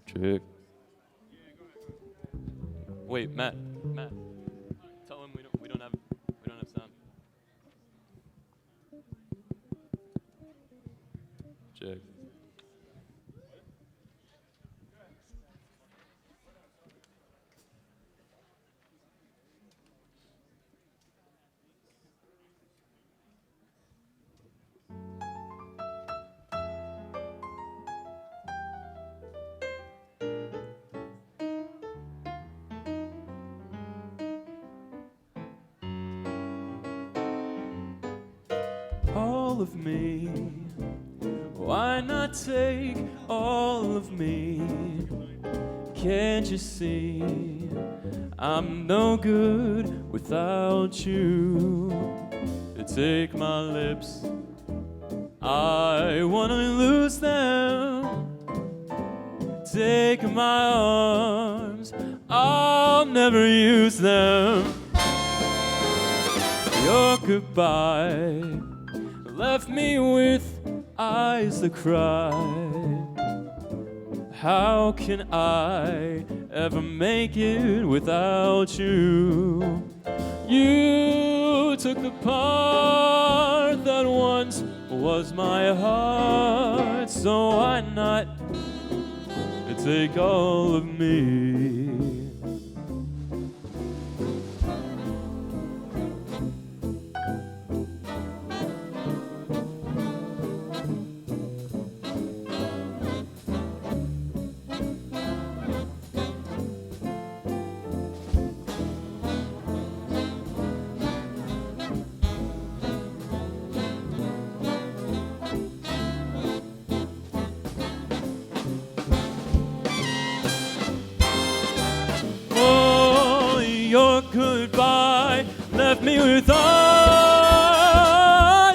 Check. Wait, Matt. Tell him we don't have sound. Check. All of me, why not take all of me? Can't you see I'm no good without you? Take my lips, I wanna lose them. Take my arms, I'll never use them. Your goodbye left me with eyes that cry. How can I ever make it without you? You took the part that once was my heart, so why not take all of me? Your goodbye left me with eyes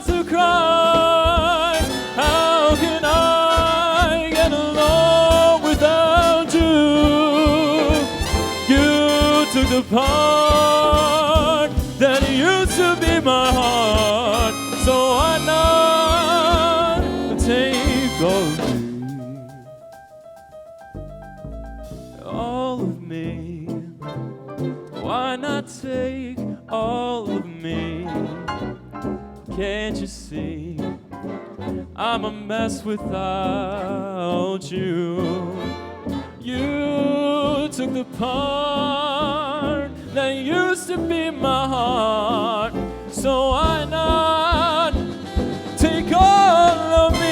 to cry. How can I get along without you? You took the part that used to be my heart, so why not take all of me? Why not take all of me? Can't you see I'm a mess without you? You took the part that used to be my heart, so why not take all of me?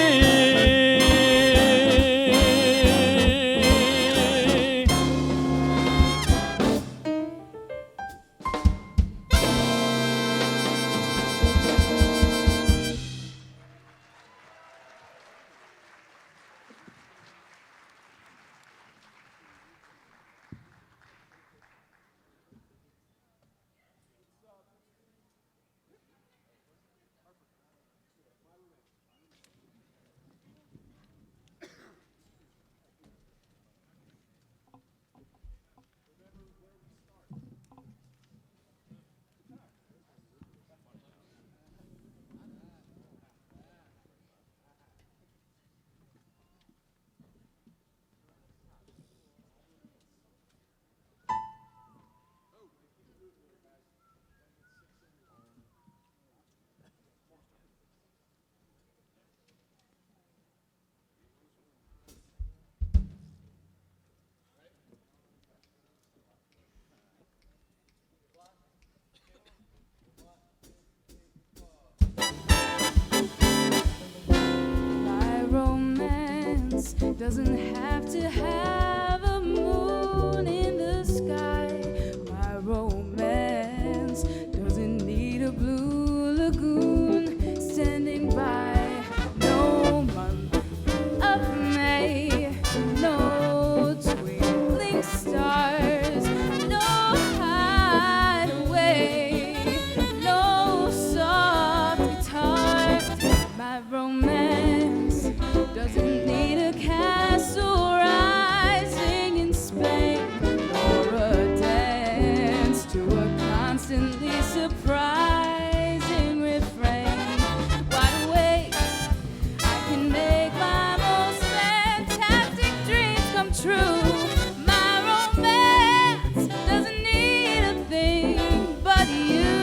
Doesn't have to have a moon in the sky. My romance doesn't need a blue lagoon standing by. No month of May, no twinkling stars, no hideaway, no soft guitar. My romance doesn't need a castle true. My romance doesn't need a thing but you.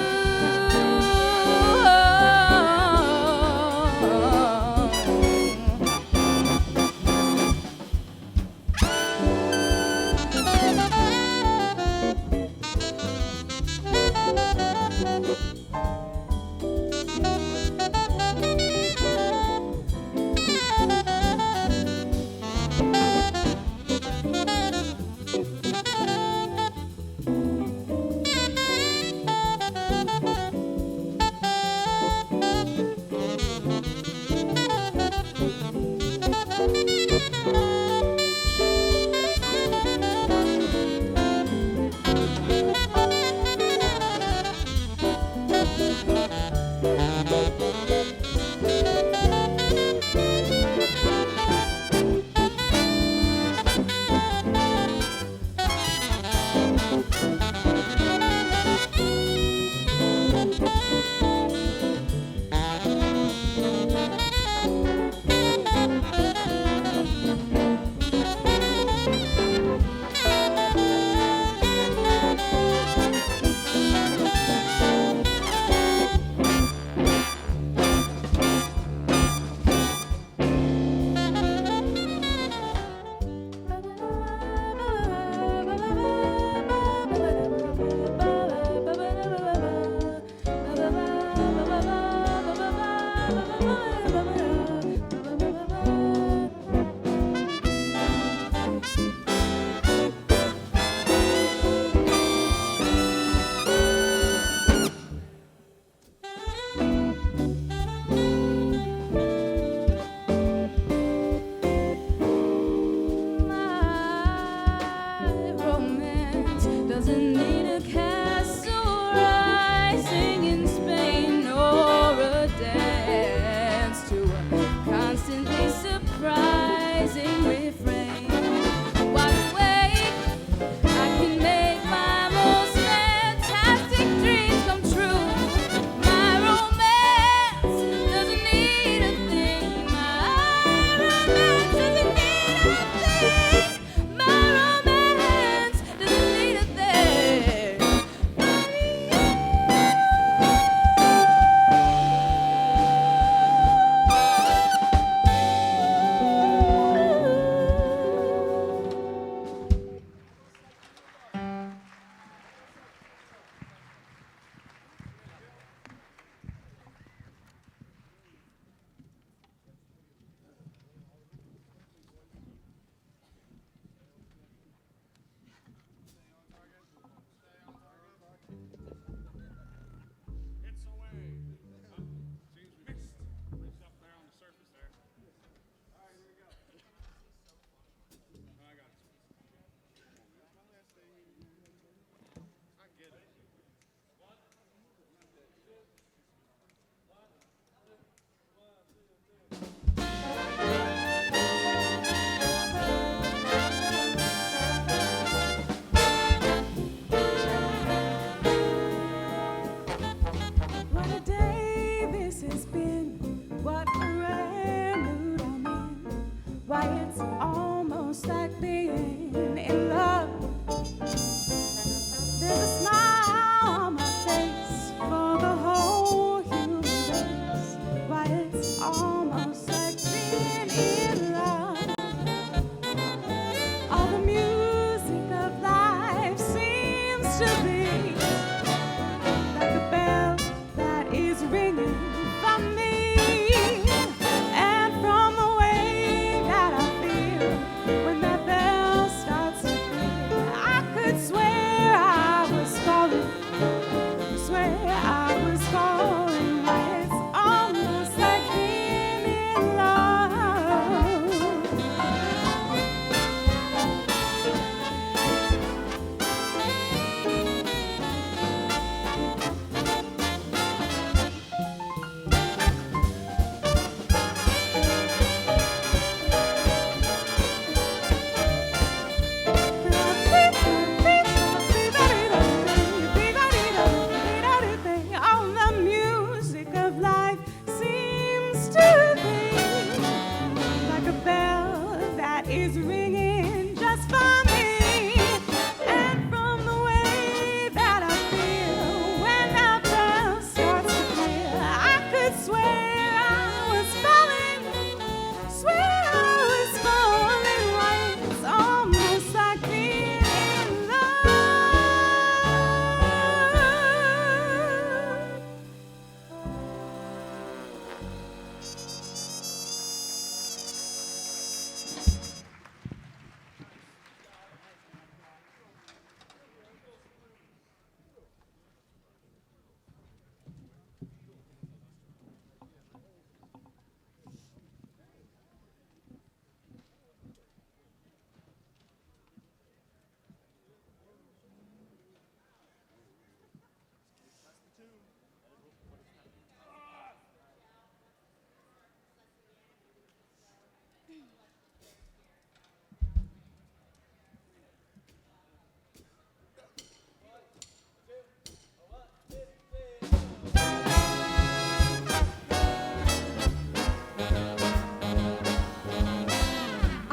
is ringing just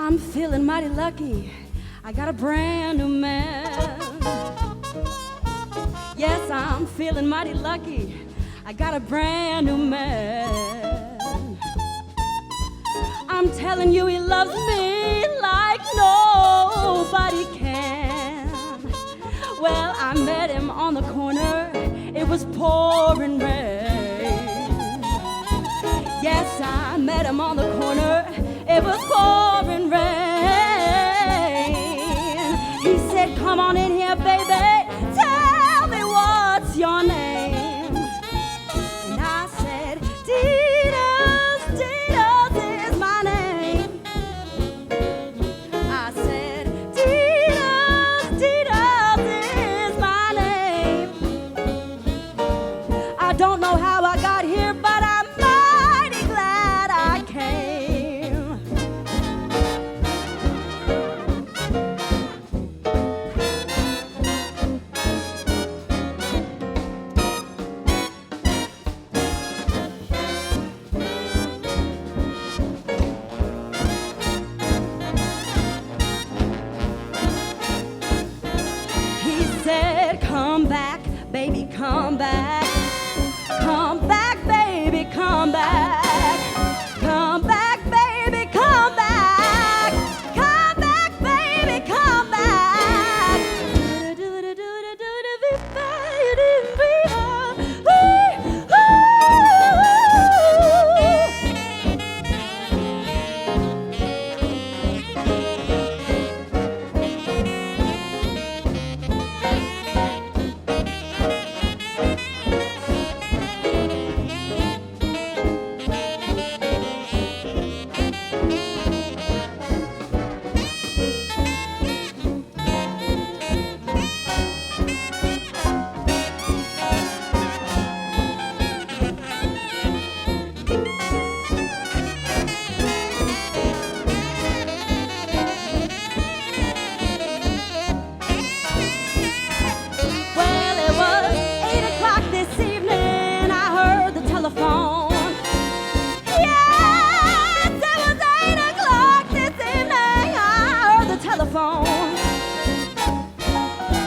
I'm feeling mighty lucky. I got a brand new man. Yes, I'm feeling mighty lucky. I got a brand new man. I'm telling you, he loves me like nobody can. Well, I met him on the corner. It was pouring rain. Yes, I met him on the corner. It was pouring rain. He said, come on in here, baby. Tell me what's your name. And I said, Ditas, Ditas is my name. I said, Ditas, Ditas is my name. I don't know how I got here, but I'm mighty glad I came. He said, come back, baby, come back. Come back, baby, come back. Come back, baby, come back. Come back, baby, come back. Well, it was 8 o'clock this evening. I heard the telephone. Yes, it was 8 o'clock this evening. I heard the telephone.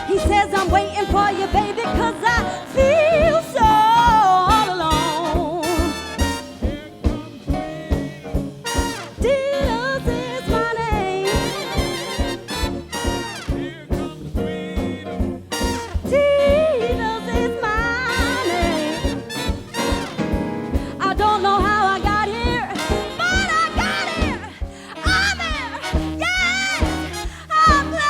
He says, I'm waiting for you, baby, 'cause I feel so all alone. Ditas is my name. Ditas is my name. I don't know how I got here, but I got here. I'm here. Yes, I'm glad.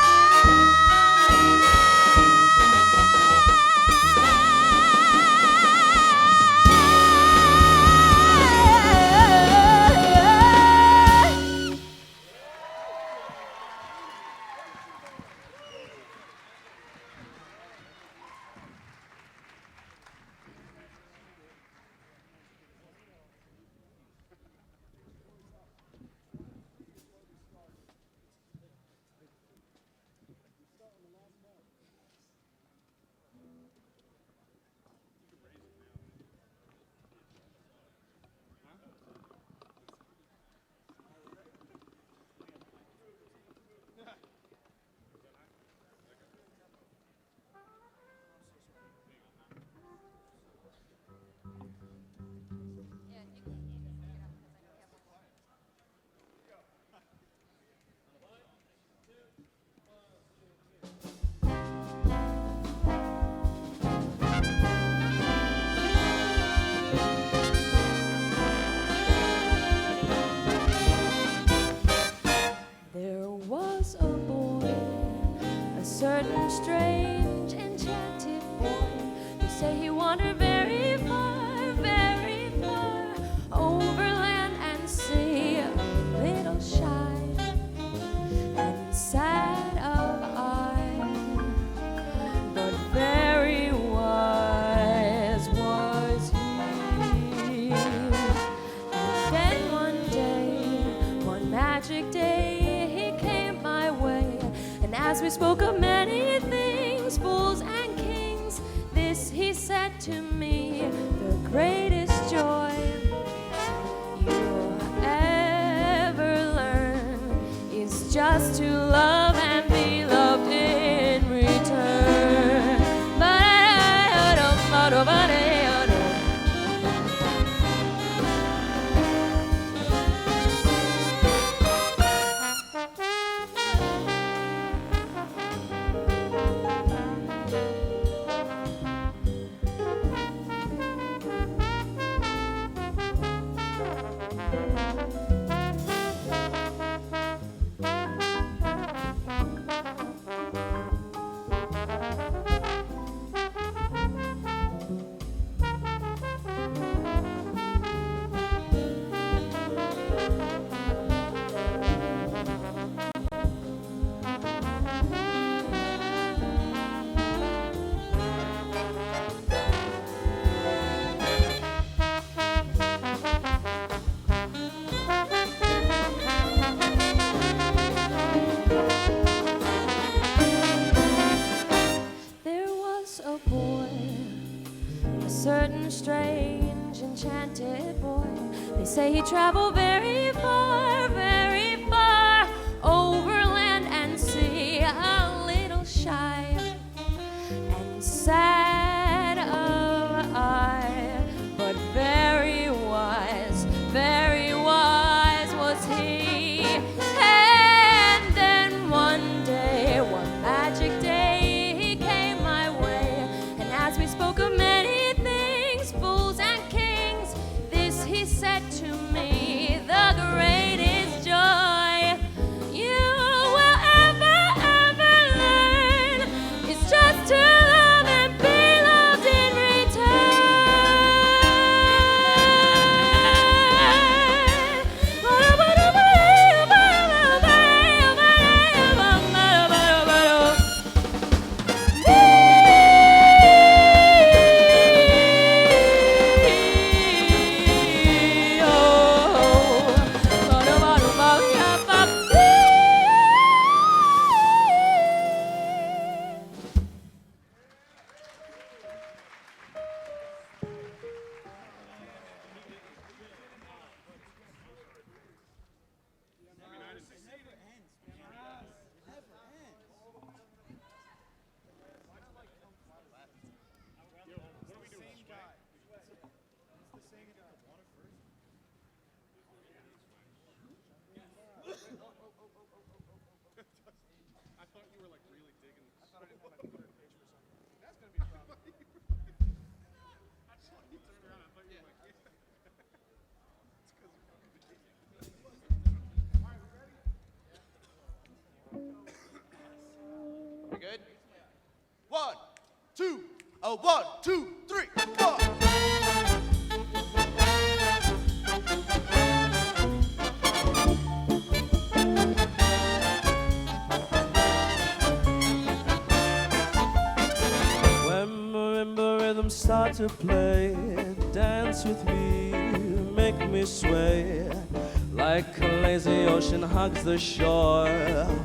There was a boy, a certain strange, enchanted boy, who said he wandered very far, over land and sea, a little shy and sad of eye, but very wise was he. And then one day, one magic day, he came my way, and as we spoke of many things, fools and kings, this he said to me, the greatest joy you'll ever learn is just to love and be loved in return. Certain strange enchanted boy. They say he traveled very far, over land and sea, a little shy and sad of eye, but very wise was he. And then one day, one magic day, he came my way, and as we spoke of many fools and kings, this he said to me, the greatest joy you will ever learn is just to love and be loved in Good? 1, 2, 1, 2, 3, 4. When marimba rhythms start to play, dance with me, make me sway. Like a lazy ocean hugs the shore,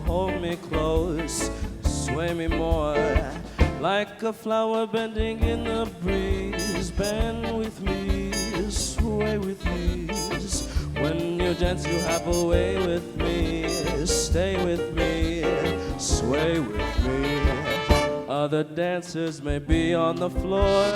hold me close, sway me more. Like a flower bending in the breeze, bend with me, sway with ease. When you dance you have a way with me, stay with me, sway with me. Other dancers may be on the floor,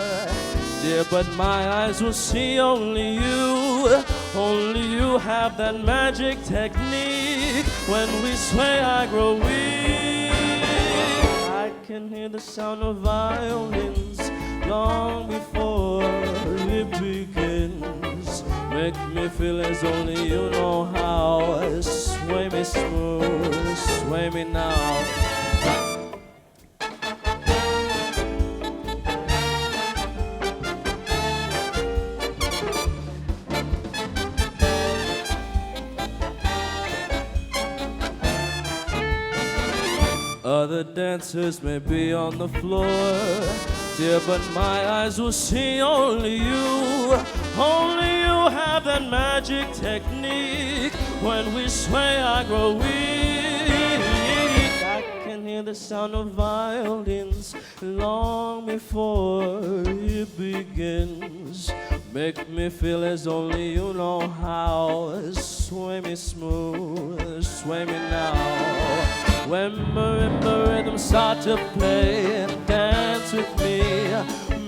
dear, but my eyes will see only you. Only you have that magic technique. When we sway I grow weak. I can hear the sound of violins long before it begins. Make me feel as only you know how. Sway me smooth, sway me now. Other dancers may be on the floor, dear, but my eyes will see only you. Only you have that magic technique. When we sway, I grow weak. I can can hear the sound of violins long before it begins. Make me feel as only you know how. Sway me smooth, sway me now. When marimba rhythms start to play, dance with me,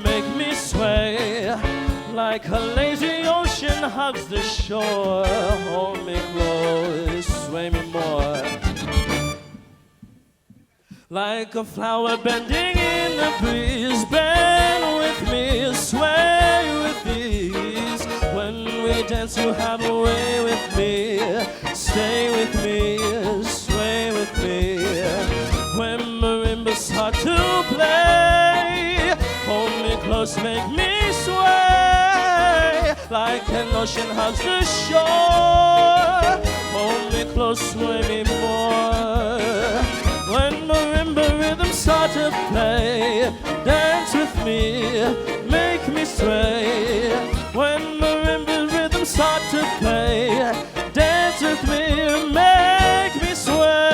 make me sway. Like a lazy ocean hugs the shore, hold me close, sway me more. Like a flower bending in the breeze, bend with me, sway with ease. When we dance, you have a way with me, stay with me, sway with me. When marimbas start to play, hold me close, make me sway. Like an ocean hugs the shore, hold me close, sway me more. When marimba rhythms start to play, dance with me, make me sway. When marimba rhythms start to play, dance with me, make me sway.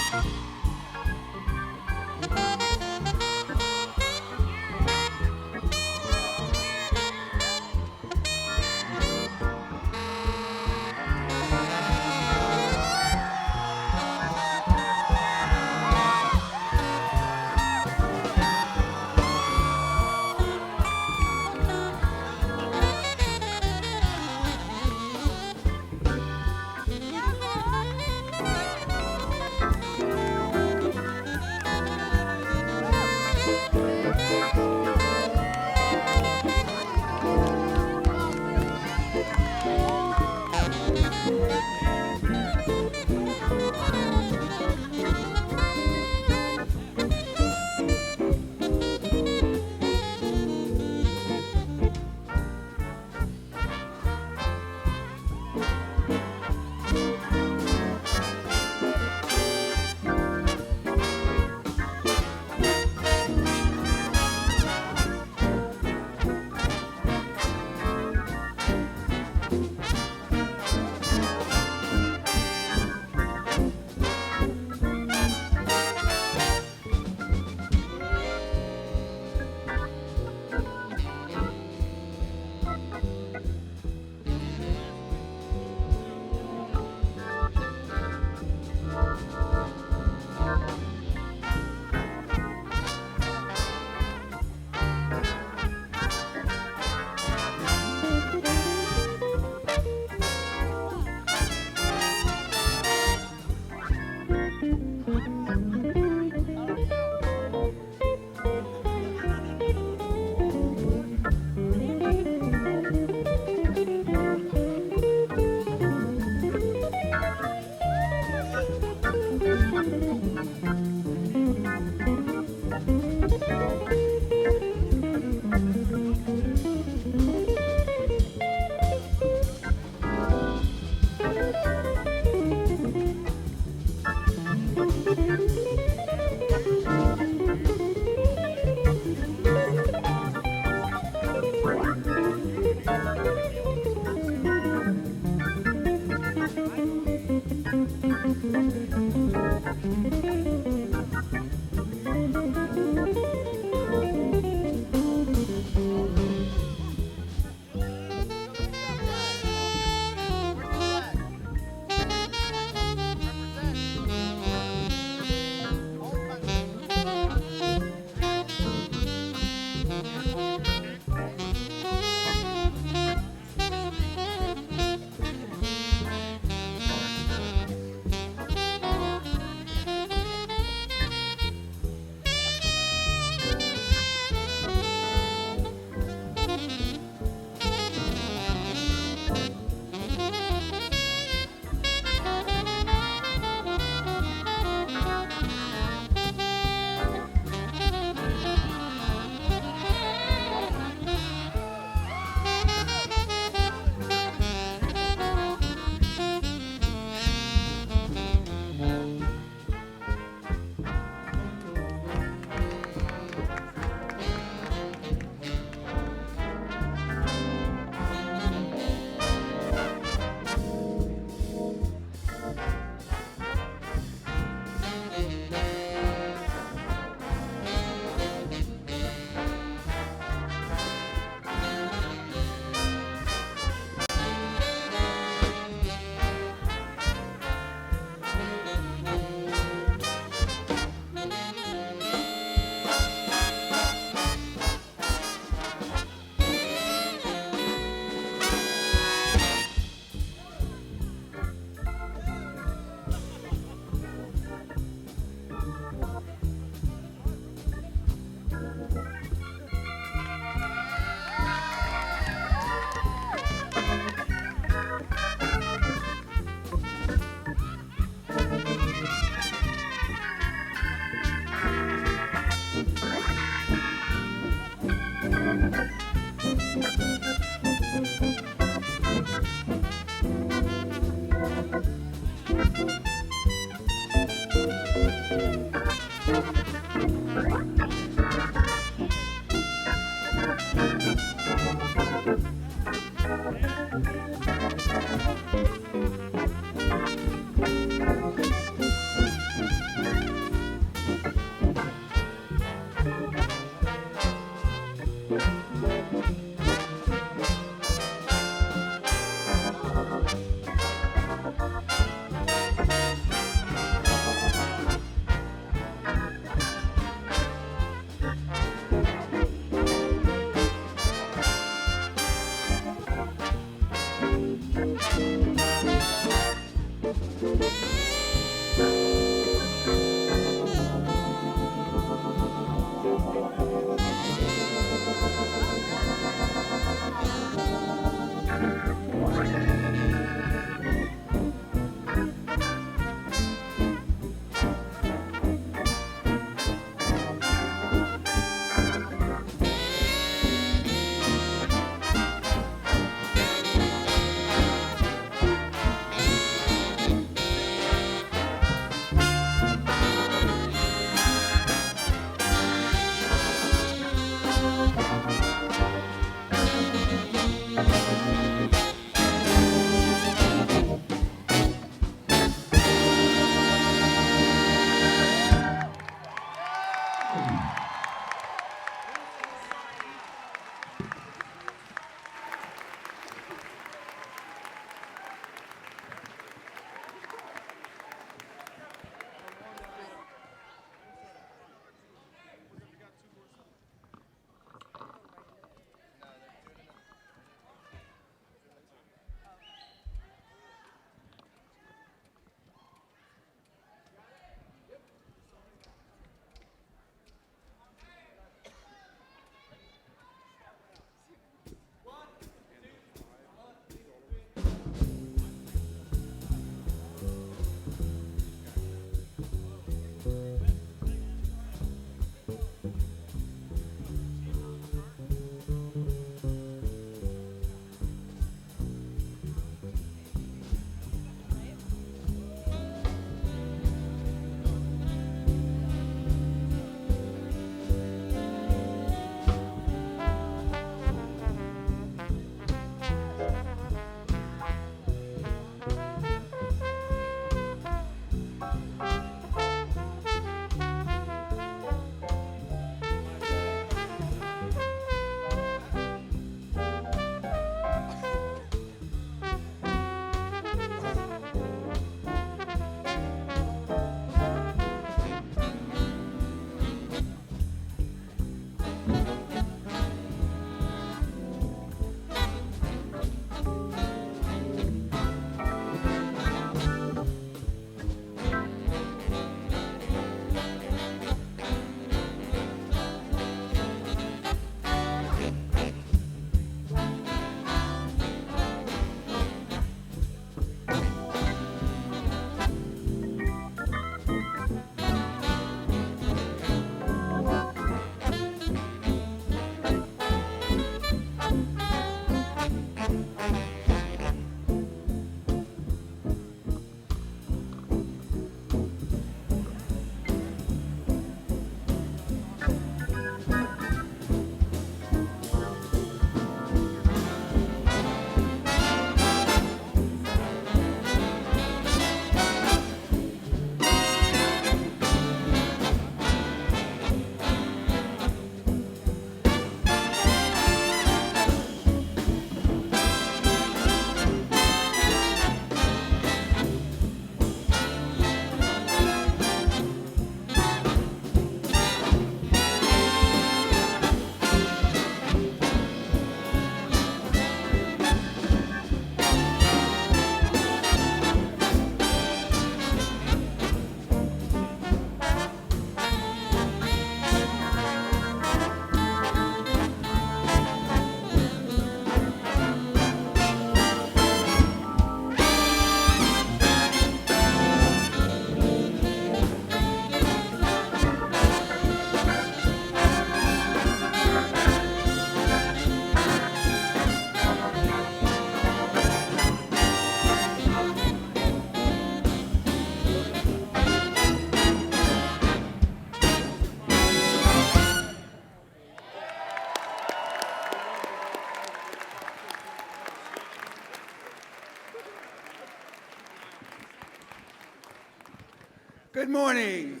Good morning.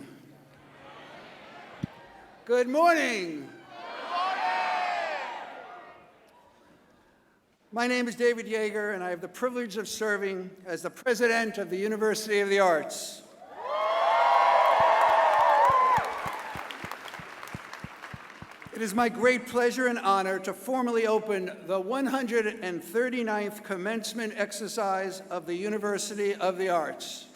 Good morning. My name is David Yeager, and I have the privilege of serving as the president of the University of the Arts. It is my great pleasure and honor to formally open the 139th commencement exercise of the University of the Arts.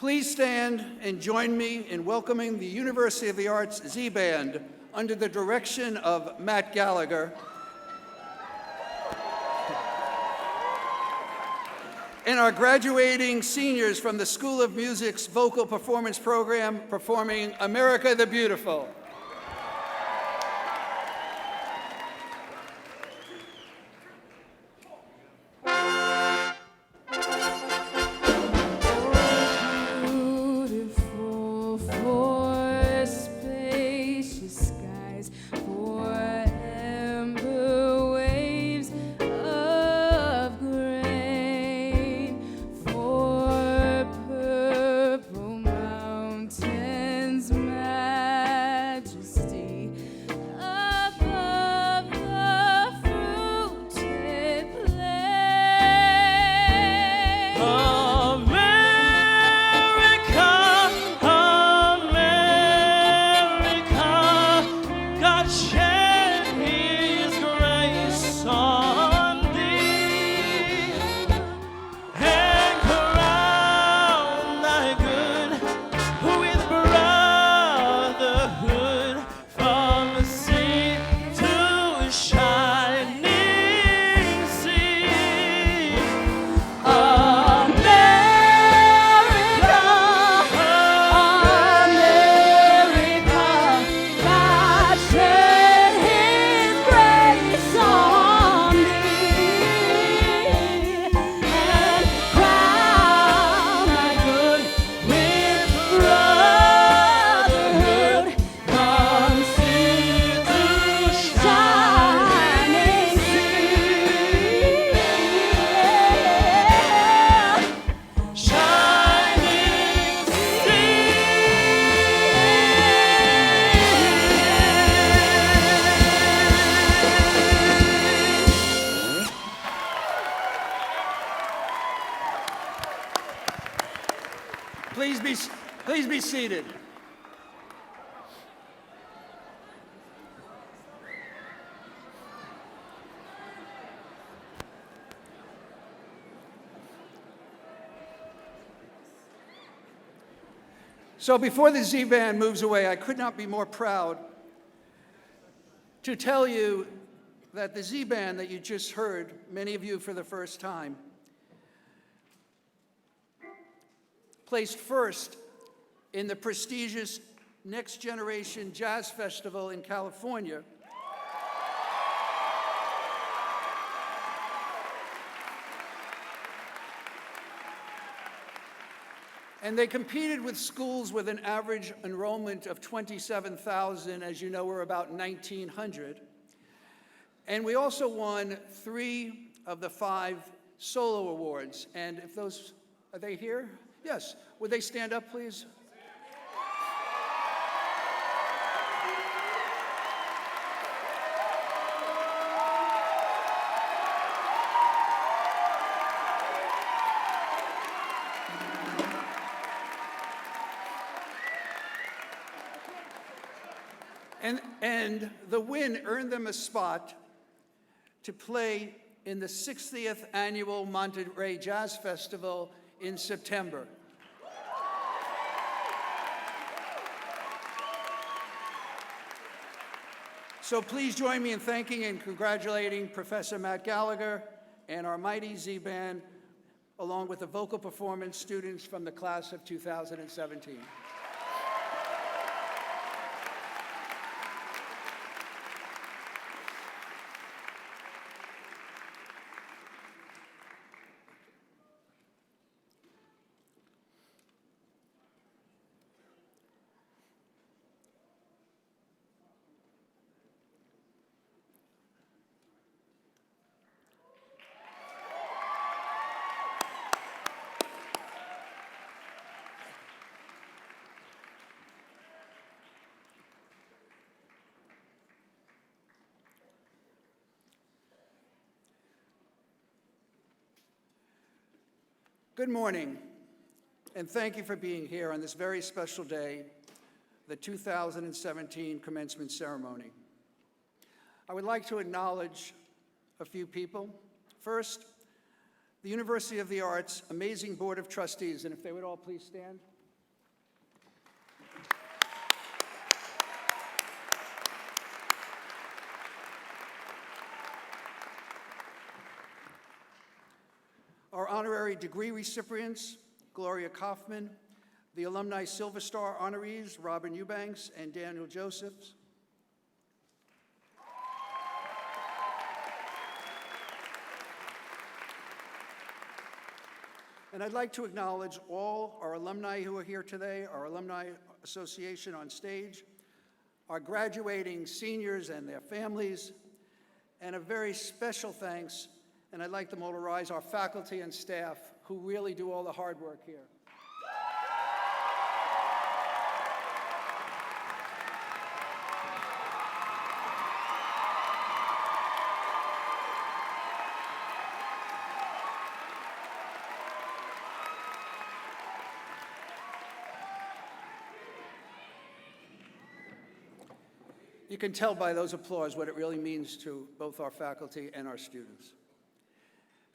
Please stand and join me in welcoming the University of the Arts Z-Band under the direction of Matt Gallagher and our graduating seniors from the School of Music's vocal performance program performing America the Beautiful. Please be seated. So before the Z-Band moves away, I could not be more proud to tell you that the Z-Band that you just heard, many of you for the first time, placed first in the prestigious Next Generation Jazz Festival in California. And they competed with schools with an average enrollment of 27,000. As you know, we're about 1,900. And we also won 3 of the 5 solo awards. And if those, are they here? Yes. Would they stand up, please? And the win earned them a spot to play in the 60th Annual Monterey Jazz Festival in September. So please join me in thanking and congratulating Professor Matt Gallagher and our mighty Z-Band, along with the vocal performance students from the class of 2017. Good morning, and thank you for being here on this very special day, the 2017 commencement ceremony. I would like to acknowledge a few people. First, the University of the Arts amazing Board of Trustees, and if they would all please stand. Our honorary degree recipients, Gloria Kaufman, the Alumni Silver Star honorees, Robin Eubanks and Daniel Josephs. And I'd like to acknowledge all our alumni who are here today, our Alumni Association on stage, our graduating seniors and their families, and a very special thanks, and I'd like them all to rise, our faculty and staff who really do all the hard work here. You can tell by those applause what it really means to both our faculty and our students.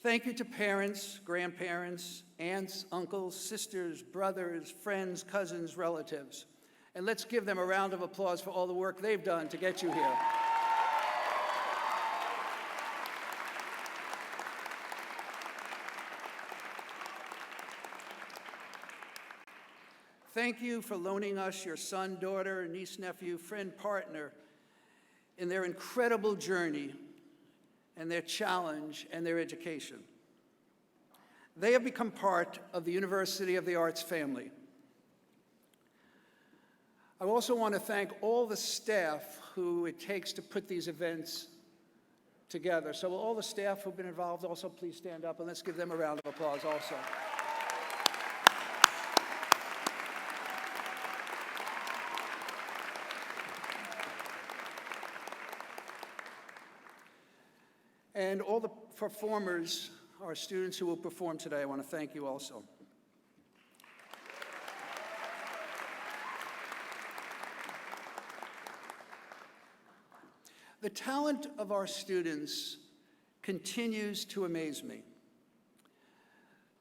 Thank you to parents, grandparents, aunts, uncles, sisters, brothers, friends, cousins, relatives. And let's give them a round of applause for all the work they've done to get you here. Thank you for loaning us your son, daughter, niece, nephew, friend, partner in their incredible journey and their challenge and their education. They have become part of the University of the Arts family. I also want to thank all the staff who it takes to put these events together. So will all the staff who've been involved also please stand up, and let's give them a round of applause also. And all the performers, our students who will perform today, I want to thank you also. The talent of our students continues to amaze me.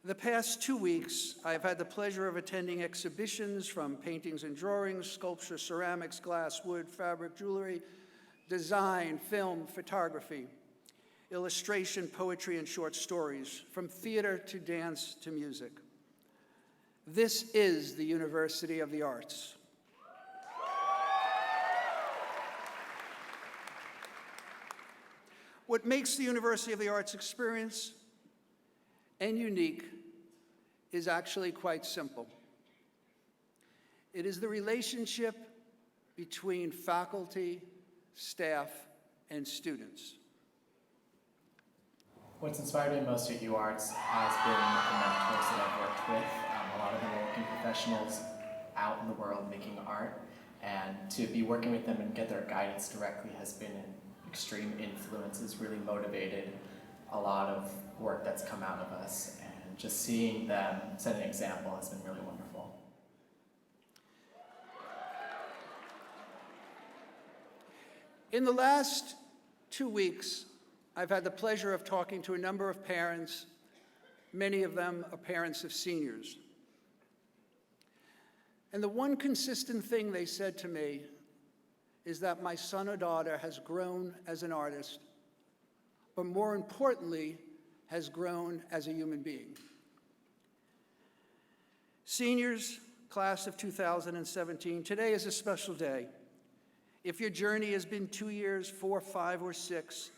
The past 2 weeks, I've had the pleasure of attending exhibitions from paintings and drawings, sculpture, ceramics, glass, wood, fabric, jewelry, design, film, photography, illustration, poetry, and short stories, from theater to dance to music. This is the University of the Arts. What makes the University of the Arts experience and unique is actually quite simple. It is the relationship between faculty, staff, and students. What's inspired me most at UArts has been the mentors that I've worked with. A lot of them are working professionals out in the world making art, and to be working with them and get their guidance directly has been an extreme influence. It's really motivated a lot of work that's come out of us, and just seeing them set an example has been really wonderful. In the last 2 weeks, I've had the pleasure of talking to a number of parents. Many of them are parents of seniors. And the one consistent thing they said to me is that my son or daughter has grown as an artist, but more importantly, has grown as a human being. Seniors, class of 2017, today is a special day. If your journey has been 2 years, 4, 5, or 6,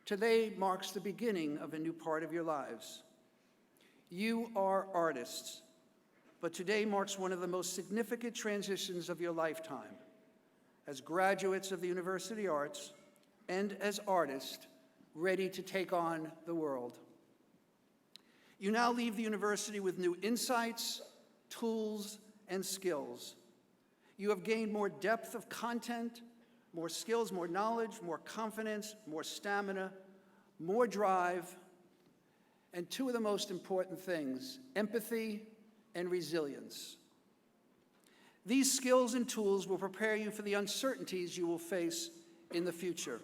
today marks the beginning of a new part of your lives. You are artists, but today marks one of the most significant transitions of your lifetime. As graduates of the University of the Arts and as artists ready to take on the world. You now leave the university with new insights, tools, and skills. You have gained more depth of content, more skills, more knowledge, more confidence, more stamina, more drive, and two of the most important things, empathy and resilience. These skills and tools will prepare you for the uncertainties you will face in the future.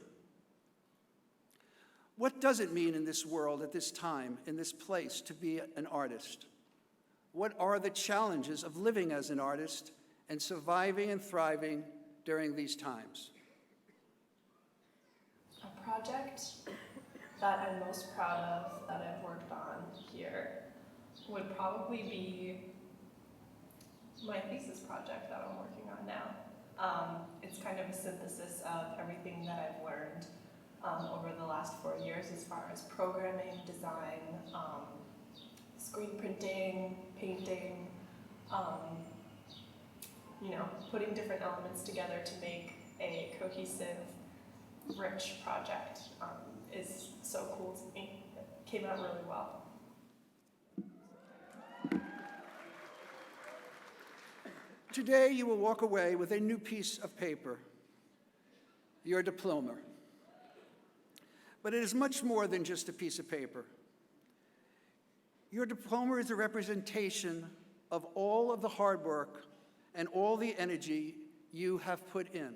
What does it mean in this world, at this time, in this place, to be an artist? What are the challenges of living as an artist and surviving and thriving during these times? A project that I'm most proud of that I've worked on here would probably be my thesis project that I'm working on now. It's kind of a synthesis of everything that I've learned over the last 4 years as far as programming, design, screen printing, painting, putting different elements together to make a cohesive, rich project is so cool to me. It came out really well. Today, you will walk away with a new piece of paper, your diploma. But it is much more than just a piece of paper. Your diploma is a representation of all of the hard work and all the energy you have put in.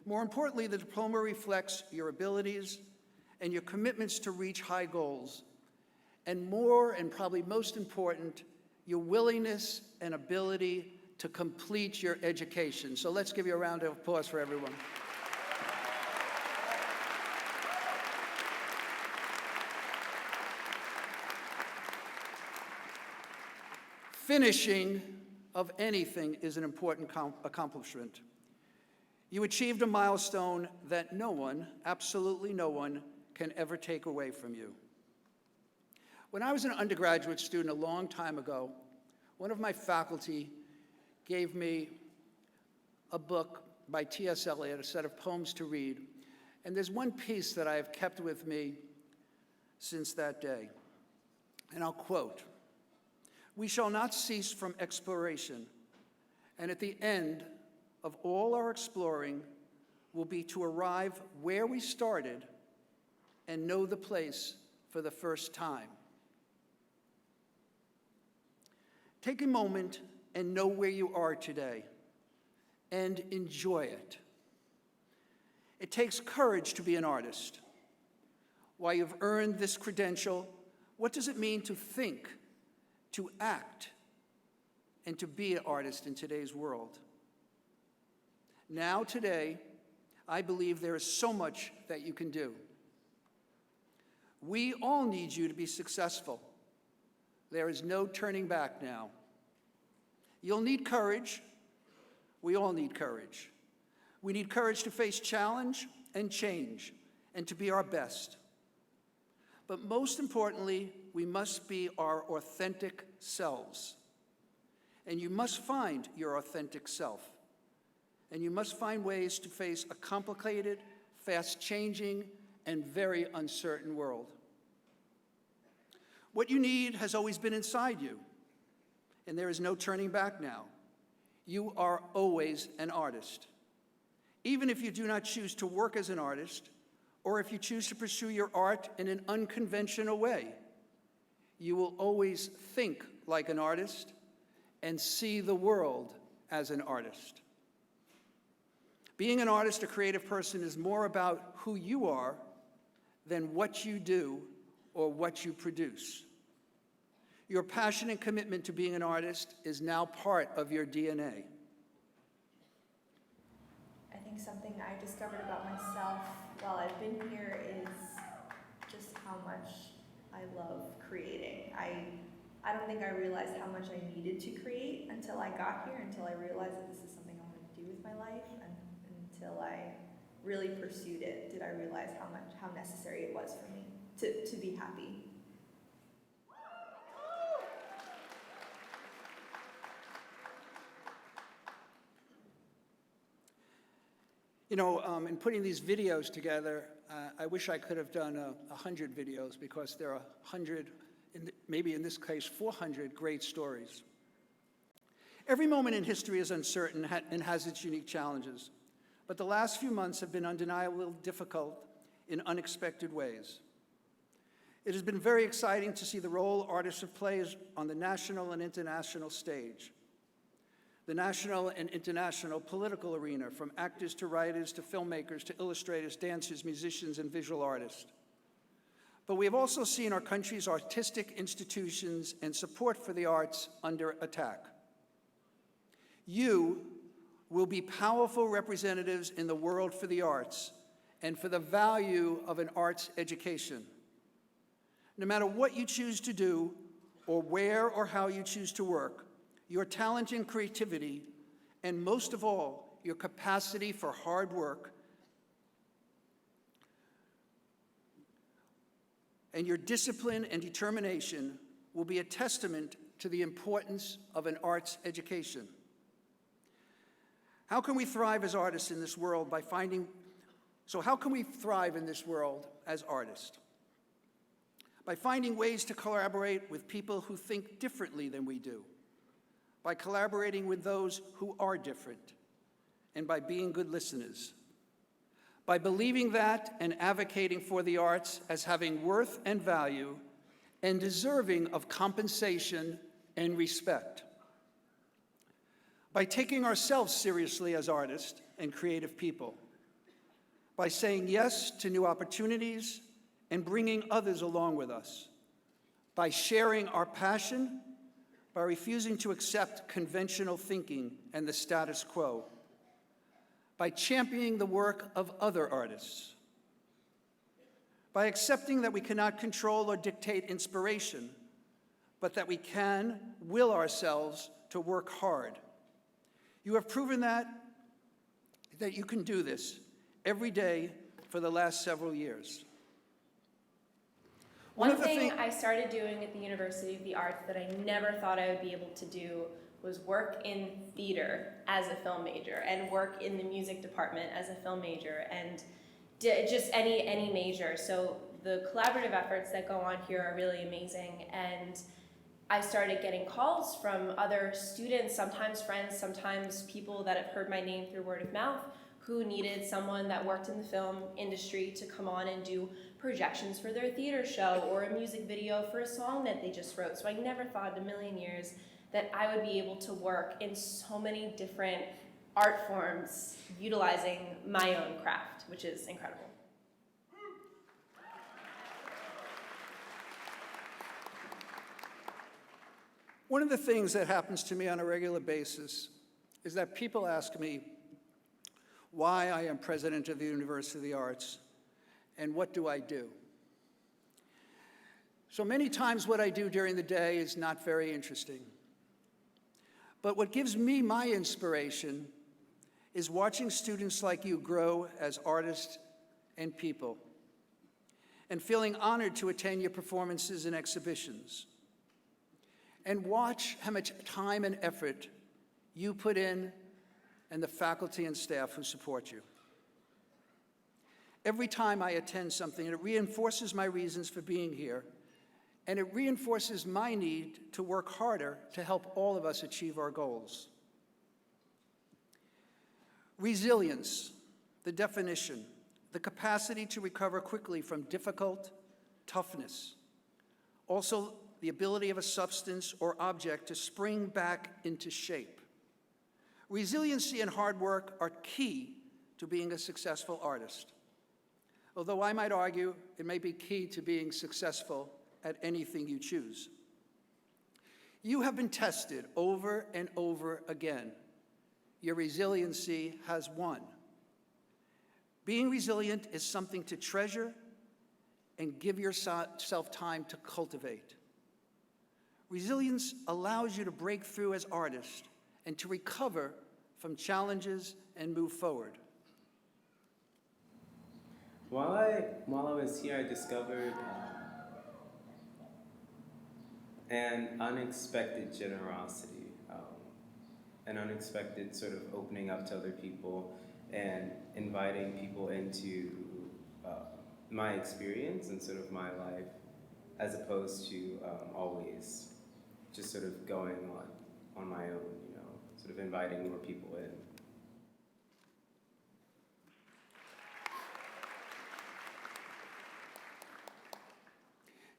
More importantly, the diploma reflects your abilities and your commitments to reach high goals, and more, and probably most important, your willingness and ability to complete your education. So let's give you a round of applause for everyone. Finishing of anything is an important accomplishment. You achieved a milestone that no one, absolutely no one, can ever take away from you. When I was an undergraduate student a long time ago, one of my faculty gave me a book by T.S. Eliot, a set of poems to read, and there's one piece that I have kept with me since that day, and I'll quote, "We shall not cease from exploration, and at the end of all our exploring will be to arrive where we started and know the place for the first time." Take a moment and know where you are today and enjoy it. It takes courage to be an artist. While you've earned this credential, what does it mean to think, to act, and to be an artist in today's world? Now, today, I believe there is so much that you can do. We all need you to be successful. There is no turning back now. You'll need courage. We all need courage. We need courage to face challenge and change and to be our best. But most importantly, we must be our authentic selves. And you must find your authentic self. And you must find ways to face a complicated, fast-changing, and very uncertain world. What you need has always been inside you, and there is no turning back now. You are always an artist. Even if you do not choose to work as an artist, or if you choose to pursue your art in an unconventional way, you will always think like an artist and see the world as an artist. Being an artist, a creative person, is more about who you are than what you do or what you produce. Your passion and commitment to being an artist is now part of your DNA. I think something I discovered about myself while I've been here is just how much I love creating. I don't think I realized how much I needed to create until I got here, until I realized that this is something I wanted to do with my life, and until I really pursued it did I realize how necessary it was for me to be happy. You know, in putting these videos together, I wish I could have done 100 videos, because there are 100, maybe in this case 400 great stories. Every moment in history is uncertain and has its unique challenges, but the last few months have been undeniably difficult in unexpected ways. It has been very exciting to see the role artists have played on the national and international stage, the national and international political arena, from actors to writers to filmmakers to illustrators, dancers, musicians, and visual artists. But we have also seen our country's artistic institutions and support for the arts under attack. You will be powerful representatives in the world for the arts and for the value of an arts education. No matter what you choose to do or where or how you choose to work, your talent and creativity, and most of all, your capacity for hard work and your discipline and determination will be a testament to the importance of an arts education. How can we thrive as artists in this world how can we thrive in this world as artists? By finding ways to collaborate with people who think differently than we do, by collaborating with those who are different, and by being good listeners. By believing that and advocating for the arts as having worth and value and deserving of compensation and respect. By taking ourselves seriously as artists and creative people. By saying yes to new opportunities and bringing others along with us. By sharing our passion, by refusing to accept conventional thinking and the status quo. By championing the work of other artists. By accepting that we cannot control or dictate inspiration, but that we can will ourselves to work hard. You have proven that you can do this every day for the last several years. One thing I started doing at the University of the Arts that I never thought I would be able to do was work in theater as a film major and work in the music department as a film major and just any major. So the collaborative efforts that go on here are really amazing, and I started getting calls from other students, sometimes friends, sometimes people that have heard my name through word of mouth, who needed someone that worked in the film industry to come on and do projections for their theater show or a music video for a song that they just wrote. So I never thought in a million years that I would be able to work in so many different art forms utilizing my own craft, which is incredible. One of the things that happens to me on a regular basis is that people ask me why I am president of the University of the Arts and what do I do. So many times what I do during the day is not very interesting. But what gives me my inspiration is watching students like you grow as artists and people, and feeling honored to attend your performances and exhibitions, and watch how much time and effort you put in and the faculty and staff who support you. Every time I attend something, it reinforces my reasons for being here, and it reinforces my need to work harder to help all of us achieve our goals. Resilience, the definition, the capacity to recover quickly from difficult toughness. Also, the ability of a substance or object to spring back into shape. Resiliency and hard work are key to being a successful artist. Although I might argue it may be key to being successful at anything you choose. You have been tested over and over again. Your resiliency has won. Being resilient is something to treasure and give yourself time to cultivate. Resilience allows you to break through as artists and to recover from challenges and move forward. While I was here, I discovered an unexpected generosity, an unexpected sort of opening up to other people and inviting people into my experience and sort of my life, as opposed to always just sort of going on my own, you know, sort of inviting more people in.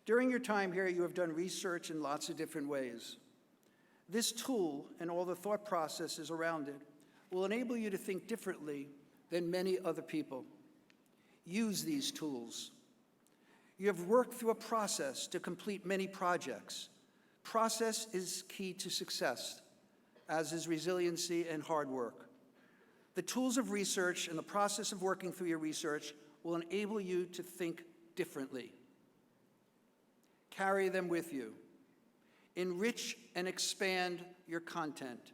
During your time here, you have done research in lots of different ways. This tool and all the thought processes around it will enable you to think differently than many other people. Use these tools. You have worked through a process to complete many projects. Process is key to success, as is resiliency and hard work. The tools of research and the process of working through your research will enable you to think differently. Carry them with you. Enrich and expand your content.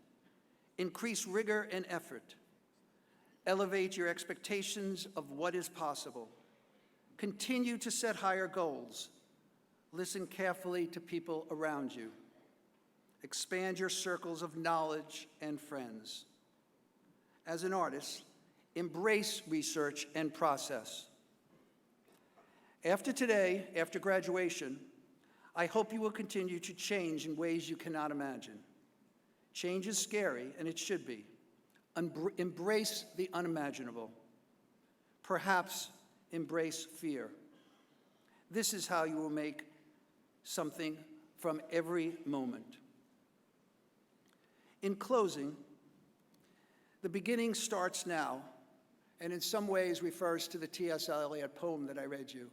Increase rigor and effort. Elevate your expectations of what is possible. Continue to set higher goals. Listen carefully to people around you. Expand your circles of knowledge and friends. As an artist, embrace research and process. After today, after graduation, I hope you will continue to change in ways you cannot imagine. Change is scary, and it should be. Embrace the unimaginable. Perhaps embrace fear. This is how you will make something from every moment. In closing, the beginning starts now, and in some ways refers to the T.S. Eliot poem that I read you.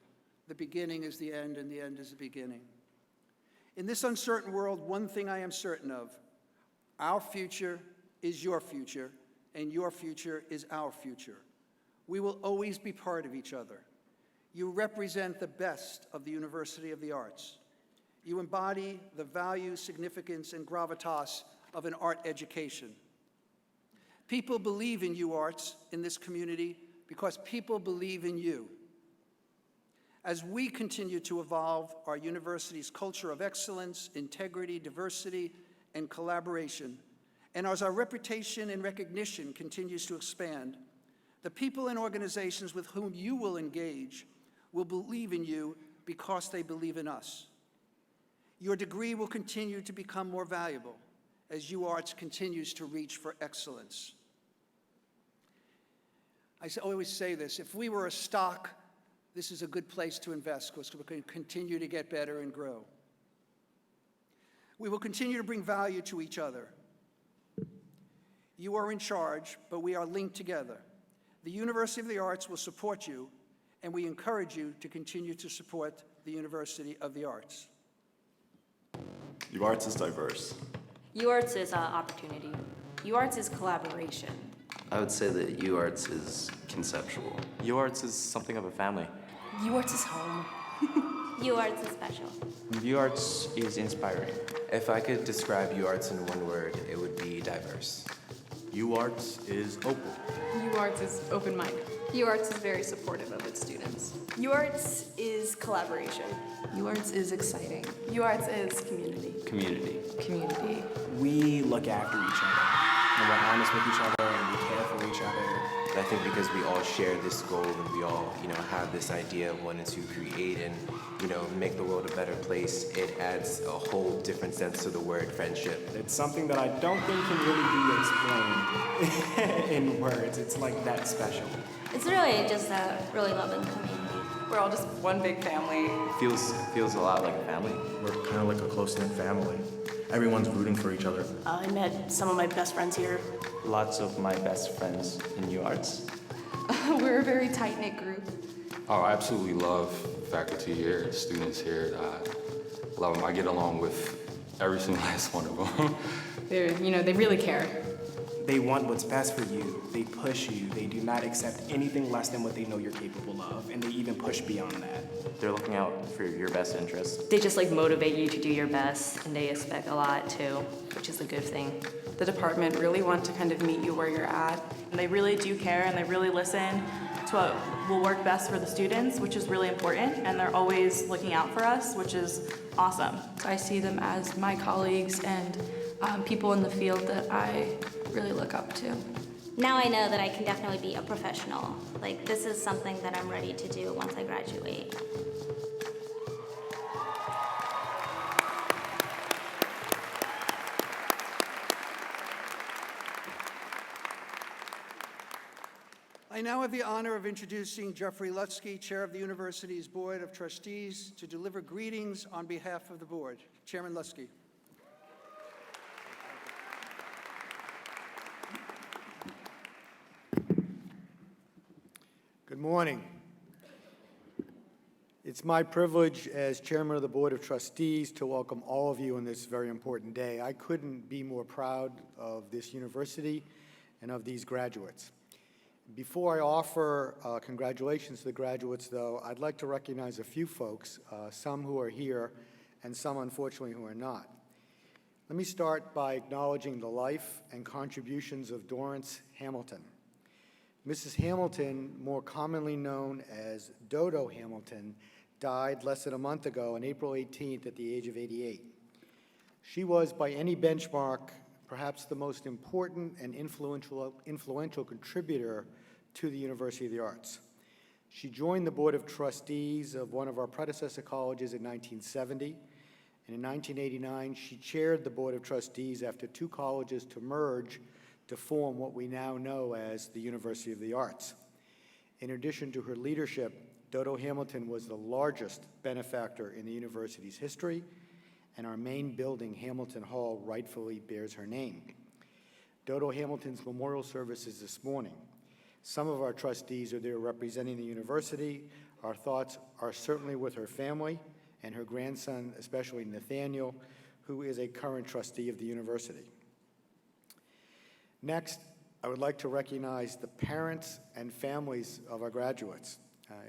The beginning is the end, and the end is the beginning. In this uncertain world, one thing I am certain of: our future is your future, and your future is our future. We will always be part of each other. You represent the best of the University of the Arts. You embody the value, significance, and gravitas of an art education. People believe in you, arts, in this community because people believe in you. As we continue to evolve our university's culture of excellence, integrity, diversity, and collaboration, and as our reputation and recognition continues to expand, the people and organizations with whom you will engage will believe in you because they believe in us. Your degree will continue to become more valuable as UArts continues to reach for excellence. I always say this: if we were a stock, this is a good place to invest because we can continue to get better and grow. We will continue to bring value to each other. You are in charge, but we are linked together. The University of the Arts will support you, and we encourage you to continue to support the University of the Arts. UArts is diverse. UArts is opportunity. UArts is collaboration. I would say that UArts is conceptual. UArts is something of a family. UArts is home. UArts is special. UArts is inspiring. If I could describe UArts in one word, it would be diverse. UArts is open. UArts is open-minded. UArts is very supportive of its students. UArts is collaboration. UArts is exciting. UArts is community. Community. Community. We look after each other, and we're honest with each other, and we care for each other. I think because we all share this goal and we all, have this idea of wanting to create and, make the world a better place, it adds a whole different sense to the word friendship. It's something that I don't think can really be explained in words. It's like that special. It's really just a really loving community. We're all just one big family. It feels a lot like a family. We're kind of like a close-knit family. Everyone's rooting for each other. I met some of my best friends here. Lots of my best friends in UArts. We're a very tight-knit group. Oh, I absolutely love faculty here, students here. I love them. I get along with every single last one of them. They really care. They want what's best for you. They push you. They do not accept anything less than what they know you're capable of, and they even push beyond that. They're looking out for your best interests. They just motivate you to do your best, and they expect a lot too, which is a good thing. The department really want to kind of meet you where you're at. And they really do care, and they really listen to what will work best for the students, which is really important, and they're always looking out for us, which is awesome. I see them as my colleagues and people in the field that I really look up to. Now I know that I can definitely be a professional. This is something that I'm ready to do once I graduate. I I now have the honor of introducing Jeffrey Lutsky, Chair of the University's Board of Trustees, to deliver greetings on behalf of the board. Chairman Lutsky. Good morning. It's my privilege as Chairman of the Board of Trustees to welcome all of you on this very important day. I couldn't be more proud of this university and of these graduates. Before I offer congratulations to the graduates, though, I'd like to recognize a few folks, some who are here and some, unfortunately, who are not. Let me start by acknowledging the life and contributions of Dorrance Hamilton. Mrs. Hamilton, more commonly known as Dodo Hamilton, died less than a month ago on April 18th at the age of 88. She was, by any benchmark, perhaps the most important and influential contributor to the University of the Arts. She joined the Board of Trustees of one of our predecessor colleges in 1970, and in 1989 she chaired the Board of Trustees after two colleges to merge to form what we now know as the University of the Arts. In addition to her leadership, Dodo Hamilton was the largest benefactor in the university's history, and our main building, Hamilton Hall, rightfully bears her name. Dodo Hamilton's memorial service is this morning. Some of our trustees are there representing the university. Our thoughts are certainly with her family and her grandson, especially Nathaniel, who is a current trustee of the university. Next, I would like to recognize the parents and families of our graduates.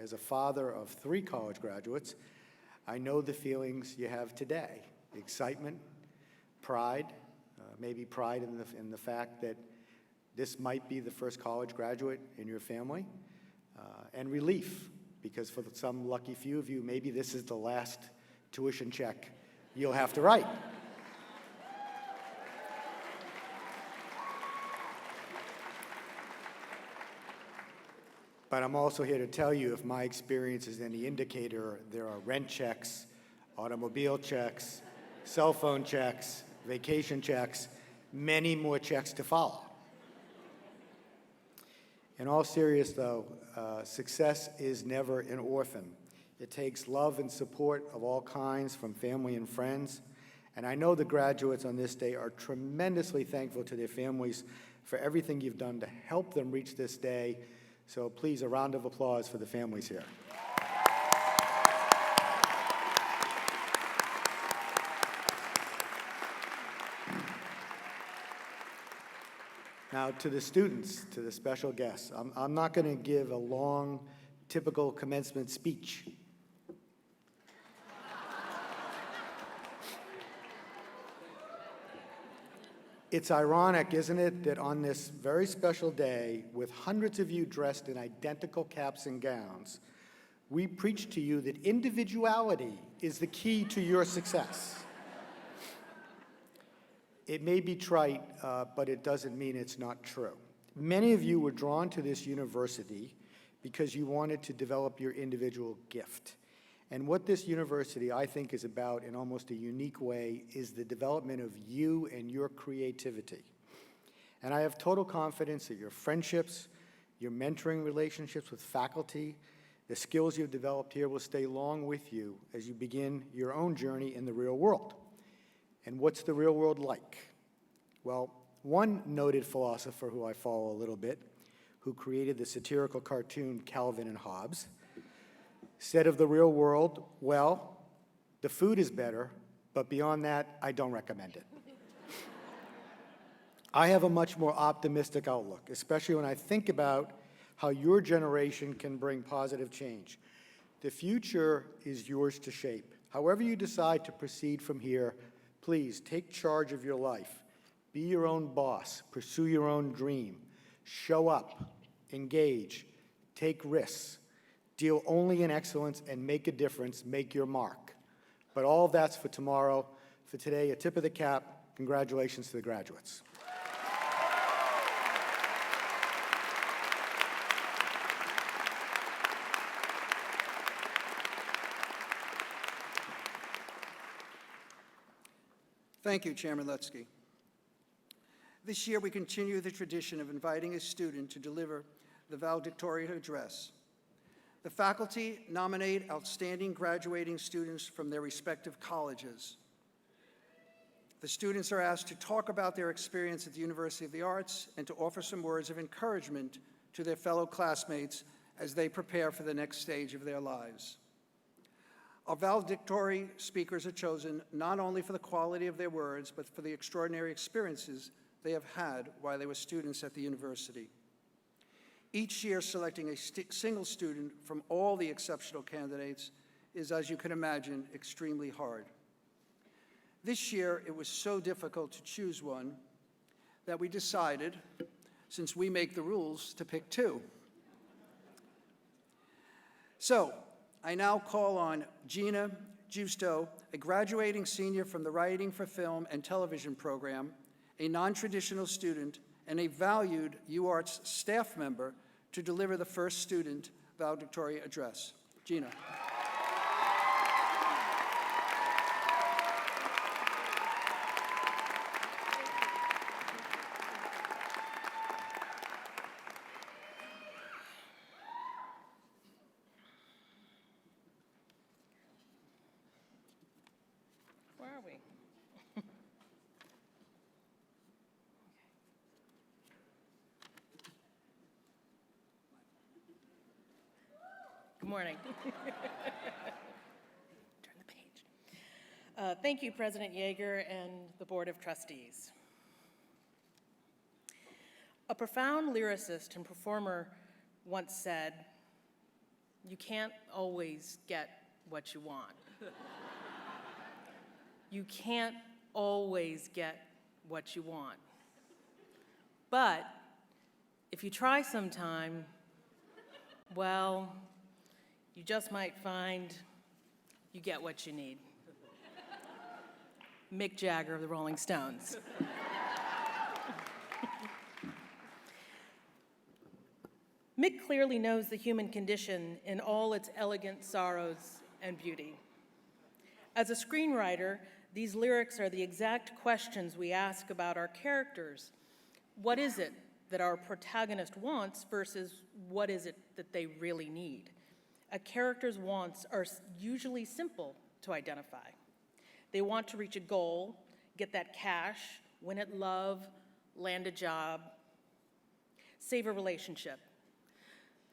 As a father of 3 college graduates, I know the feelings you have today. Excitement, pride, maybe pride in the fact that this might be the first college graduate in your family, and relief, because for some lucky few of you, maybe this is the last tuition check you'll have to write. But I'm also here to tell you, if my experience is any indicator, there are rent checks, automobile checks, cell phone checks, vacation checks, many more checks to follow. In all seriousness, though, success is never an orphan. It takes love and support of all kinds from family and friends. And I know the graduates on this day are tremendously thankful to their families for everything you've done to help them reach this day. So please, a round of applause for the families here. Now, to the students, to the special guests, I'm not going to give a long, typical commencement speech. It's ironic, isn't it, that on this very special day, with hundreds of you dressed in identical caps and gowns, we preach to you that individuality is the key to your success. It may be trite, but it doesn't mean it's not true. Many of you were drawn to this university because you wanted to develop your individual gift. And what this university, I think, is about in almost a unique way is the development of you and your creativity. And I have total confidence that your friendships, your mentoring relationships with faculty, the skills you've developed here will stay long with you as you begin your own journey in the real world. And what's the real world like? Well, one noted philosopher who I follow a little bit, who created the satirical cartoon Calvin and Hobbes, said of the real world, well, the food is better, but beyond that, I don't recommend it. I have a much more optimistic outlook, especially when I think about how your generation can bring positive change. The future is yours to shape. However you decide to proceed from here, please take charge of your life. Be your own boss. Pursue your own dream. Show up. Engage. Take risks. Deal only in excellence and make a difference. Make your mark. But all of that's for tomorrow. For today, a tip of the cap. Congratulations to the graduates. Thank you, Chairman Lutsky. This year, we continue the tradition of inviting a student to deliver the valedictory address. The faculty nominate outstanding graduating students from their respective colleges. The students are asked to talk about their experience at the University of the Arts and to offer some words of encouragement to their fellow classmates as they prepare for the next stage of their lives. Our valedictory speakers are chosen not only for the quality of their words, but for the extraordinary experiences they have had while they were students at the university. Each year, selecting a single student from all the exceptional candidates is, as you can imagine, extremely hard. This year, it was so difficult to choose one that we decided, since we make the rules, to pick two. So, I now call on Gina Giusto, a graduating senior from the Writing for Film and Television program, a non-traditional student, and a valued UArts staff member to deliver the first student valedictory address. Gina. Where are we? Good morning. Turn the page. Thank you, President Yeager and the Board of Trustees. A profound lyricist and performer once said, "You can't always get what you want." You can't always get what you want. But if you try sometime, well, you just might find you get what you need. Mick Jagger of the Rolling Stones. Mick clearly knows the human condition in all its elegant sorrows and beauty. As a screenwriter, these lyrics are the exact questions we ask about our characters. What is it that our protagonist wants versus what is it that they really need? A character's wants are usually simple to identify. They want to reach a goal, get that cash, win at love, land a job, save a relationship.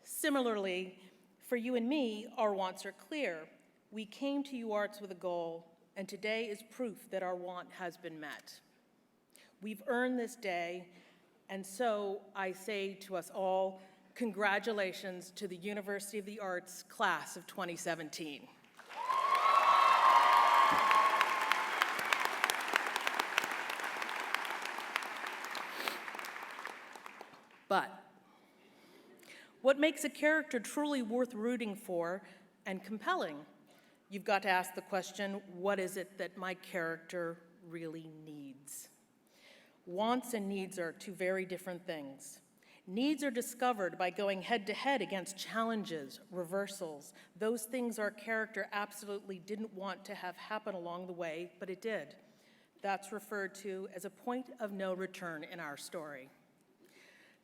Similarly, for you and me, our wants are clear. We came to UArts with a goal, and today is proof that our want has been met. We've earned this day, and so I say to us all, congratulations to the University of the Arts class of 2017. But what makes a character truly worth rooting for and compelling? You've got to ask the question, what is it that my character really needs? Wants and needs are two very different things. Needs are discovered by going head-to-head against challenges, reversals, those things our character absolutely didn't want to have happen along the way, but it did. That's referred to as a point of no return in our story.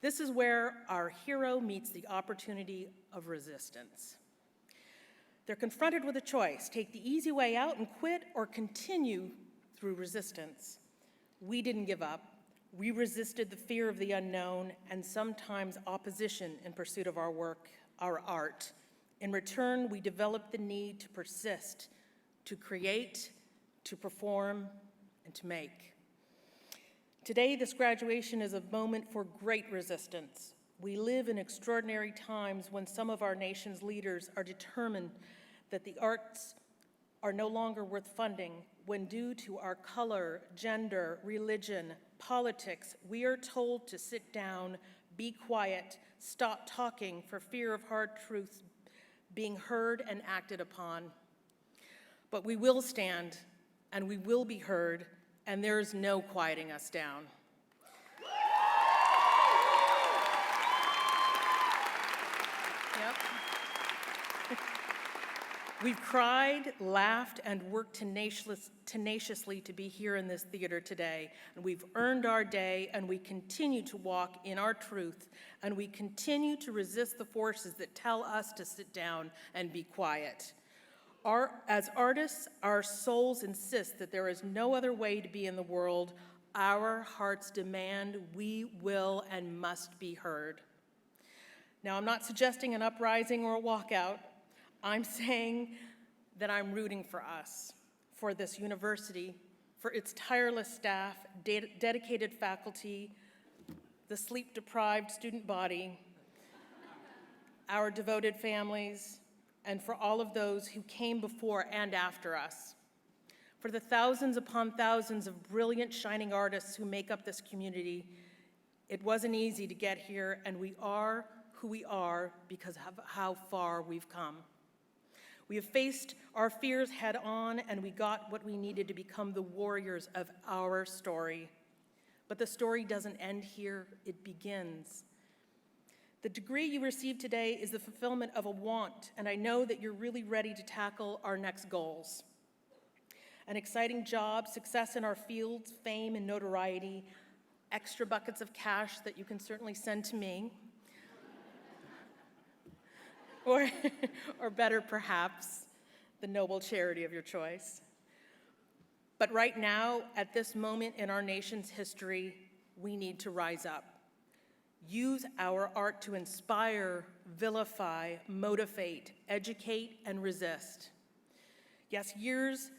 This is where our hero meets the opportunity of resistance. They're confronted with a choice, take the easy way out and quit or continue through resistance. We didn't give up. We resisted the fear of the unknown and sometimes opposition in pursuit of our work, our art. In return, we developed the need to persist, to create, to perform, and to make. Today, this graduation is a moment for great resistance. We live in extraordinary times when some of our nation's leaders are determined that the arts are no longer worth funding, when due to our color, gender, religion, politics, we are told to sit down, be quiet, stop talking for fear of hard truths being heard and acted upon. But we will stand, and we will be heard, and there is no quieting us down. Yep. We've cried, laughed, and worked tenaciously to be here in this theater today. And we've earned our day, and we continue to walk in our truth, and we continue to resist the forces that tell us to sit down and be quiet. As artists, our souls insist that there is no other way to be in the world. Our hearts demand we will and must be heard. Now, I'm not suggesting an uprising or a walkout. I'm saying that I'm rooting for us, for this university, for its tireless staff, dedicated faculty, the sleep-deprived student body, our devoted families, and for all of those who came before and after us. For the thousands upon thousands of brilliant, shining artists who make up this community, it wasn't easy to get here, and we are who we are because of how far we've come. We have faced our fears head on, and we got what we needed to become the warriors of our story. But the story doesn't end here, it begins. The degree you receive today is the fulfillment of a want, and I know that you're really ready to tackle our next goals. An exciting job, success in our fields, fame and notoriety, extra buckets of cash that you can certainly send to me, or better perhaps, the noble charity of your choice. But right now, at this moment in our nation's history, we need to rise up. Use our art to inspire, vilify, motivate, educate, and resist. Yes, years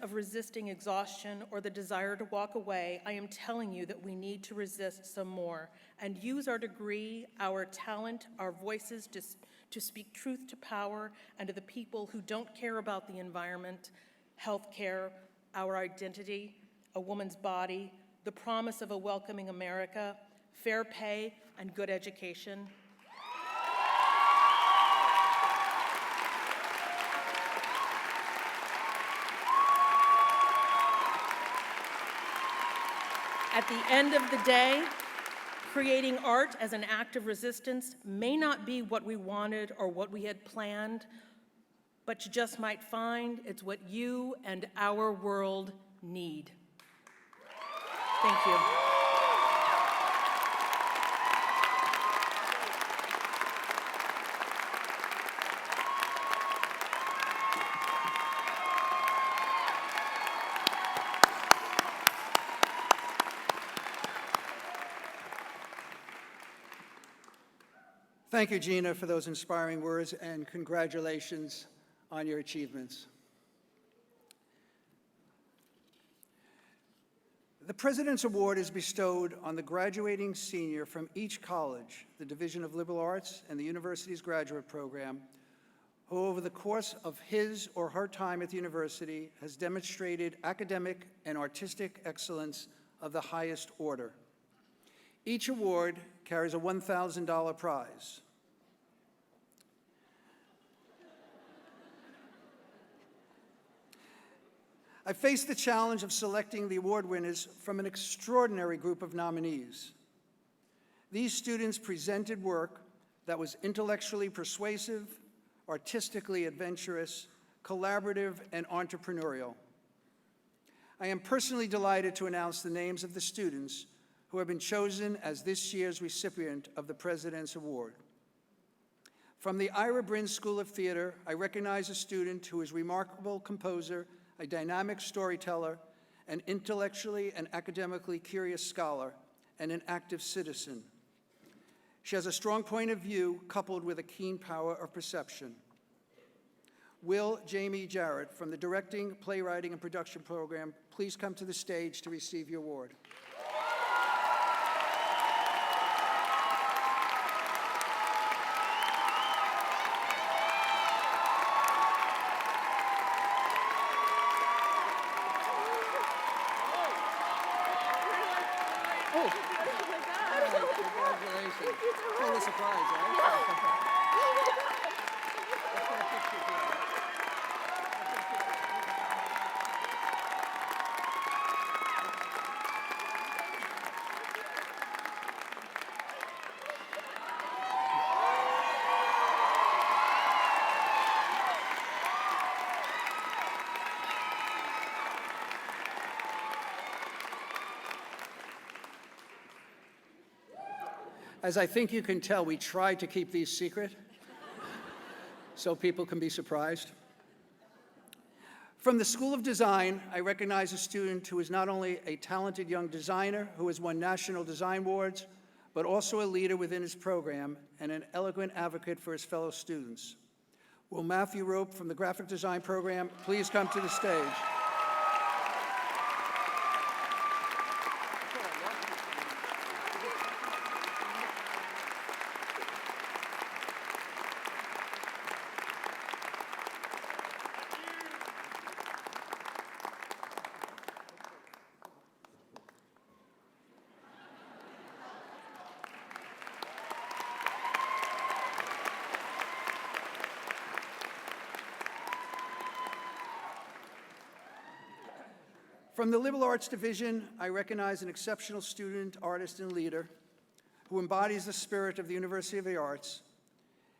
of resisting exhaustion or the desire to walk away, I am telling you that we need to resist some more and use our degree, our talent, our voices to speak truth to power and to the people who don't care about the environment, healthcare, our identity, a woman's body, the promise of a welcoming America, fair pay, and good education. At the end of the day, creating art as an act of resistance may not be what we wanted or what we had planned, but you just might find it's what you and our world need. Thank you. Thank you, Gina, for those inspiring words, and congratulations on your achievements. The President's Award is bestowed on the graduating senior from each college, the Division of Liberal Arts, and the university's graduate program, who over the course of his or her time at the university has demonstrated academic and artistic excellence of the highest order. Each award carries a $1,000 prize. I faced the challenge of selecting the award winners from an extraordinary group of nominees. These students presented work that was intellectually persuasive, artistically adventurous, collaborative, and entrepreneurial. I am personally delighted to announce the names of the students who have been chosen as this year's recipient of the President's Award. From the Ira Brin School of Theater, I recognize a student who is a remarkable composer, a dynamic storyteller, an intellectually and academically curious scholar, and an active citizen. She has a strong point of view coupled with a keen power of perception. Will Jamie Jarrett from the Directing, Playwriting, and Production program, please come to the stage to receive your award. As I think you can tell, we try to keep these secret so people can be surprised. From the School of Design, I recognize a student who is not only a talented young designer who has won national design awards, but also a leader within his program and an eloquent advocate for his fellow students. Will Matthew Rope from the graphic design program please come to the stage? From the Liberal Arts Division, I recognize an exceptional student, artist, and leader who embodies the spirit of the University of the Arts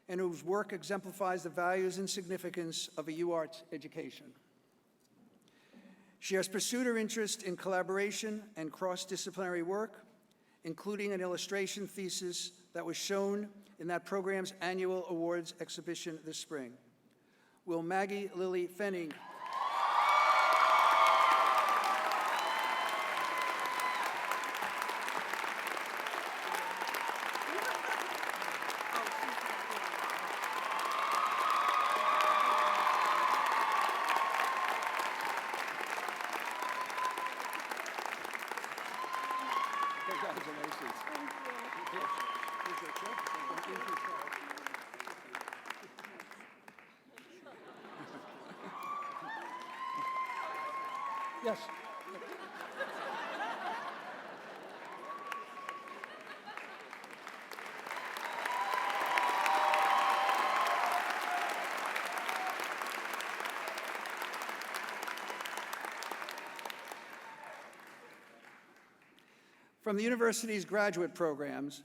and whose work exemplifies the values and significance of a UArts education. She has pursued her interest in collaboration and cross-disciplinary work, including an illustration thesis that was shown in that program's annual awards exhibition this spring. Will Maggie Lily Fenning Yes. From the university's graduate programs,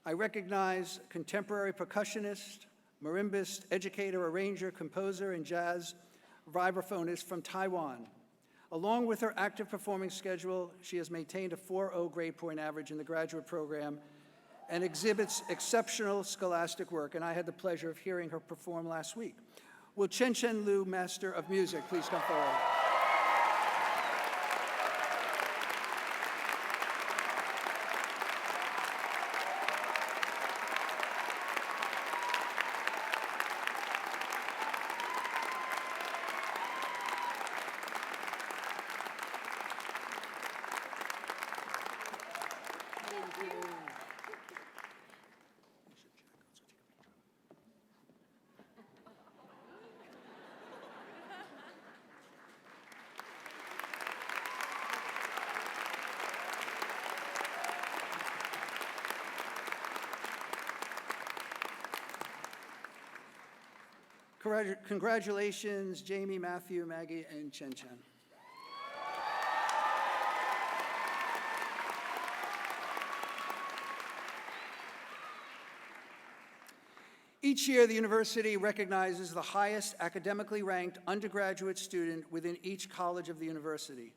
I recognize contemporary percussionist, marimbist, educator, arranger, composer, and jazz vibraphonist from Taiwan. Along with her active performing schedule, she has maintained a 4.0 grade point average in the graduate program and exhibits exceptional scholastic work, and I had the pleasure of hearing her perform last week. Will Chen Chen Liu, Master of Music, please come forward? Congratulations, Jamie, Matthew, Maggie, and Chen Chen. Each year, the university recognizes the highest academically ranked undergraduate student within each college of the university.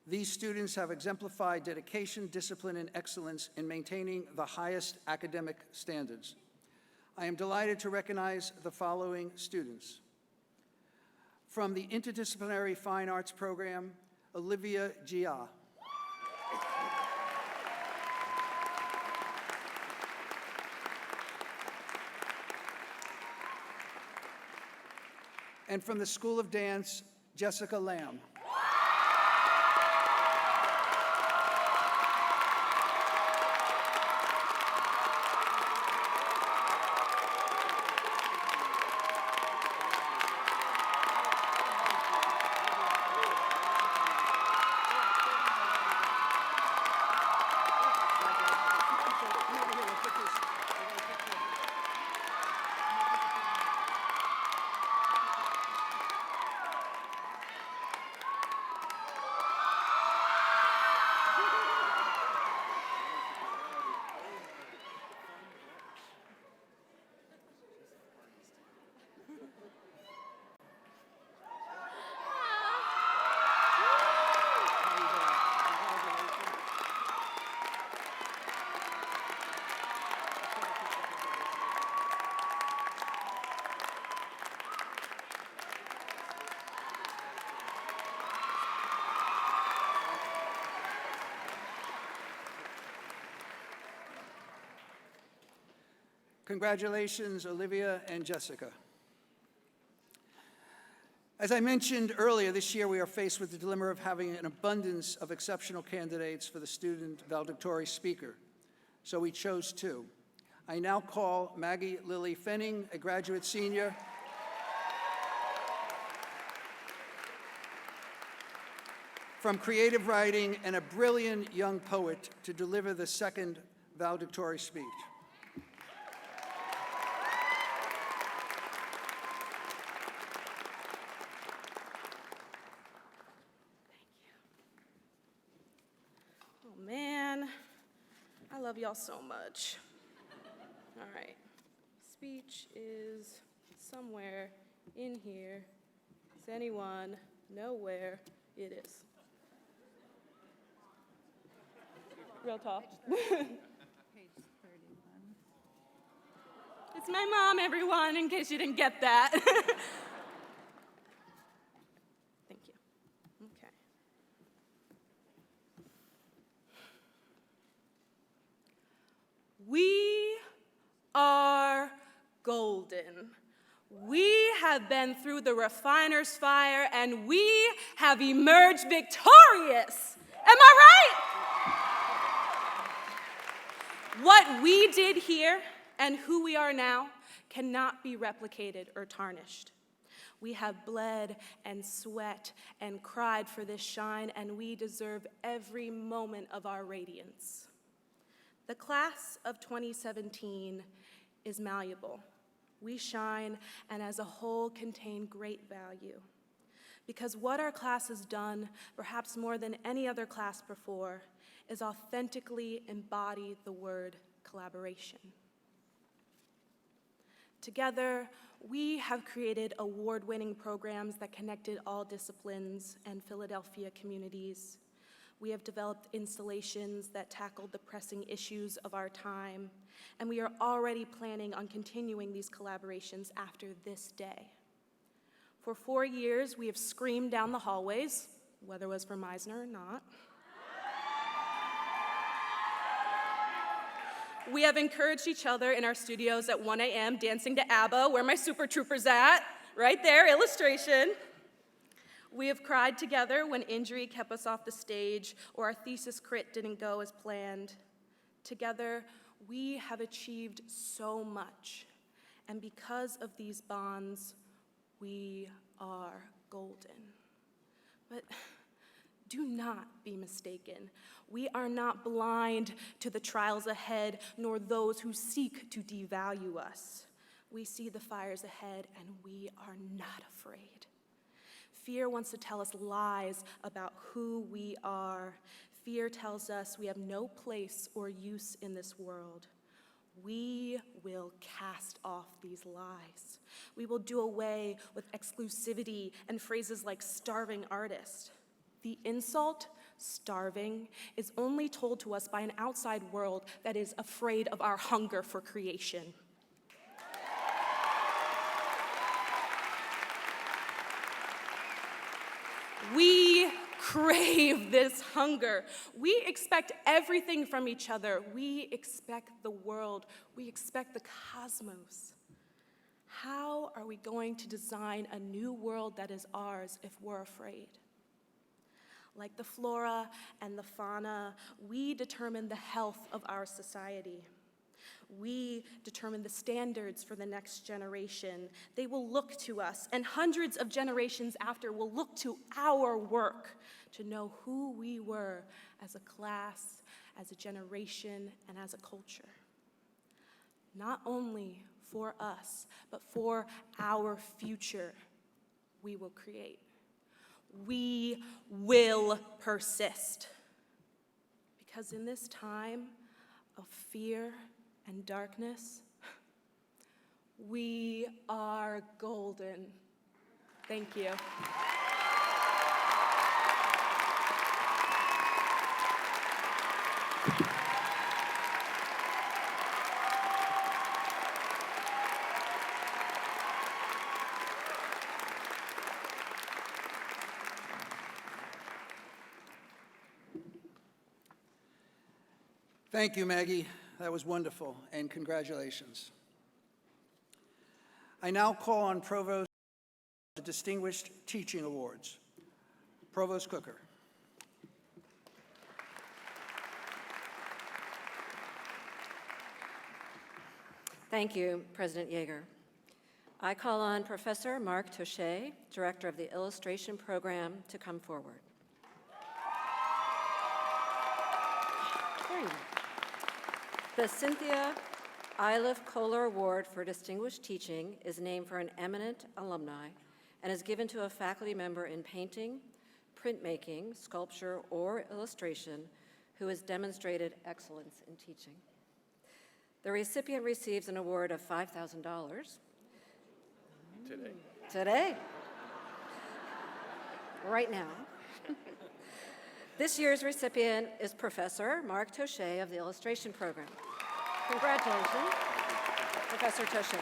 These students have exemplified dedication, discipline, and excellence in maintaining the highest academic standards. I am delighted to recognize the following students. From the Interdisciplinary Fine Arts Program, Olivia Gia. And from the School of Dance, Jessica Lamb. Congratulations, Olivia and Jessica. As I mentioned earlier, this year we are faced with the dilemma of having an abundance of exceptional candidates for the student valedictory speaker, so we chose two. I now call Maggie Lily Fenning, a graduate senior, from creative writing and a brilliant young poet, to deliver the second valedictory speech. Oh man, I love y'all so much. All right, speech is somewhere in here. Does anyone know where it is? Real talk. It's my mom, everyone, in case you didn't get that. Thank you. Okay. We are golden. We have been through the refiner's fire and we have emerged victorious. Am I right? What we did here and who we are now cannot be replicated or tarnished. We have bled and sweat and cried for this shine, and we deserve every moment of our radiance. The class of 2017 is malleable. We shine, and as a whole contain great value. Because what our class has done, perhaps more than any other class before, is authentically embody the word collaboration. Together, we have created award-winning programs that connected all disciplines and Philadelphia communities. We have developed installations that tackled the pressing issues of our time, and we are already planning on continuing these collaborations after this day. For 4 years, we have screamed down the hallways, whether it was for Meisner or not. We have encouraged each other in our studios at 1 a.m. dancing to ABBA, where my Super Troopers at, right there, illustration. We have cried together when injury kept us off the stage or our thesis crit didn't go as planned. Together, we have achieved so much, and because of these bonds, we are golden. But do not be mistaken. We are not blind to the trials ahead, nor those who seek to devalue us. We see the fires ahead, and we are not afraid. Fear wants to tell us lies about who we are. Fear tells us we have no place or use in this world. We will cast off these lies. We will do away with exclusivity and phrases like starving artist. The insult, starving, is only told to us by an outside world that is afraid of our hunger for creation. We crave this hunger. We expect everything from each other. We expect the world. We expect the cosmos. How are we going to design a new world that is ours if we're afraid? Like the flora and the fauna, we determine the health of our society. We determine the standards for the next generation. They will look to us, and hundreds of generations after will look to our work to know who we were as a class, as a generation, and as a culture. Not only for us, but for our future, we will create. We will persist. Because in this time of fear and darkness, we are golden. Thank you. Thank you, Maggie. That was wonderful, and congratulations. I now call on Provost the Distinguished Teaching Awards. Provost Cooker. Thank you, President Yeager. I call on Professor Mark Touche, Director of the Illustration Program, to come forward. There you go. The Cynthia Iliff Kohler Award for Distinguished Teaching is named for an eminent alumni and is given to a faculty member in painting, printmaking, sculpture, or illustration who has demonstrated excellence in teaching. The recipient receives an award of $5,000. Today. Right now. This year's recipient is Professor Mark Touche of the Illustration Program. Congratulations, Professor Touche.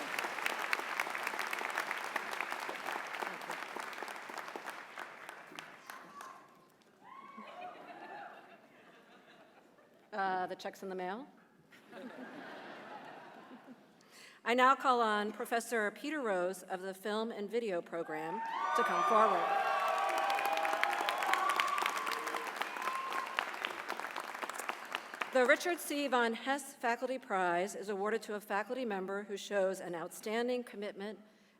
The check's in the mail. I now call on Professor Peter Rose of the Film and Video Program to come forward. The Richard C. von Hess Faculty Prize is awarded to a faculty member who shows an outstanding commitment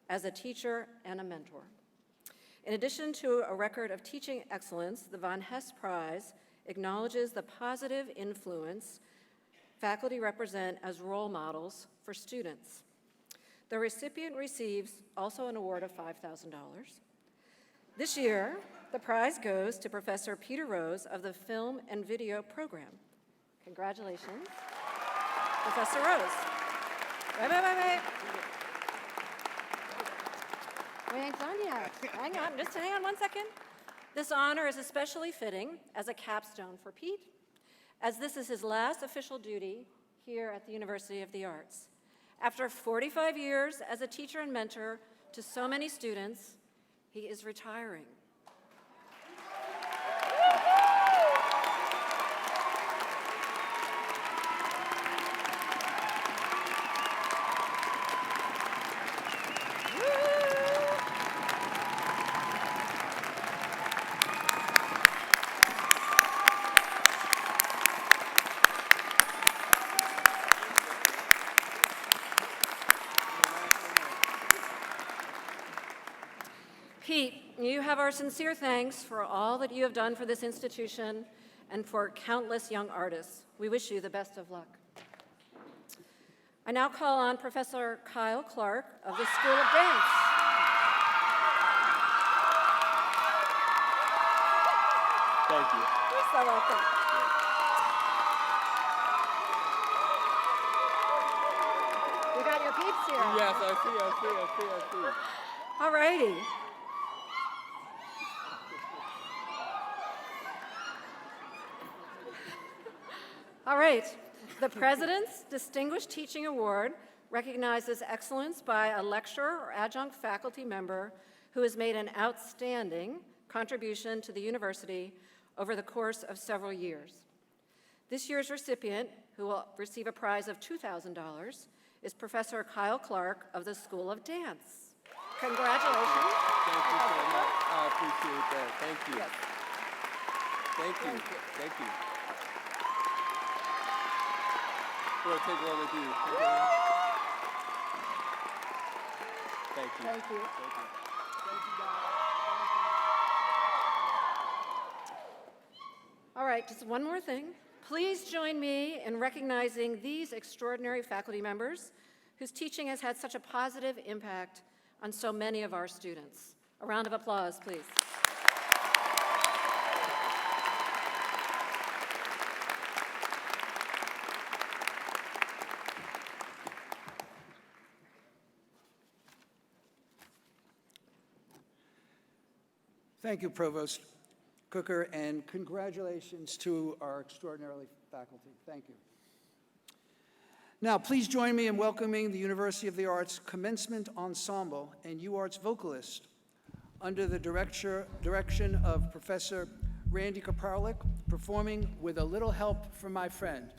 as a teacher and a mentor. In addition to a record of teaching excellence, the von Hess Prize acknowledges the positive influence faculty represent as role models for students. The recipient receives also an award of $5,000. This year, the prize goes to Professor Peter Rose of the Film and Video Program. Congratulations, Professor Rose. Wait. We ain't done yet. Hang on 1 second. This honor is especially fitting as a capstone for Pete, as this is his last official duty here at the University of the Arts. After 45 years as a teacher and mentor to so many students, he is retiring. Pete, you have our sincere thanks for all that you have done for this institution and for countless young artists. We wish you the best of luck. I now call on Professor Kyle Clark of the School of Dance. Thank you. You're so welcome. You got your peeps here. Yes, I see. All righty. All right. The President's Distinguished Teaching Award recognizes excellence by a lecturer or adjunct faculty member who has made an outstanding contribution to the university over the course of several years. This year's recipient, who will receive a prize of $2,000, is Professor Kyle Clark of the School of Dance. Congratulations. Thank you so much. I appreciate that. Thank you. Yes. Thank you. We'll take one with you. Thank you. Thank you. All right, just one more thing. Please join me in recognizing these extraordinary faculty members whose teaching has had such a positive impact on so many of our students. A round of applause, please. Thank you, Provost Cooker, and congratulations to our extraordinary faculty. Thank you. Now, please join me in welcoming the University of the Arts Commencement Ensemble and UArts vocalist under the direction of Professor Randy Kaparlik, performing With a Little Help from My Friend.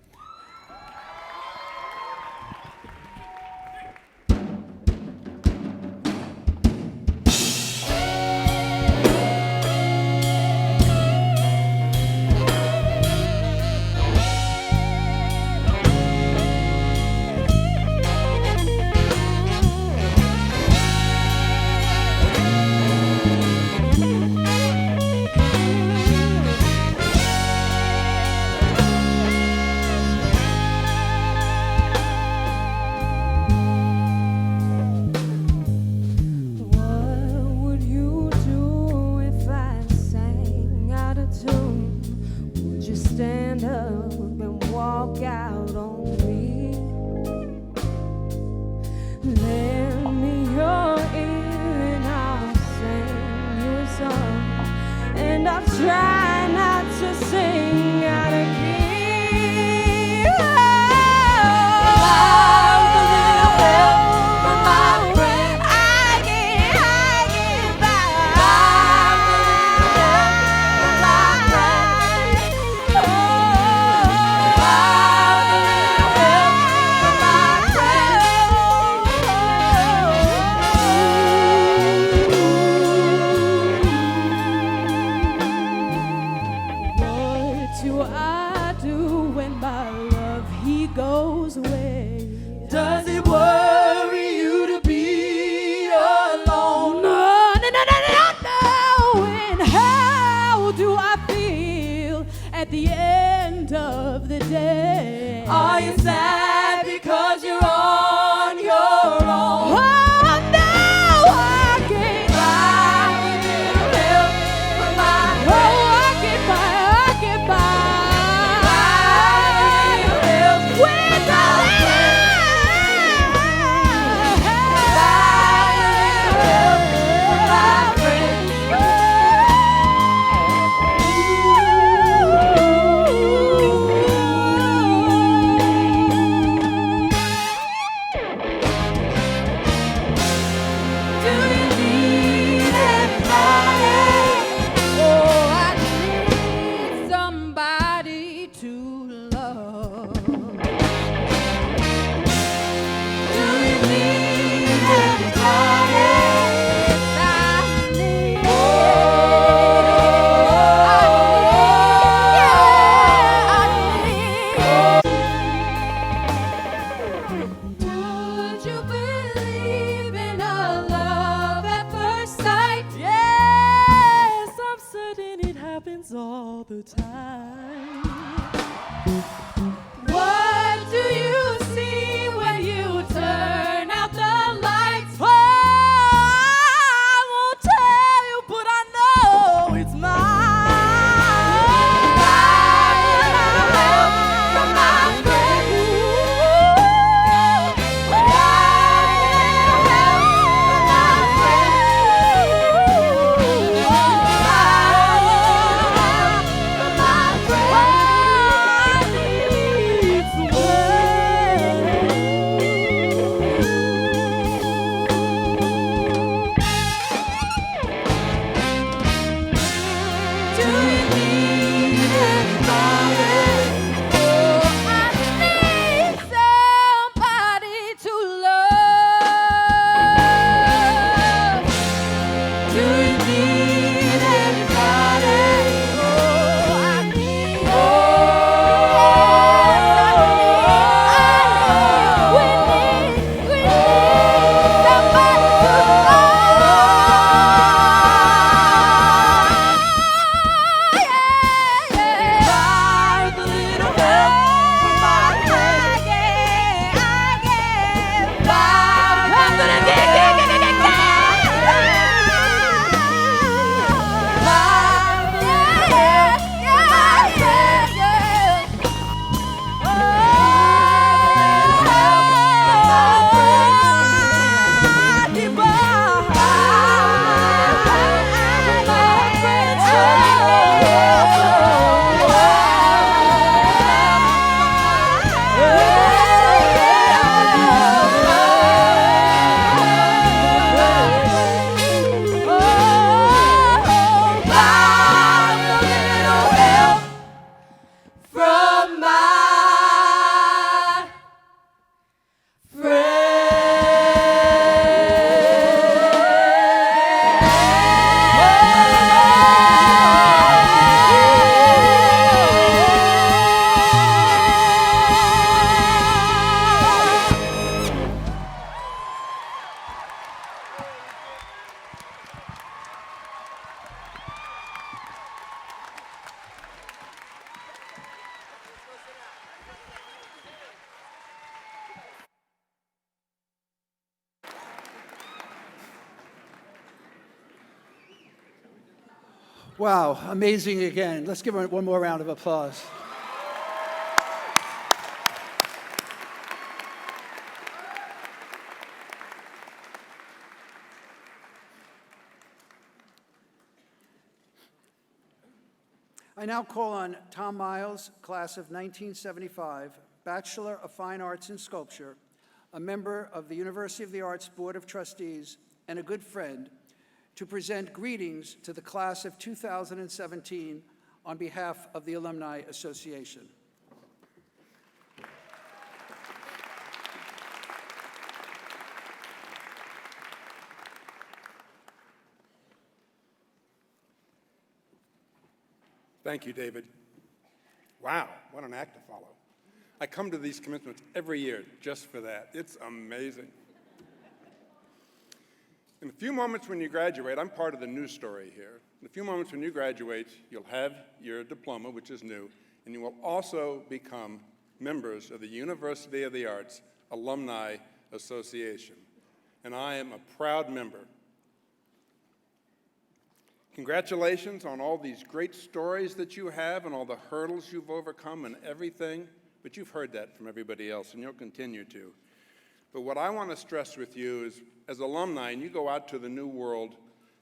goes away. Does it worry you to be alone? No, no, no, no, no, no. And how do I feel at the end of the day? Are you sad because you're on your own? Oh, no, I can't buy help from my oh, I can't buy help without somebody to love. Do you need anybody? I need. Would you believe in a love at first sight? Yes, I'm certain it happens all the time. What do you see when you turn out the lights? Oh, I won't tell you, but I know it's mine. Help from my friend. Wow, amazing again. Let's give her one more round of applause. I now call on Tom Miles, class of 1975, Bachelor of Fine Arts in Sculpture, a member of the University of the Arts Board of Trustees, and a good friend, to present greetings to the class of 2017 on behalf of the Alumni Association. Thank you, David. Wow, what an act to follow. I come to these commencements every year just for that. It's amazing. In a few moments when you graduate, I'm part of the news story here. In a few moments when you graduate, you'll have your diploma, which is new, and you will also become members of the University of the Arts Alumni Association. And I am a proud member. Congratulations on all these great stories that you have and all the hurdles you've overcome and everything, but you've heard that from everybody else, and you'll continue to. But what I want to stress with you is, as alumni, and you go out to the new world,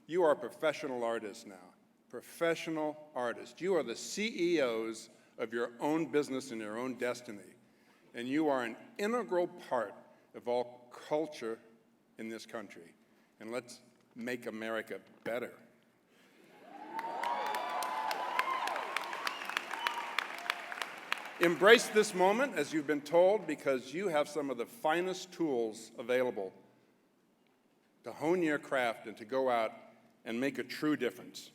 you are professional artists now. Professional artists. You are the CEOs of your own business and your own destiny. And you are an integral part of all culture in this country. And let's make America better. Embrace this moment, as you've been told, because you have some of the finest tools available to hone your craft and to go out and make a true difference.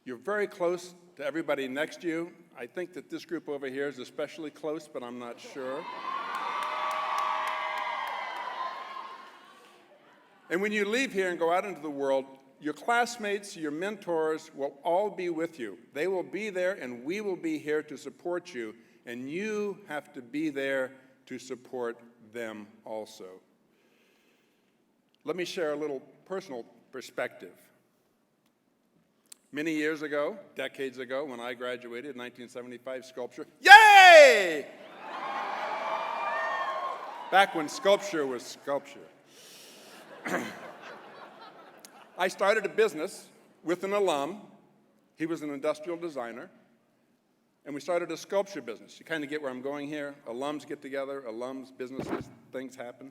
You're very close to everybody next to you. I think that this group over here is especially close, but I'm not sure. And when you leave here and go out into the world, your classmates, your mentors will all be with you. They will be there, and we will be here to support you, and you have to be there to support them also. Let me share a little personal perspective. Many years ago, decades ago, when I graduated in 1975, sculpture, yay! Back when sculpture was sculpture. I started a business with an alum. He was an industrial designer. And we started a sculpture business. You kind of get where I'm going here. Alums get together, alums, businesses, things happen.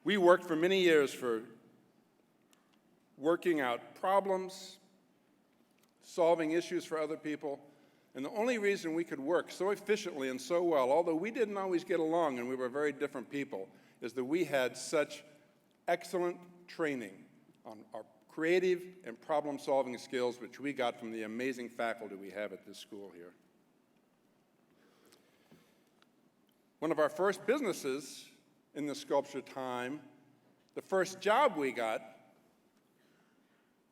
We worked for many years for working out problems, solving issues for other people. And the only reason we could work so efficiently and so well, although we didn't always get along and we were very different people, is that we had such excellent training on our creative and problem-solving skills, which we got from the amazing faculty we have at this school here. One of our first businesses in the sculpture time, the first job we got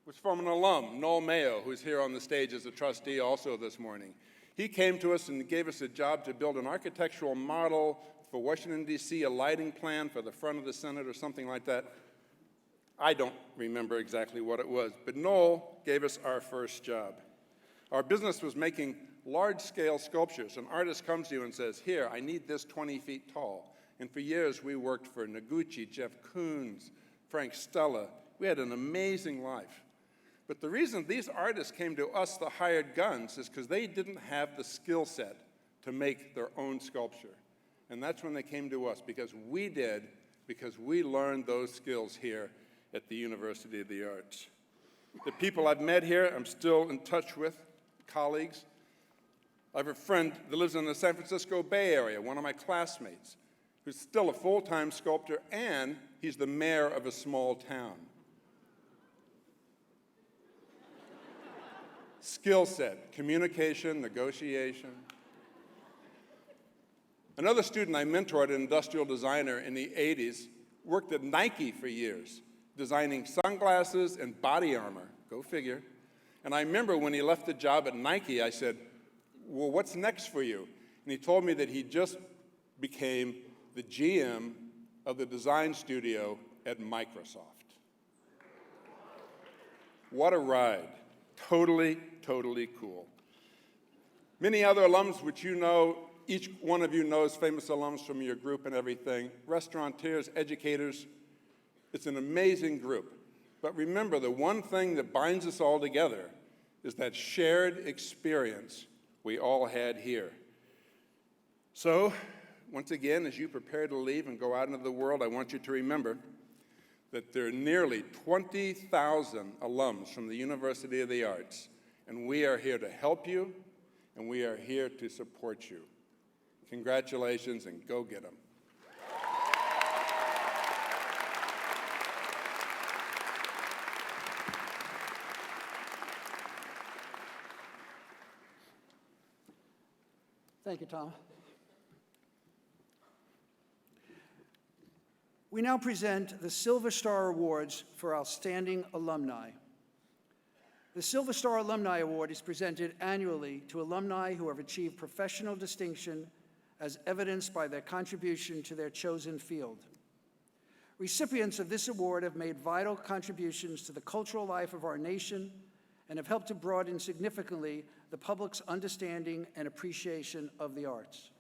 was from an alum, Noel Mayo, who's here on the stage as a trustee also this morning. He came to us and gave us a job to build an architectural model for Washington, D.C., a lighting plan for the front of the Senate or something like that. I don't remember exactly what it was, but Noel gave us our first job. Our business was making large-scale sculptures. An artist comes to you and says, here, I need this 20 feet tall. And for years, we worked for Noguchi, Jeff Koons, Frank Stella. We had an amazing life. But the reason these artists came to us, the hired guns, is because they didn't have the skill set to make their own sculpture. And that's when they came to us, because we did, because we learned those skills here at the University of the Arts. The people I've met here, I'm still in touch with, colleagues. I have a friend that lives in the San Francisco Bay Area, one of my classmates, who's still a full-time sculptor, and he's the mayor of a small town. Skill set, communication, negotiation. Another student I mentored, an industrial designer in the 80s, worked at Nike for years, designing sunglasses and body armor, go figure. And I remember when he left the job at Nike, I said, well, what's next for you? And he told me that he just became the GM of the design studio at Microsoft. What a ride. Totally, totally cool. Many other alums which you know, each one of you knows famous alums from your group and everything, restaurateurs, educators. It's an amazing group. But remember, the one thing that binds us all together is that shared experience we all had here. So, once again, as you prepare to leave and go out into the world, I want you to remember that there are nearly 20,000 alums from the University of the Arts, and we are here to help you, and we are here to support you. Congratulations, and go get them. Thank you, Tom. We now present the Silver Star Awards for Outstanding Alumni. The Silver Star Alumni Award is presented annually to alumni who have achieved professional distinction as evidenced by their contribution to their chosen field. Recipients of this award have made vital contributions to the cultural life of our nation and have helped to broaden significantly the public's understanding and appreciation of the arts.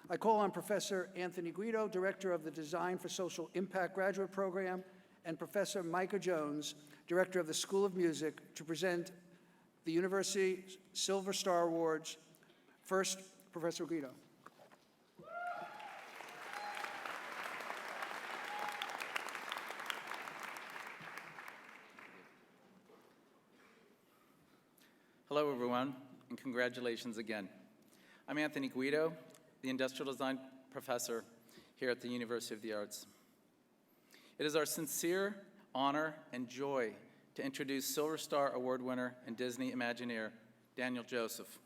I call on Professor Anthony Guido, Director of the Design for Social Impact Graduate Program, and Professor Micah Jones, Director of the School of Music, to present the University Silver Star Awards. First, Professor Guido. Hello, everyone, and congratulations again. I'm Anthony Guido, the Industrial Design Professor here at the University of the Arts. It is our sincere honor and joy to introduce Silver Star Award winner and Disney Imagineer, Daniel Joseph.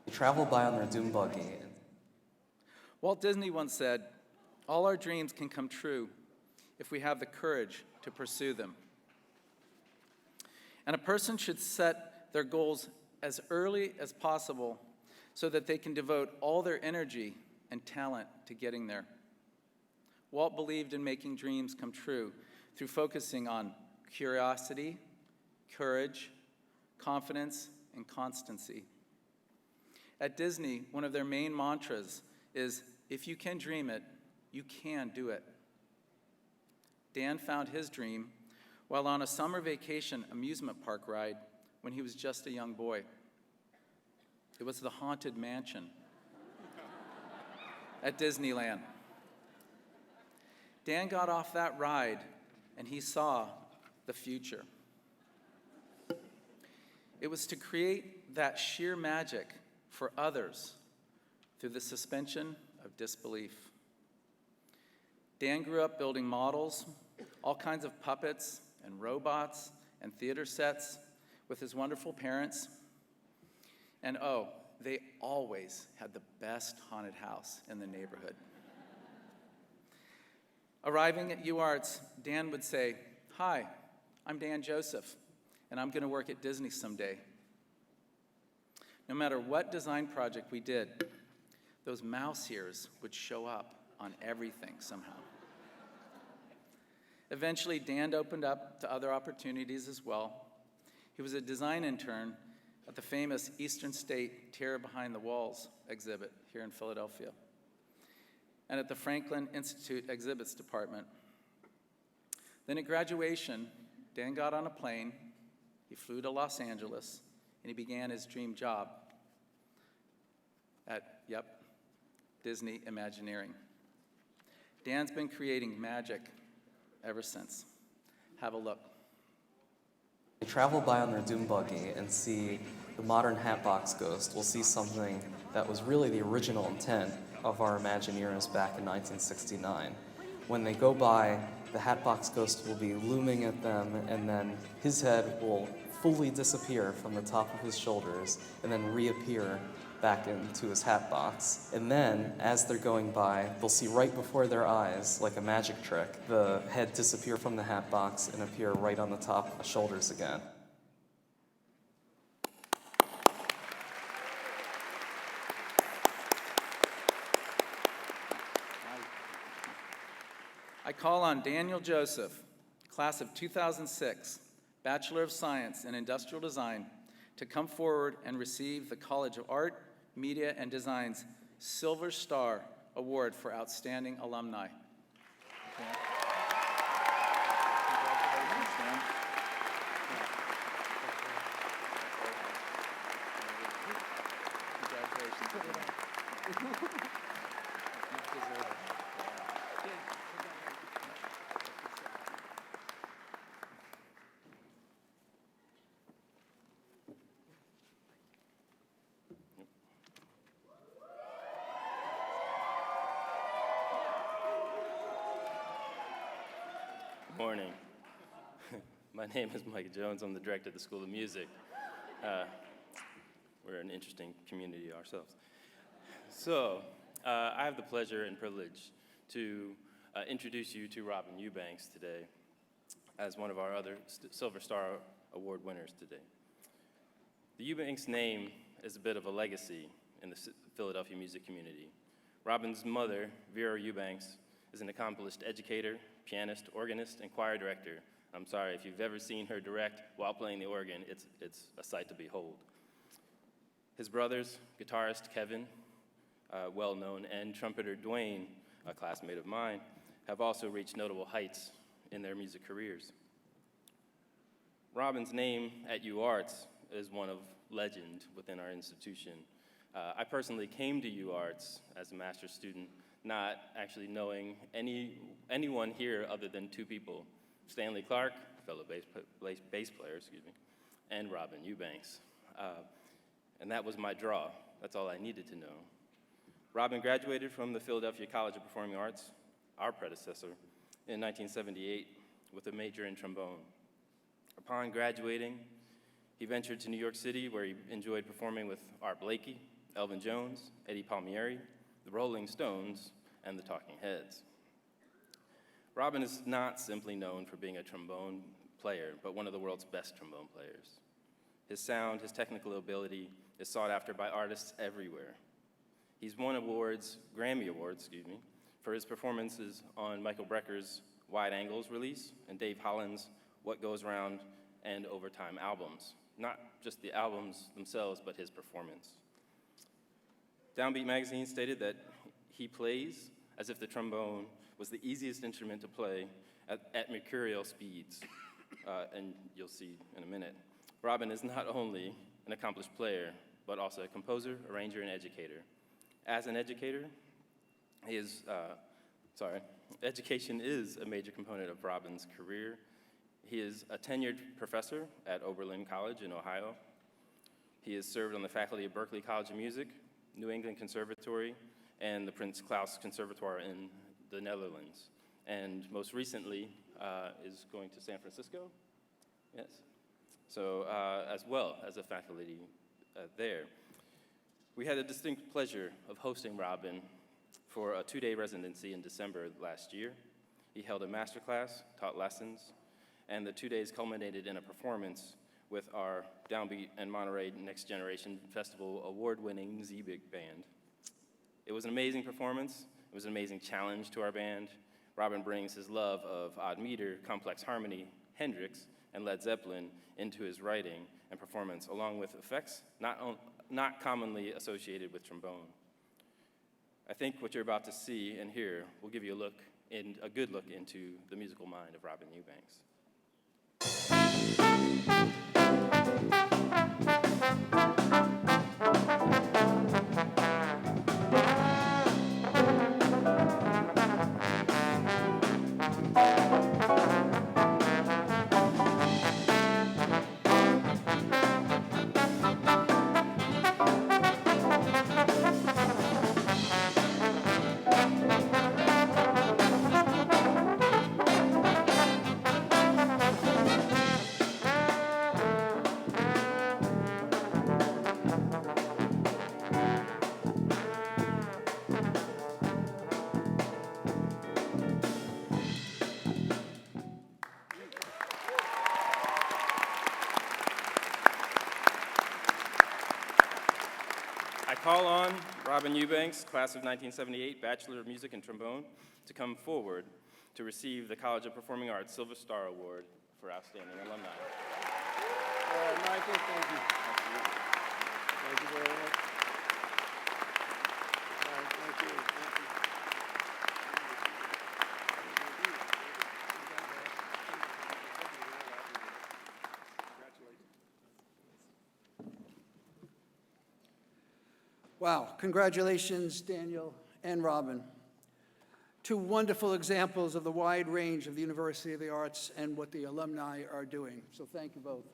They travel by on their doom buggy. Walt Disney once said, "All our dreams can come true if we have the courage to pursue them." And a person should set their goals as early as possible so that they can devote all their energy and talent to getting there. Walt believed in making dreams come true through focusing on curiosity, courage, confidence, and constancy. At Disney, one of their main mantras is, "If you can dream it, you can do it." Dan found his dream while on a summer vacation amusement park ride when he was just a young boy. It was the Haunted Mansion at Disneyland. Dan got off that ride and he saw the future. It was to create that sheer magic for others through the suspension of disbelief. Dan grew up building models, all kinds of puppets and robots and theater sets with his wonderful parents. And oh, they always had the best haunted house in the neighborhood. Arriving at UArts, Dan would say, "Hi, I'm Dan Joseph, and I'm going to work at Disney someday." No matter what design project we did, those mouse ears would show up on everything somehow. Eventually, Dan opened up to other opportunities as well. He was a design intern at the famous Eastern State Terror Behind the Walls exhibit here in Philadelphia, and at the Franklin Institute Exhibits Department. Then at graduation, Dan got on a plane, he flew to Los Angeles, and he began his dream job at, Disney Imagineering. Dan's been creating magic ever since. Have a look. They travel by on their doom buggy and see the modern Hatbox Ghost. We'll see something that was really the original intent of our Imagineers back in 1969. When they go by, the Hatbox Ghost will be looming at them, and then his head will fully disappear from the top of his shoulders and then reappear back into his hat box. And then, as they're going by, they'll see right before their eyes, like a magic trick, the head disappear from the hat box and appear right on the top of the shoulders again. I call on Daniel Joseph, class of 2006, Bachelor of Science in Industrial Design, to come forward and receive the College of Art, Media, and Design's Silver Star Award for Outstanding Alumni. Morning. My name is Mike Jones. I'm the director of the School of Music. We're an interesting community ourselves. So, I have the pleasure and privilege to introduce you to Robin Eubanks today as one of our other Silver Star Award winners today. The Eubanks name is a bit of a legacy in the Philadelphia music community. Robin's mother, Vera Eubanks, is an accomplished educator, pianist, organist, and choir director. I'm sorry, if you've ever seen her direct while playing the organ, it's a sight to behold. His brothers, guitarist Kevin, well-known, and trumpeter Dwayne, a classmate of mine, have also reached notable heights in their music careers. Robin's name at UArts is one of legend within our institution. I personally came to UArts as a master's student, not actually knowing anyone here other than two people, Stanley Clark, fellow bass player, and Robin Eubanks. And that was my draw. That's all I needed to know. Robin graduated from the Philadelphia College of Performing Arts, our predecessor, in 1978 with a major in trombone. Upon graduating, he ventured to New York City, where he enjoyed performing with Art Blakey, Elvin Jones, Eddie Palmieri, the Rolling Stones, and the Talking Heads. Robin is not simply known for being a trombone player, but one of the world's best trombone players. His sound, his technical ability, is sought after by artists everywhere. He's won Grammy Awards, for his performances on Michael Brecker's Wide Angles release and Dave Holland's What Goes Round and Overtime albums. Not just the albums themselves, but his performance. Downbeat magazine stated that he plays as if the trombone was the easiest instrument to play at mercurial speeds, and you'll see in a minute. Robin is not only an accomplished player, but also a composer, arranger, and educator. As an educator, education is a major component of Robin's career. He is a tenured professor at Oberlin College in Ohio. He has served on the faculty of Berklee College of Music, New England Conservatory, and the Prince Claus Conservatoire in the Netherlands. And most recently is going to San Francisco, yes? So as well as a faculty there. We had a distinct pleasure of hosting Robin for a 2-day residency in December last year. He held a masterclass, taught lessons, and the 2 days culminated in a performance with our Downbeat and Monterey Next Generation Festival award-winning Z-Big band. It was an amazing performance. It was an amazing challenge to our band. Robin brings his love of odd meter, complex harmony, Hendrix, and Led Zeppelin into his writing and performance, along with effects not commonly associated with trombone. I think what you're about to see and hear will give you a good look into the musical mind of Robin Eubanks. I call on Robin Eubanks, class of 1978, Bachelor of Music and Trombone, to come forward to receive the College of Performing Arts Silver Star Award for Outstanding Alumni. Michael, thank you. Thank you very much. Thank you. Wow, congratulations, Daniel and Robin. Two wonderful examples of the wide range of the University of the Arts and what the alumni are doing. So thank you both.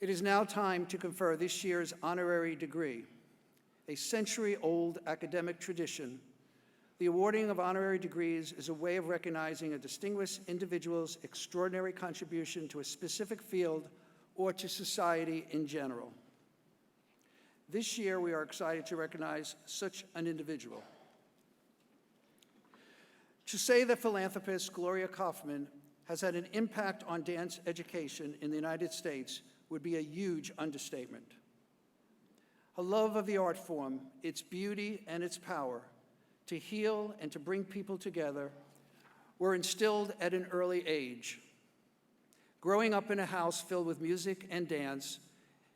It is now time to confer this year's honorary degree. a century-old academic tradition, the awarding of honorary degrees is a way of recognizing a distinguished individual's extraordinary contribution to a specific field or to society in general. This year, we are excited to recognize such an individual. To say that philanthropist Gloria Kaufman has had an impact on dance education in the United States would be a huge understatement. Her love of the art form, its beauty and its power to heal and to bring people together were instilled at an early age. Growing up in a house filled with music and dance,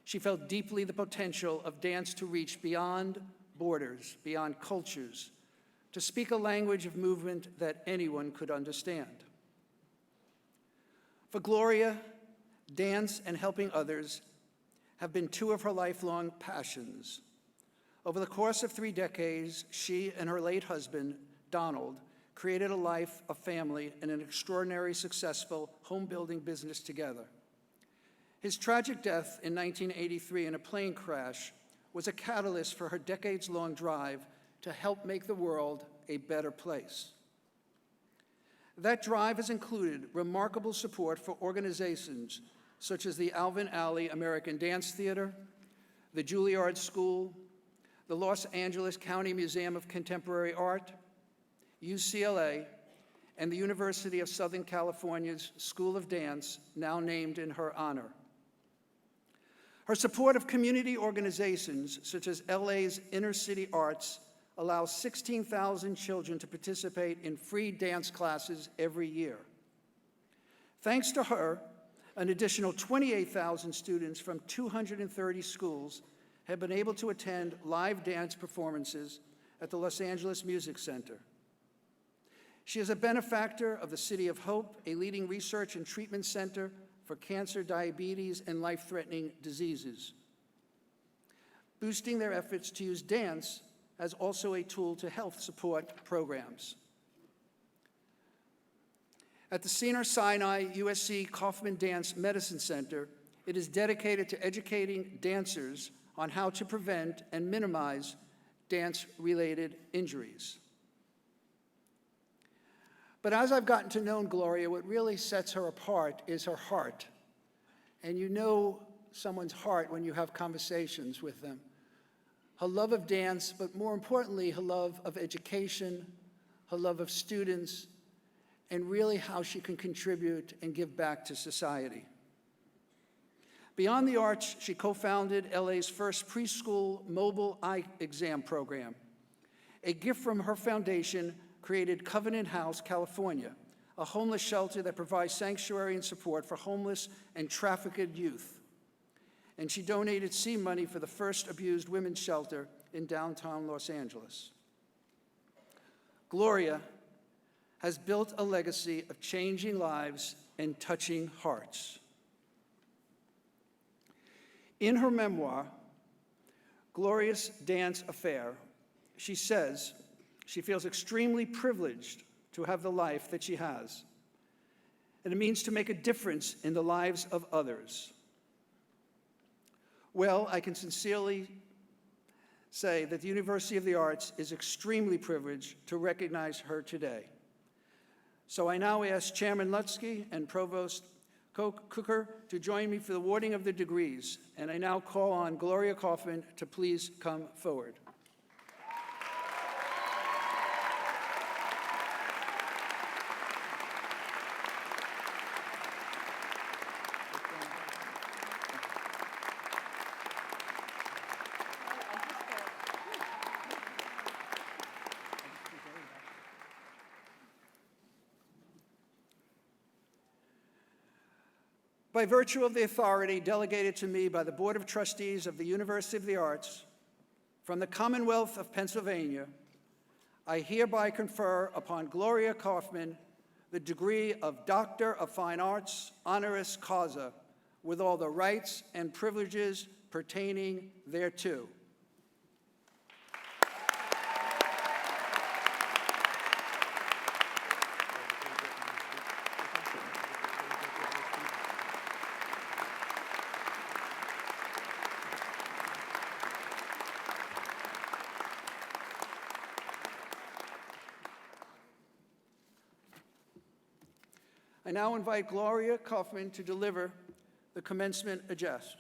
she felt deeply the potential of dance to reach beyond borders, beyond cultures, to speak a language of movement that anyone could understand. For Gloria, dance and helping others have been two of her lifelong passions. Over the course of 3 decades, she and her late husband, Donald, created a life, a family, and an extraordinary successful home-building business together. His tragic death in 1983 in a plane crash was a catalyst for her decades-long drive to help make the world a better place. That drive has included remarkable support for organizations such as the Alvin Ailey American Dance Theater, the Juilliard School, the Los Angeles County Museum of Contemporary Art, UCLA, and the University of Southern California's School of Dance, now named in her honor. Her support of community organizations such as LA's Inner City Arts allows 16,000 children to participate in free dance classes every year. Thanks to her, an additional 28,000 students from 230 schools have been able to attend live dance performances at the Los Angeles Music Center. She is a benefactor of the City of Hope, a leading research and treatment center for cancer, diabetes, and life-threatening diseases. Boosting their efforts to use dance as also a tool to health support programs. At the Sinai USC Kaufman Dance Medicine Center, it is dedicated to educating dancers on how to prevent and minimize dance-related injuries. But as I've gotten to know Gloria, what really sets her apart is her heart. And you know someone's heart when you have conversations with them. Her love of dance, but more importantly, her love of education, her love of students, and really how she can contribute and give back to society. Beyond the arts, she co-founded LA's first preschool mobile eye exam program. A gift from her foundation created Covenant House, California, a homeless shelter that provides sanctuary and support for homeless and trafficked youth. And she donated seed money for the first abused women's shelter in downtown Los Angeles. Gloria has built a legacy of changing lives and touching hearts. In her memoir, Gloria's Dance Affair, she says she feels extremely privileged to have the life that she has, and it means to make a difference in the lives of others. Well, I can sincerely say that the University of the Arts is extremely privileged to recognize her today. So I now ask Chairman Lutsky and Provost Cooker to join me for the awarding of the degrees, and I now call on Gloria Kaufman to please come forward. By virtue of the authority delegated to me by the Board of Trustees of the University of the Arts, from the Commonwealth of Pennsylvania, I hereby confer upon Gloria Kaufman the degree of Doctor of Fine Arts, honoris causa, with all the rights and privileges pertaining thereto. I now invite Gloria Kaufman to deliver the commencement address.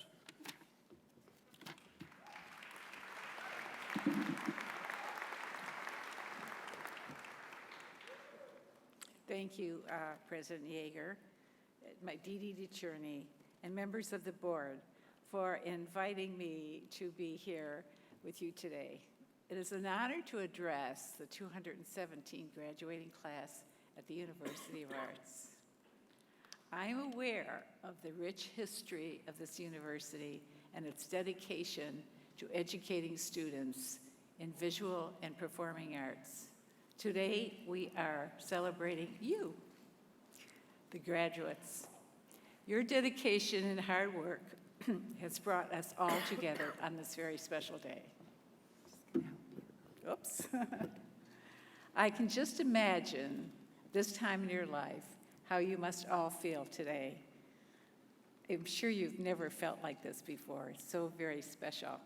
Thank you, President Yeager, my Dee Dee DeCherney, and members of the board for inviting me to be here with you today. It is an honor to address the 217 graduating class at the University of Arts. I am aware of the rich history of this university and its dedication to educating students in visual and performing arts. Today, we are celebrating you, the graduates. Your dedication and hard work has brought us all together on this very special day. Oops. I can just imagine this time in your life how you must all feel today. I'm sure you've never felt like this before. It's so very special.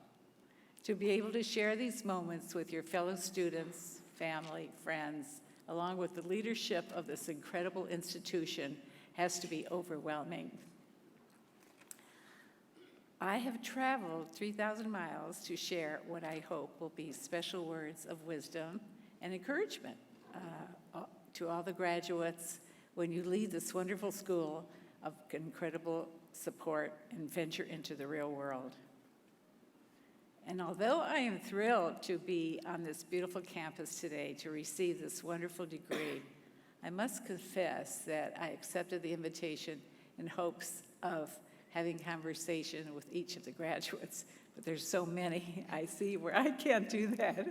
To be able to share these moments with your fellow students, family, friends, along with the leadership of this incredible institution has to be overwhelming. I have traveled 3,000 miles to share what I hope will be special words of wisdom and encouragement to all the graduates when you leave this wonderful school of incredible support and venture into the real world. And although I am thrilled to be on this beautiful campus today to receive this wonderful degree, I must confess that I accepted the invitation in hopes of having conversation with each of the graduates, but there's so many I see where I can't do that.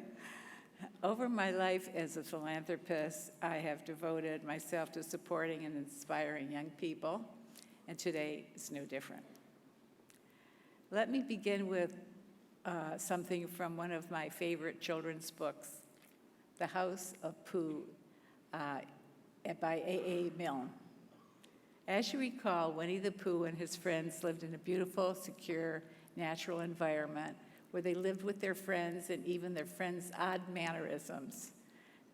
Over my life as a philanthropist, I have devoted myself to supporting and inspiring young people, and today is no different. Let me begin with something from one of my favorite children's books, The House of Pooh by A.A. Milne. As you recall, Winnie the Pooh and his friends lived in a beautiful, secure, natural environment where they lived with their friends and even their friends' odd mannerisms.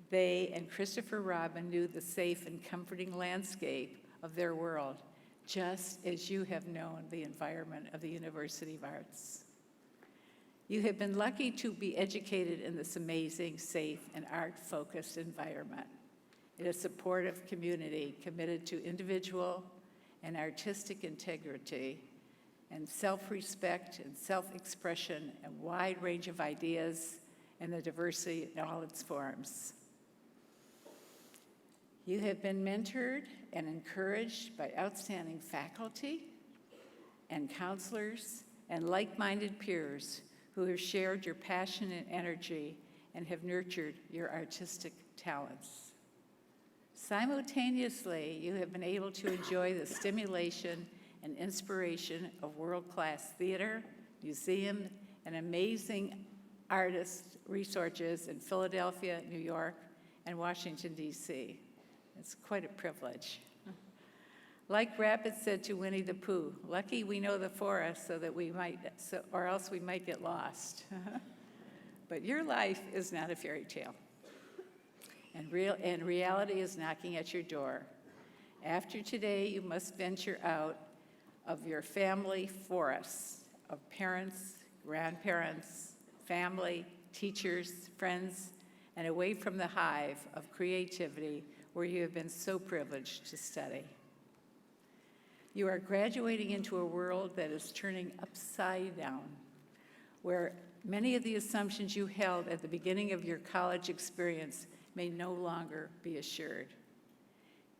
They and Christopher Robin knew the safe and comforting landscape of their world, just as you have known the environment of the University of Arts. You have been lucky to be educated in this amazing, safe, and art-focused environment. In a supportive community committed to individual and artistic integrity and self-respect and self-expression and wide range of ideas and the diversity in all its forms. You have been mentored and encouraged by outstanding faculty and counselors and like-minded peers who have shared your passion and energy and have nurtured your artistic talents. Simultaneously, you have been able to enjoy the stimulation and inspiration of world-class theater, museum, and amazing artist resources in Philadelphia, New York, and Washington, D.C. It's quite a privilege. Like Rabbit said to Winnie the Pooh, lucky we know the forest or else we might get lost. But your life is not a fairy tale. And reality is knocking at your door. After today, you must venture out of your family forest of parents, grandparents, family, teachers, friends, and away from the hive of creativity where you have been so privileged to study. You are graduating into a world that is turning upside down, where many of the assumptions you held at the beginning of your college experience may no longer be assured.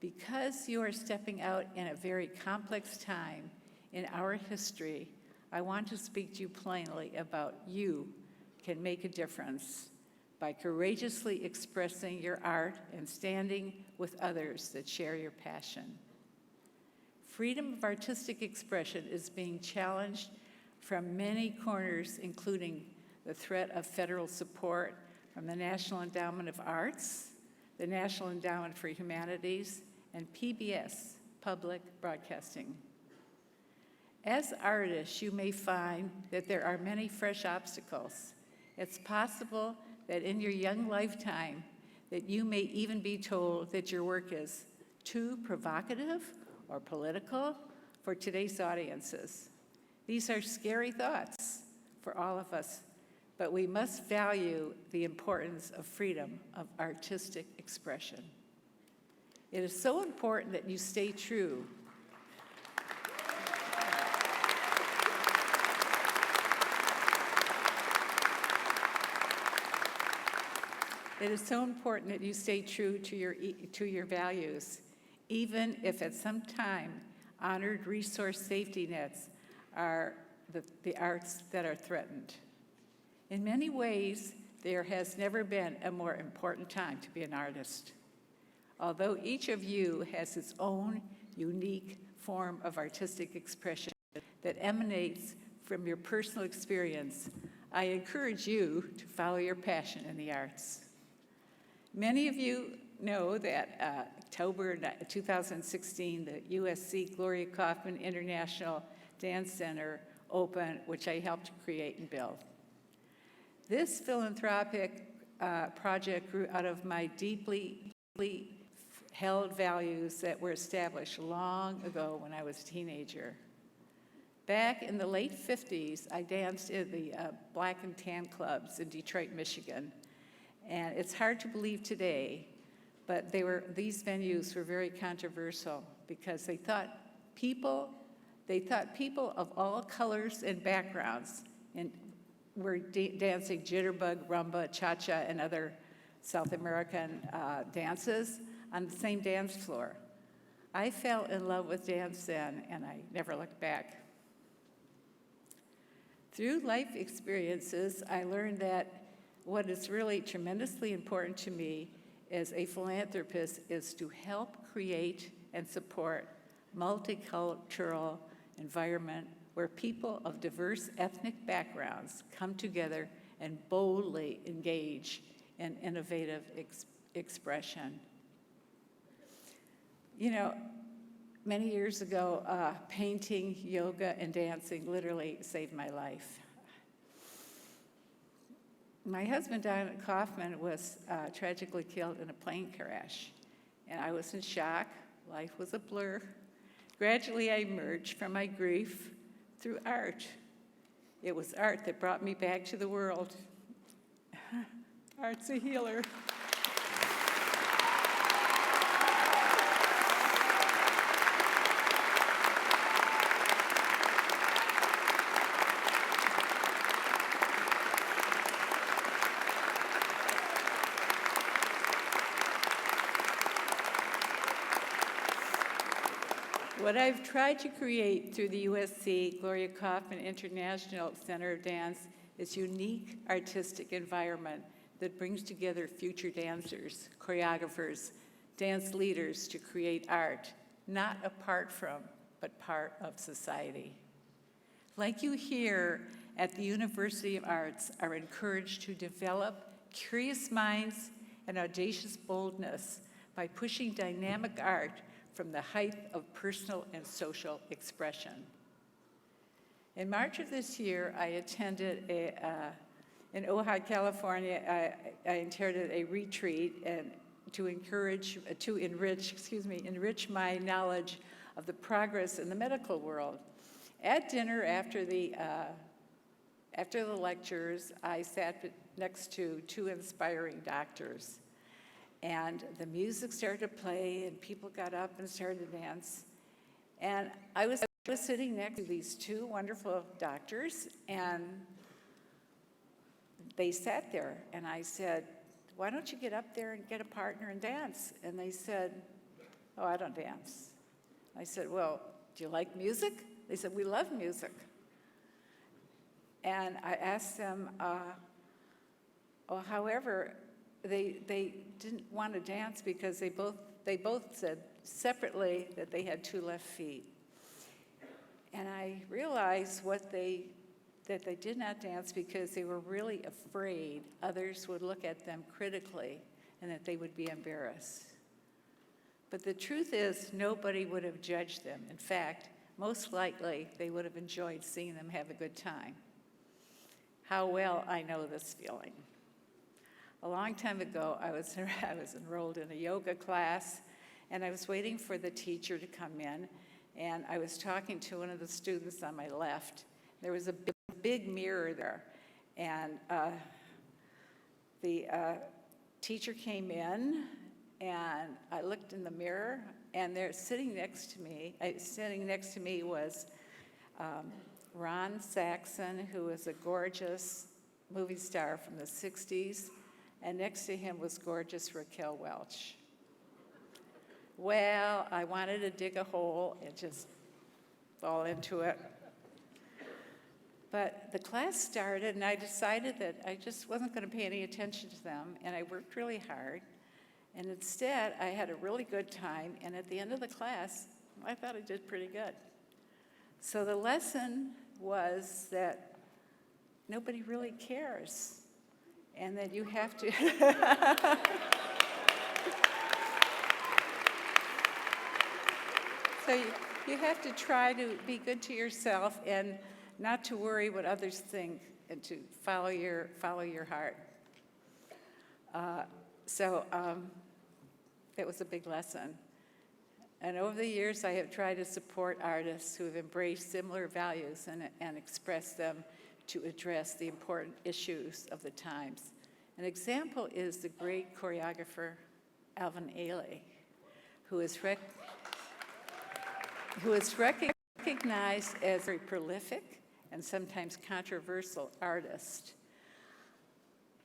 Because you are stepping out in a very complex time in our history, I want to speak to you plainly about you can make a difference by courageously expressing your art and standing with others that share your passion. Freedom of artistic expression is being challenged from many corners, including the threat of federal support from the National Endowment of Arts, the National Endowment for Humanities, and PBS, Public Broadcasting. As artists, you may find that there are many fresh obstacles. It's possible that in your young lifetime that you may even be told that your work is too provocative or political for today's audiences. These are scary thoughts for all of us, but we must value the importance of freedom of artistic expression. It is so important that you stay true. It is so important that you stay true to your values, even if at some time honored resource safety nets are the arts that are threatened. In many ways, there has never been a more important time to be an artist. Although each of you has its own unique form of artistic expression that emanates from your personal experience, I encourage you to follow your passion in the arts. Many of you know that October 2016, the USC Gloria Kaufman International Dance Center opened, which I helped create and build. This philanthropic project grew out of my deeply held values that were established long ago when I was a teenager. Back in the late 50s, I danced in the Black and Tan clubs in Detroit, Michigan. And it's hard to believe today, but these venues were very controversial because they thought people of all colors and backgrounds were dancing jitterbug, rumba, cha-cha, and other South American dances on the same dance floor. I fell in love with dance then, and I never looked back. Through life experiences, I learned that what is really tremendously important to me as a philanthropist is to help create and support multicultural environment where people of diverse ethnic backgrounds come together and boldly engage in innovative expression. You know, many years ago, painting, yoga, and dancing literally saved my life. My husband, Don Kaufman, was tragically killed in a plane crash, and I was in shock. Life was a blur. Gradually, I emerged from my grief through art. It was art that brought me back to the world. Art's a healer. What I've tried to create through the USC Gloria Kaufman International Center of Dance is unique artistic environment that brings together future dancers, choreographers, dance leaders to create art, not apart from, but part of society. Like you here at the University of Arts are encouraged to develop curious minds and audacious boldness by pushing dynamic art from the height of personal and social expression. In March of this year, I attended in Ojai, California, I attended a retreat and to enrich my knowledge of the progress in the medical world. At dinner after the lectures, I sat next to two inspiring doctors. And the music started to play, and people got up and started to dance. And I was sitting next to these two wonderful doctors, and they sat there. And I said, "Why don't you get up there and get a partner and dance?" And they said, "Oh, I don't dance." I said, "Well, do you like music?" They said, "We love music." And I asked them, however, they didn't want to dance because they both said separately that they had two left feet. And I realized that they did not dance because they were really afraid others would look at them critically and that they would be embarrassed. But the truth is, nobody would have judged them. In fact, most likely, they would have enjoyed seeing them have a good time. How well I know this feeling. A long time ago, I was enrolled in a yoga class, And I was waiting for the teacher to come in, and I was talking to one of the students on my left. There was a big mirror there, and the teacher came in, and I looked in the mirror, and there sitting next to me was Ron Saxon, who was a gorgeous movie star from the 60s, and next to him was gorgeous Raquel Welch. Well, I wanted to dig a hole and just fall into it. But the class started, and I decided that I just wasn't going to pay any attention to them, and I worked really hard. And instead, I had a really good time, and at the end of the class, I thought I did pretty good. So the lesson was that nobody really cares, and that you have to so you have to try to be good to yourself and not to worry what others think, and to follow your heart. It was a big lesson. And over the years, I have tried to support artists who have embraced similar values and expressed them to address the important issues of the times. An example is the great choreographer Alvin Ailey, who is recognized as a very prolific and sometimes controversial artist.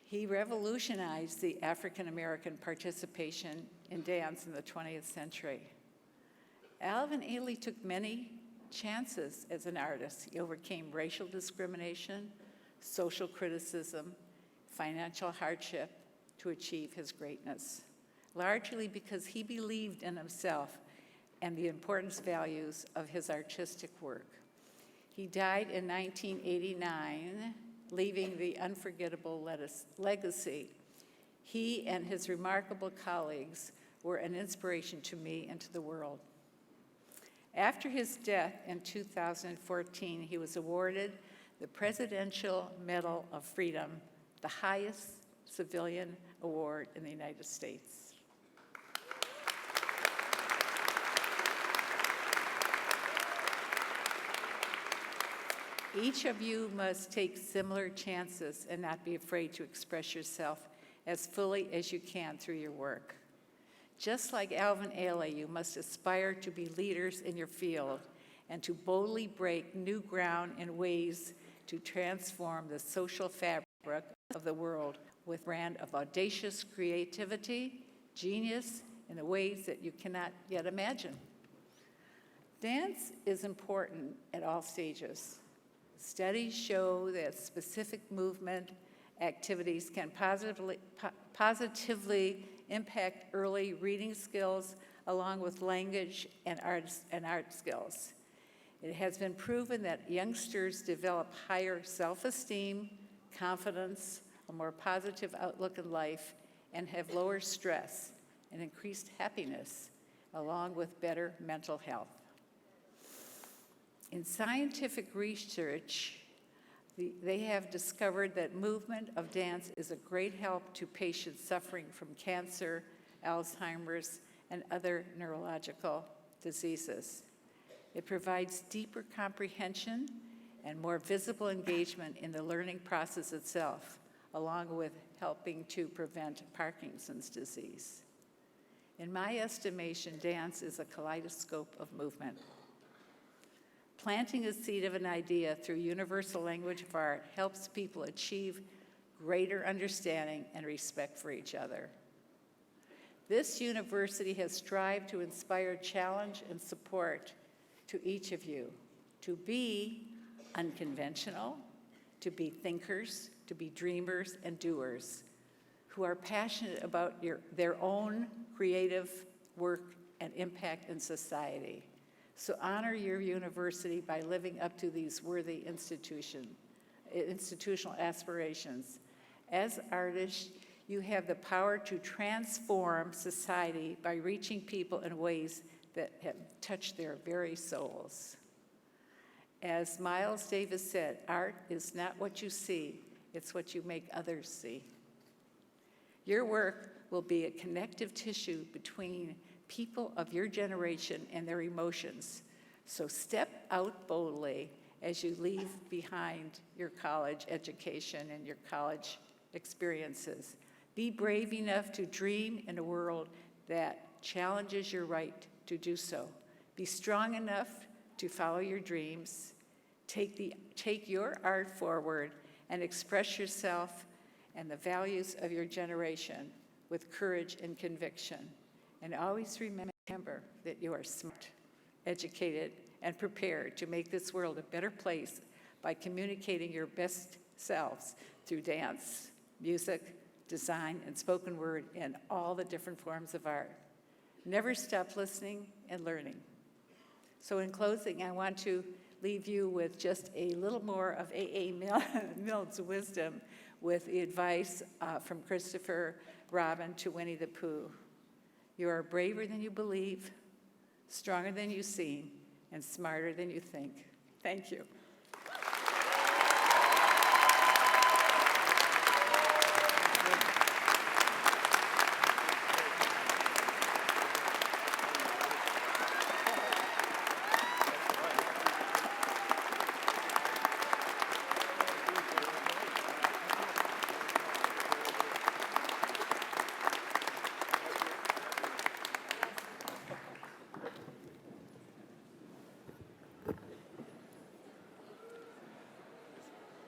He revolutionized the African-American participation in dance in the 20th century. Alvin Ailey took many chances as an artist. He overcame racial discrimination, social criticism, financial hardship to achieve his greatness, largely because he believed in himself and the importance values of his artistic work. He died in 1989, leaving the unforgettable legacy. He and his remarkable colleagues were an inspiration to me and to the world. After his death in 2014, he was awarded the Presidential Medal of Freedom, the highest civilian award in the United States. Each of you must take similar chances and not be afraid to express yourself as fully as you can through your work. Just like Alvin Ailey, you must aspire to be leaders in your field and to boldly break new ground in ways to transform the social fabric of the world with a brand of audacious creativity, genius, in the ways that you cannot yet imagine. Dance is important at all stages. Studies show that specific movement activities can positively impact early reading skills along with language and art skills. It has been proven that youngsters develop higher self-esteem, confidence, a more positive outlook in life, and have lower stress and increased happiness, along with better mental health. In scientific research, they have discovered that movement of dance is a great help to patients suffering from cancer, Alzheimer's, and other neurological diseases. It provides deeper comprehension and more visible engagement in the learning process itself, along with helping to prevent Parkinson's disease. In my estimation, dance is a kaleidoscope of movement. Planting a seed of an idea through universal language of art helps people achieve greater understanding and respect for each other. This university has strived to inspire challenge and support to each of you to be unconventional, to be thinkers, to be dreamers and doers who are passionate about their own creative work and impact in society. So honor your university by living up to these worthy institutional aspirations. As artists, you have the power to transform society by reaching people in ways that have touched their very souls. As Miles Davis said, art is not what you see, it's what you make others see. Your work will be a connective tissue between people of your generation and their emotions. So step out boldly as you leave behind your college education and your college experiences. Be brave enough to dream in a world that challenges your right to do so. Be strong enough to follow your dreams. Take your art forward and express yourself and the values of your generation with courage and conviction. And always remember that you are smart, educated, and prepared to make this world a better place by communicating your best selves through dance, music, design, and spoken word, and all the different forms of art. Never stop listening and learning. So in closing, I want to leave you with just a little more of A.A. Milne's wisdom with the advice from Christopher Robin to Winnie the Pooh. You are braver than you believe, stronger than you seem, and smarter than you think. Thank you.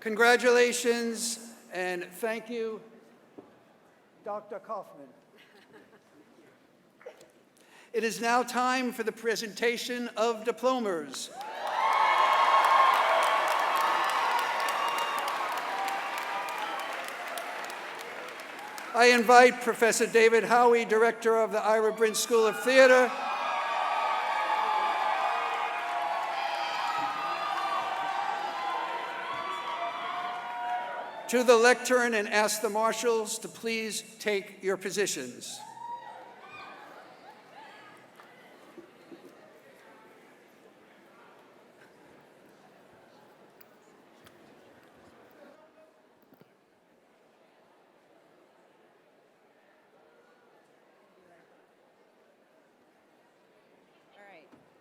Congratulations and thank you, Dr. Kaufman. It is now time for the presentation of diplomas. I invite Professor David Howie, Director of the Ira Brin School of Theater, to the lectern and ask the marshals to please take your positions.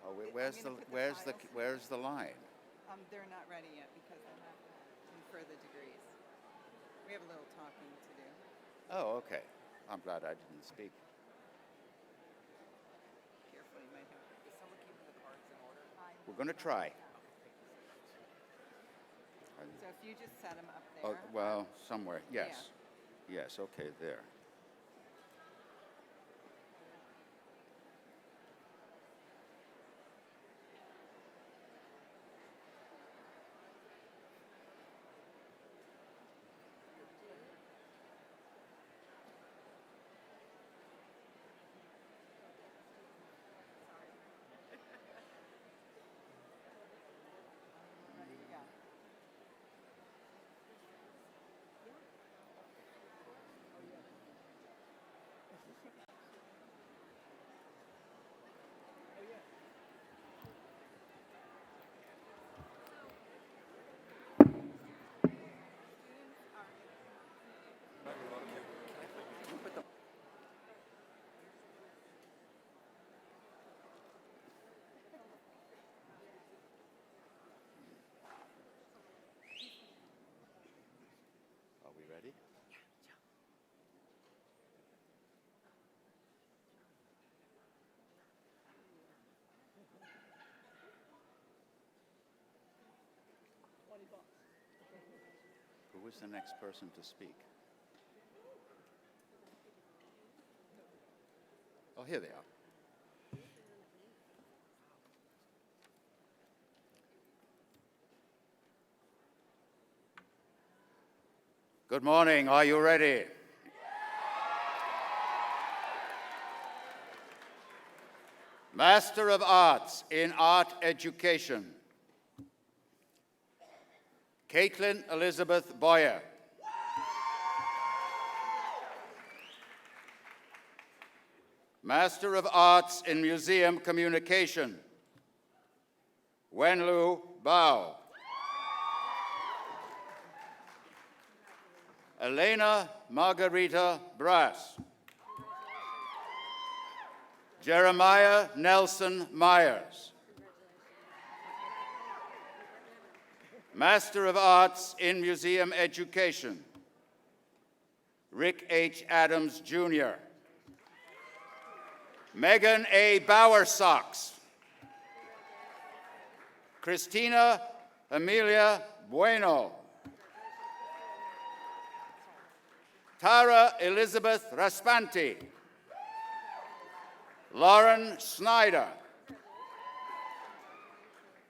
Oh, where's the line? They're not ready yet because they have to confer the degrees. We have a little talking to do. Oh, okay. I'm glad I didn't speak. Careful, you might have. Is someone keeping the cards in order? We're going to try. So if you just set them up there. Oh, well, somewhere. Yes. Yeah. Yes. Okay. There. Are we ready? Who is the next person to speak? Oh, here they are. Good morning. Are you ready? Master of Arts in Art Education, Caitlin Elizabeth Boyer. Master of Arts in Museum Communication, Wenlu Bao. Elena Margarita Brass. Jeremiah Nelson Myers. Master of Arts in Museum Education, Rick H. Adams, Jr. Megan A. Bowersox. Christina Amelia Bueno. Tara Elizabeth Raspanti. Lauren Snyder.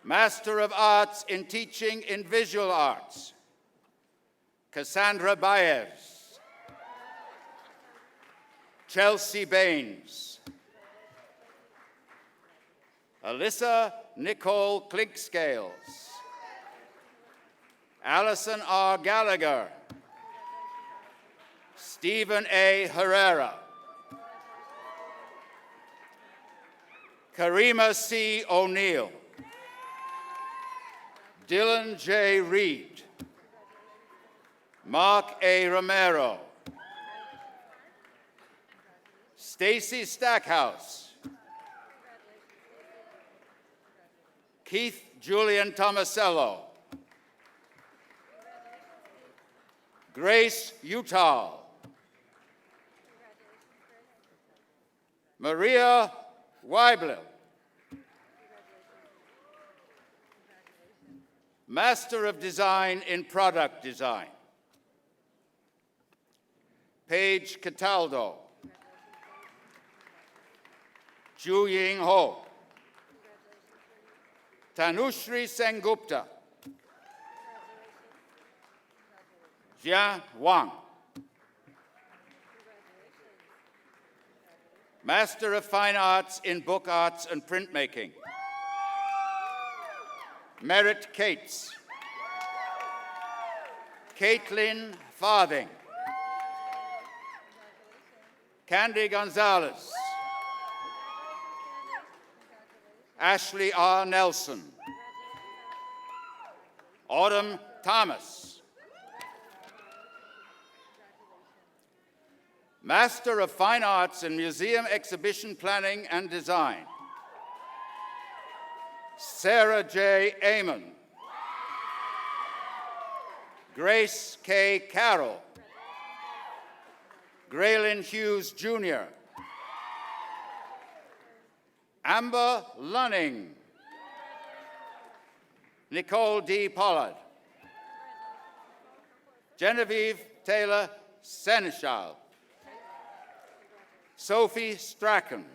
Master of Arts in Teaching in Visual Arts, Cassandra Baez. Chelsea Baines. Alyssa Nicole Clinkscales. Allison R. Gallagher. Stephen A. Herrera. Karima C. O'Neill. Dylan J. Reed. Mark A. Romero. Stacy Stackhouse. Keith Julian Tomasello. Grace Utal. Maria Weibler. Master of Design in Product Design, Paige Cataldo. Ju Ying Ho. Tanushri Sengupta. Jian Wang. Master of Fine Arts in Book Arts and Printmaking, Merritt Cates. Caitlin Farthing. Candy Gonzalez. Ashley R. Nelson. Autumn Thomas. Master of Fine Arts in Museum Exhibition Planning and Design, Sarah J. Amon. Grace K. Carroll. Graylin Hughes, Jr. Amber Lunning. Nicole D. Pollard. Genevieve Taylor Seneschal. Sophie Strachan.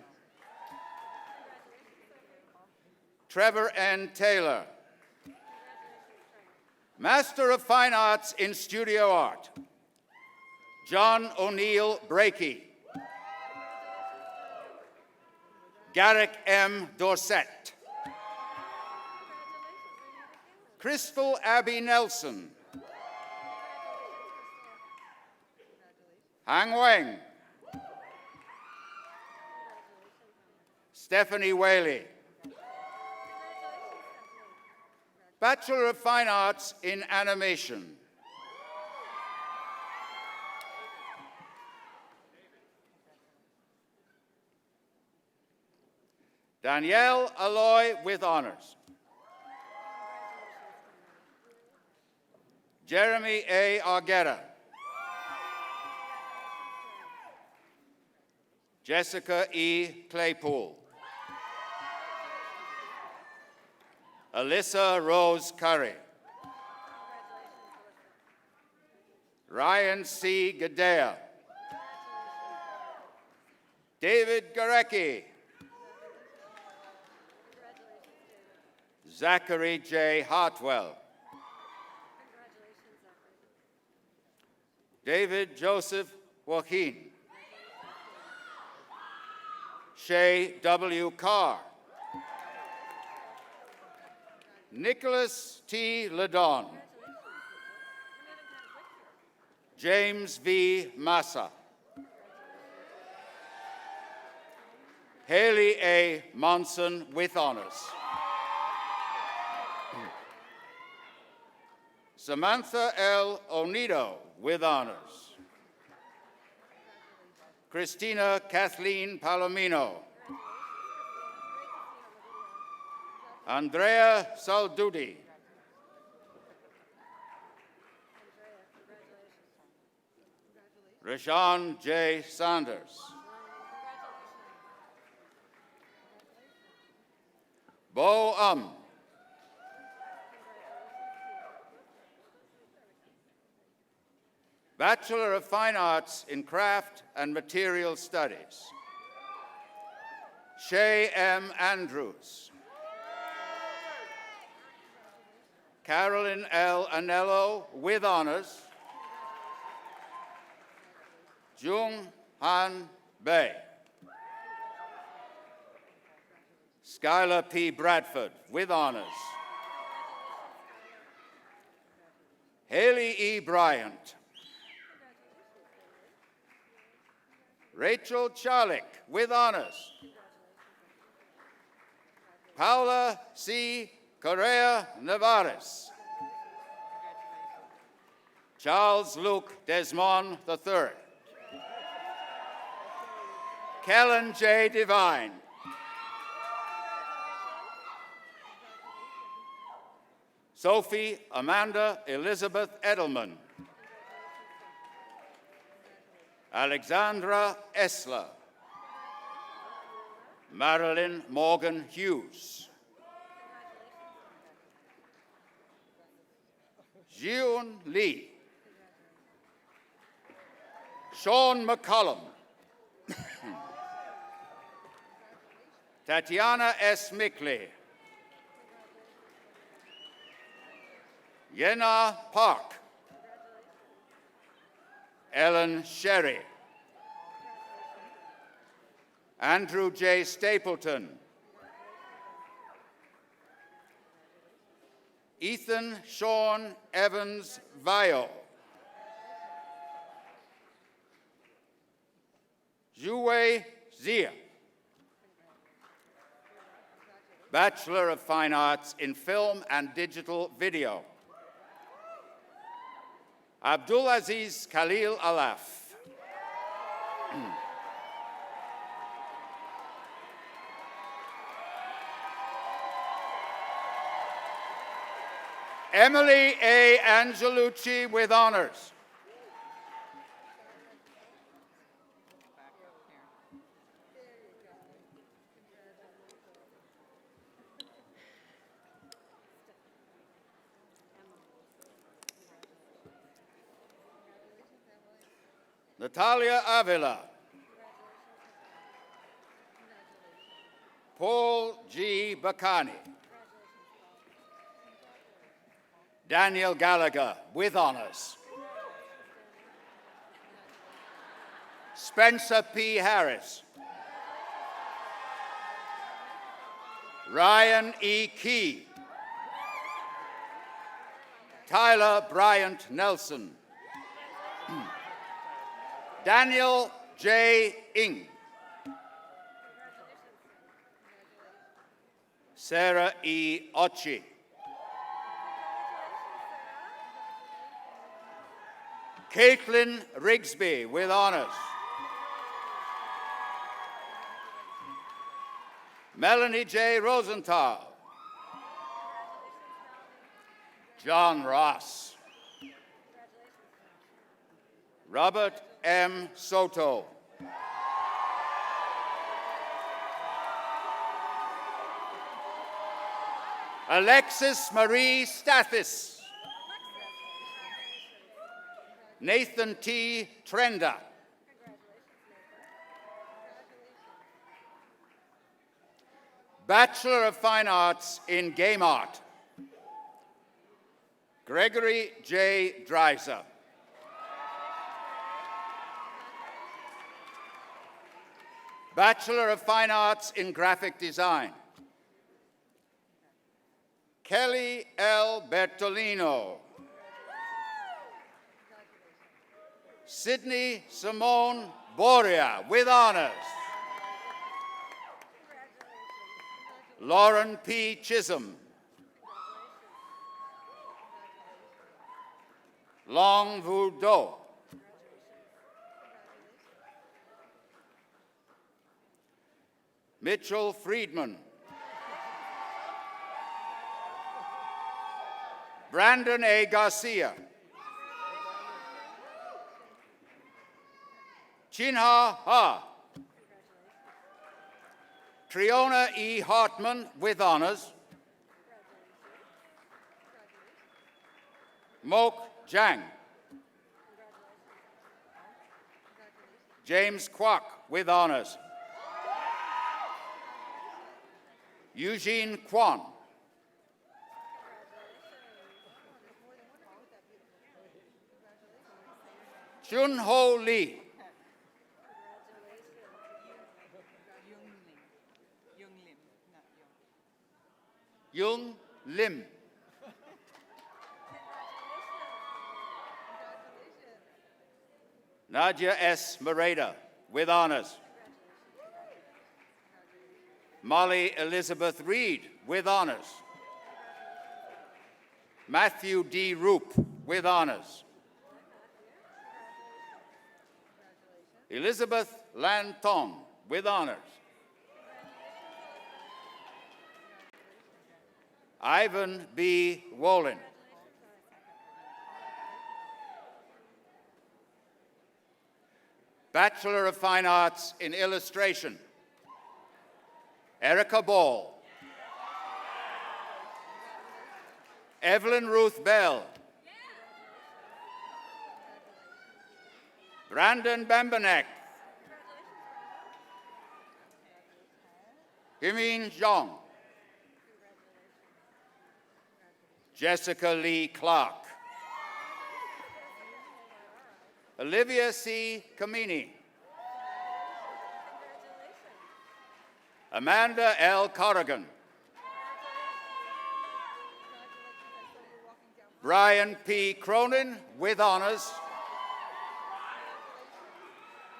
Trevor N. Taylor. Master of Fine Arts in Studio Art, John O'Neill Brakey. Garrick M. Dorset. Crystal Abby Nelson. Hang Wang. Stephanie Whaley. Bachelor of Fine Arts in Animation, Danielle Alloy with honors. Jeremy A. Argueta. Jessica E. Claypool. Alyssa Rose Curry. Ryan C. Gadea. David Garecki. Zachary J. Hartwell. David Joseph Joaquin. Shay W. Carr. Nicholas T. Ledon. James V. Massa. Haley A. Monson with honors. Samantha L. Onido with honors. Christina Kathleen Palomino. Andrea Saldudi. Rashawn J. Sanders. Bo Bachelor of Fine Arts in Craft and Material Studies. Shay M. Andrews. Carolyn L. Anello with honors. Jung Han Bae. Skylar P. Bradford with honors. Haley E. Bryant. Rachel Charlick with honors. Paula C. Correa Navarez. Charles Luke Desmond III. Kellen J. Devine. Sophie Amanda Elizabeth Edelman. Alexandra Esler. Marilyn Morgan Hughes. Jiun Lee. Sean McCollum. Tatiana S. Mickley. Yenna Park. Ellen Sherry. Andrew J. Stapleton. Ethan Sean Evans Vio. Zhuwei Zia. Bachelor of Fine Arts in Film and Digital Video. Abdulaziz Khalil Alaf. Emily A. Angelucci with honors. Natalia Avila. Paul G. Bacani. Daniel Gallagher with honors. Spencer P. Harris. Ryan E. Key. Tyler Bryant Nelson. Daniel J. Ing. Sarah E. Ochi. Caitlin Rigsby with honors. Melanie J. Rosenthal. John Ross. Robert M. Soto. Alexis Marie Stathis. Nathan T. Trenda. Bachelor of Fine Arts in Game Art. Gregory J. Dreiser. Bachelor of Fine Arts in Graphic Design. Kelly L. Bertolino. Sydney Simone Boria with honors. Lauren P. Chisholm. Long Vu Do. Mitchell Friedman. Brandon A. Garcia. Chinha Ha. Triona E. Hartman with honors. Mok Jang. James Kwok with honors. Eugene Kwan. Chun Ho Lee. Yung Lim. Nadia S. Moreda with honors. Molly Elizabeth Reed with honors. Matthew D. Roop with honors. Elizabeth Lanton with honors. Ivan B. Wolin. Bachelor of Fine Arts in Illustration, Erica Ball. Evelyn Ruth Bell. Brandon Bambanek. Himin Zhang. Jessica Lee Clark. Olivia C. Camini. Amanda L. Corrigan. Brian P. Cronin with honors.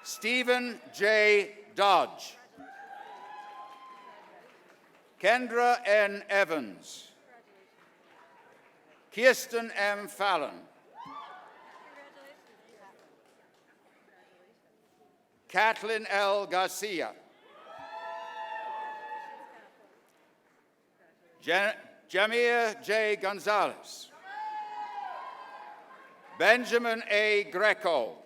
Stephen J. Dodge. Kendra N. Evans. Kirsten M. Fallon. Kathleen L. Garcia. Jamir J. Gonzalez. Benjamin A. Greco.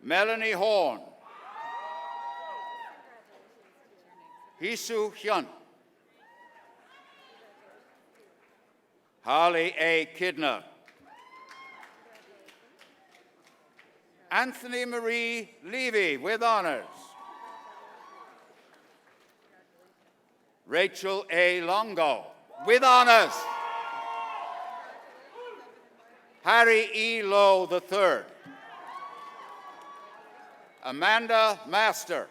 Melanie Horn. Hisu Hyun. Harley A. Kidner. Anthony Marie Levy with honors. Rachel A. Longo with honors. Harry E. Lowe III. Amanda Master.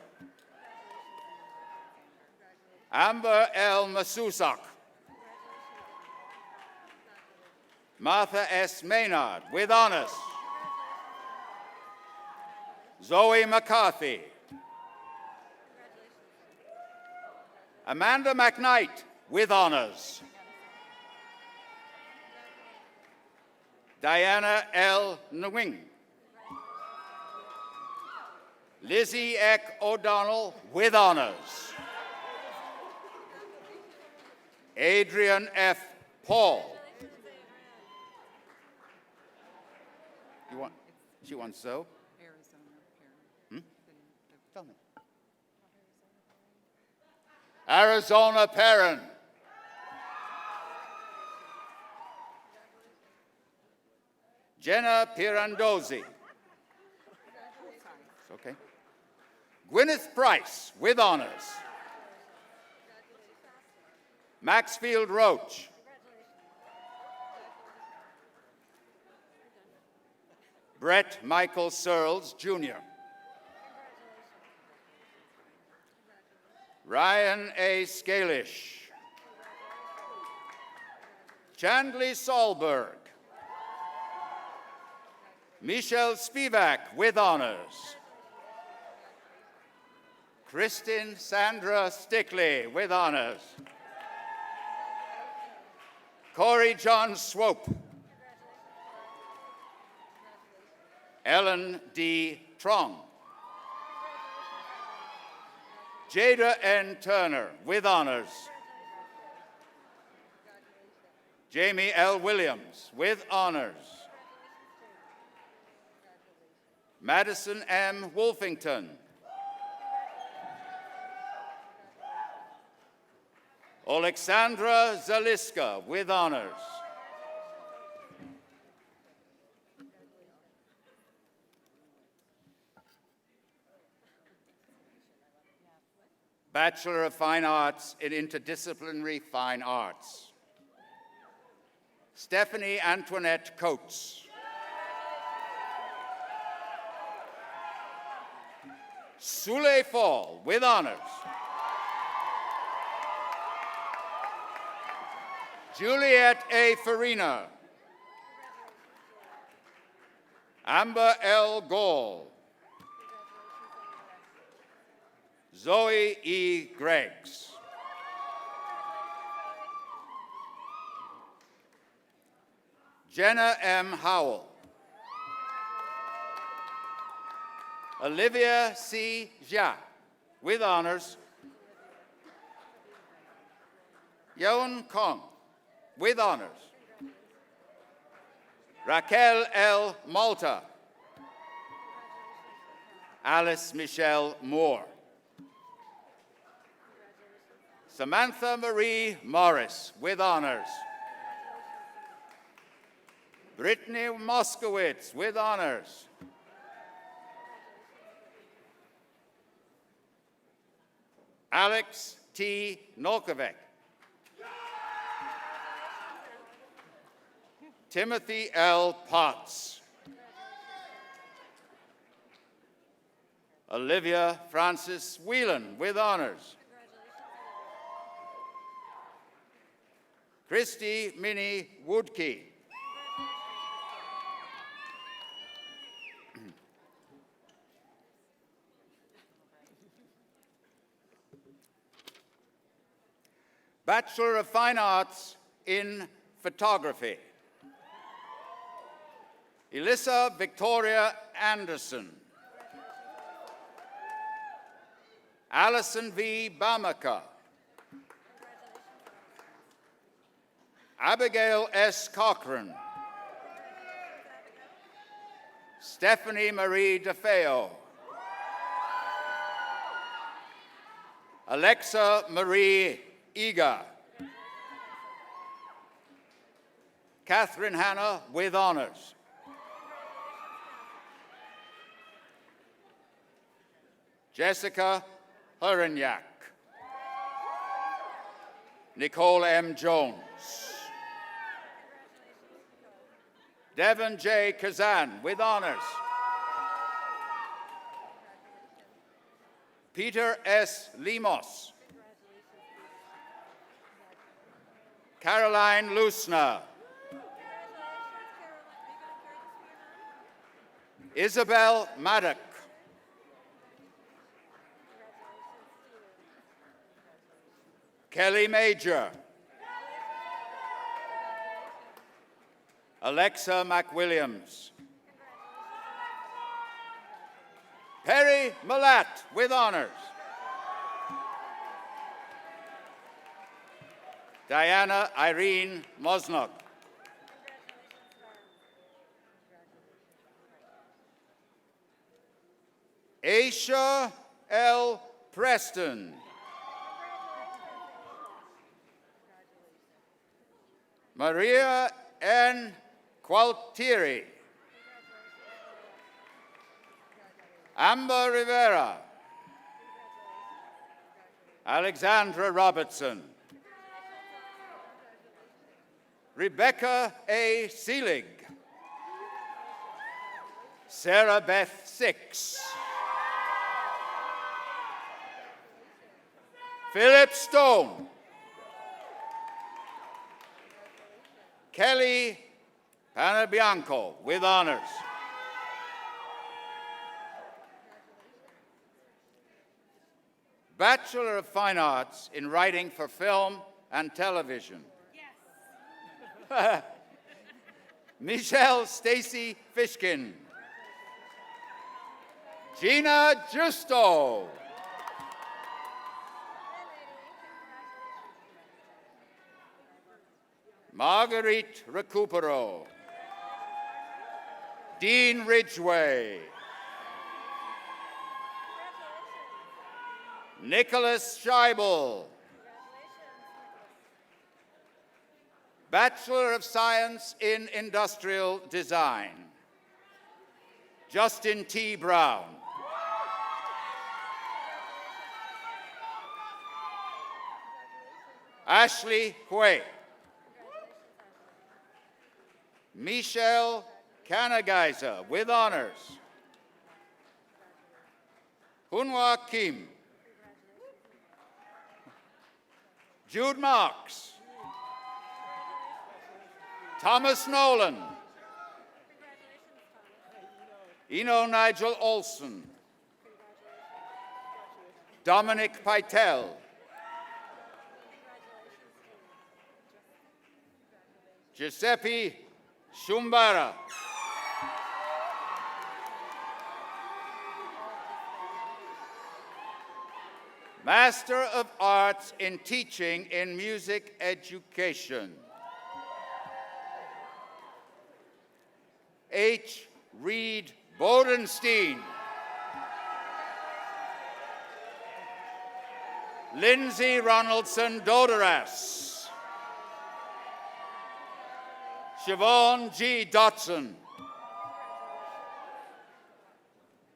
Amber L. Masusak. Martha S. Maynard with honors. Zoe McCarthy. Amanda McKnight with honors. Diana L. Nguyen. Lizzie Eck O'Donnell with honors. Adrian F. Paul. She wants so? Tell me. Arizona Perrin. Jenna Pirandozzi. It's okay. Gwyneth Price with honors. Maxfield Roach. Brett Michael Searles, Jr. Ryan A. Scalish. Chandley Solberg. Michelle Spivak with honors. Kristin Sandra Stickley with honors. Corey John Swope. Ellen D. Trong. Jada N. Turner with honors. Jamie L. Williams, with honors. Madison M. Wolfington. Alexandra Zaliska, with honors. Bachelor of Fine Arts in Interdisciplinary Fine Arts. Stephanie Antoinette Coates. Sule Fall, with honors. Juliet A. Farina. Amber L. Gall. Zoe E. Greggs. Jenna M. Howell. Olivia C. Jia, with honors. Yeon Kong, with honors. Raquel L. Malta. Alice Michelle Moore. Samantha Marie Morris, with honors. Brittany Moskowitz, with honors. Alex T. Nolkovic. Timothy L. Potts. Olivia Francis Whelan, with honors. Christy Minnie Woodkey. Bachelor of Fine Arts in Photography. Elissa Victoria Anderson. Allison V. Bamaka. Abigail S. Cochran. Stephanie Marie DeFeo. Alexa Marie Eager. Catherine Hannah, with honors. Jessica Hurenyak. Nicole M. Jones. Devon J. Kazan, with honors. Peter S. Limos. Caroline Lusner. Isabel Maddock. Kelly Major. Alexa McWilliams. Perry Malat, with honors. Diana Irene Mosnok. Aisha L. Preston. Maria N. Qualtieri. Amber Rivera. Alexandra Robertson. Rebecca A. Seelig. Sarah Beth Six. Philip Stone. Kelly Panabianco, with honors. Bachelor of Fine Arts in Writing for Film and Television. Yes. Michelle Stacy Fishkin. Gina Justo. Marguerite Recupero, Dean Ridgway, Nicholas Scheibel, Bachelor of Science in Industrial Design, Justin T. Brown, Ashley Hui, Michelle Kanagaiser with honors, Hunwa Kim, Jude Marks, Thomas Nolan, Eno Nigel Olson, Dominic Pytel, Giuseppe Shumbara, Master of Arts in Teaching in Music Education, H. Reed Bodenstein, Lindsay Ronaldson Doderas, Siobhan G. Dotson,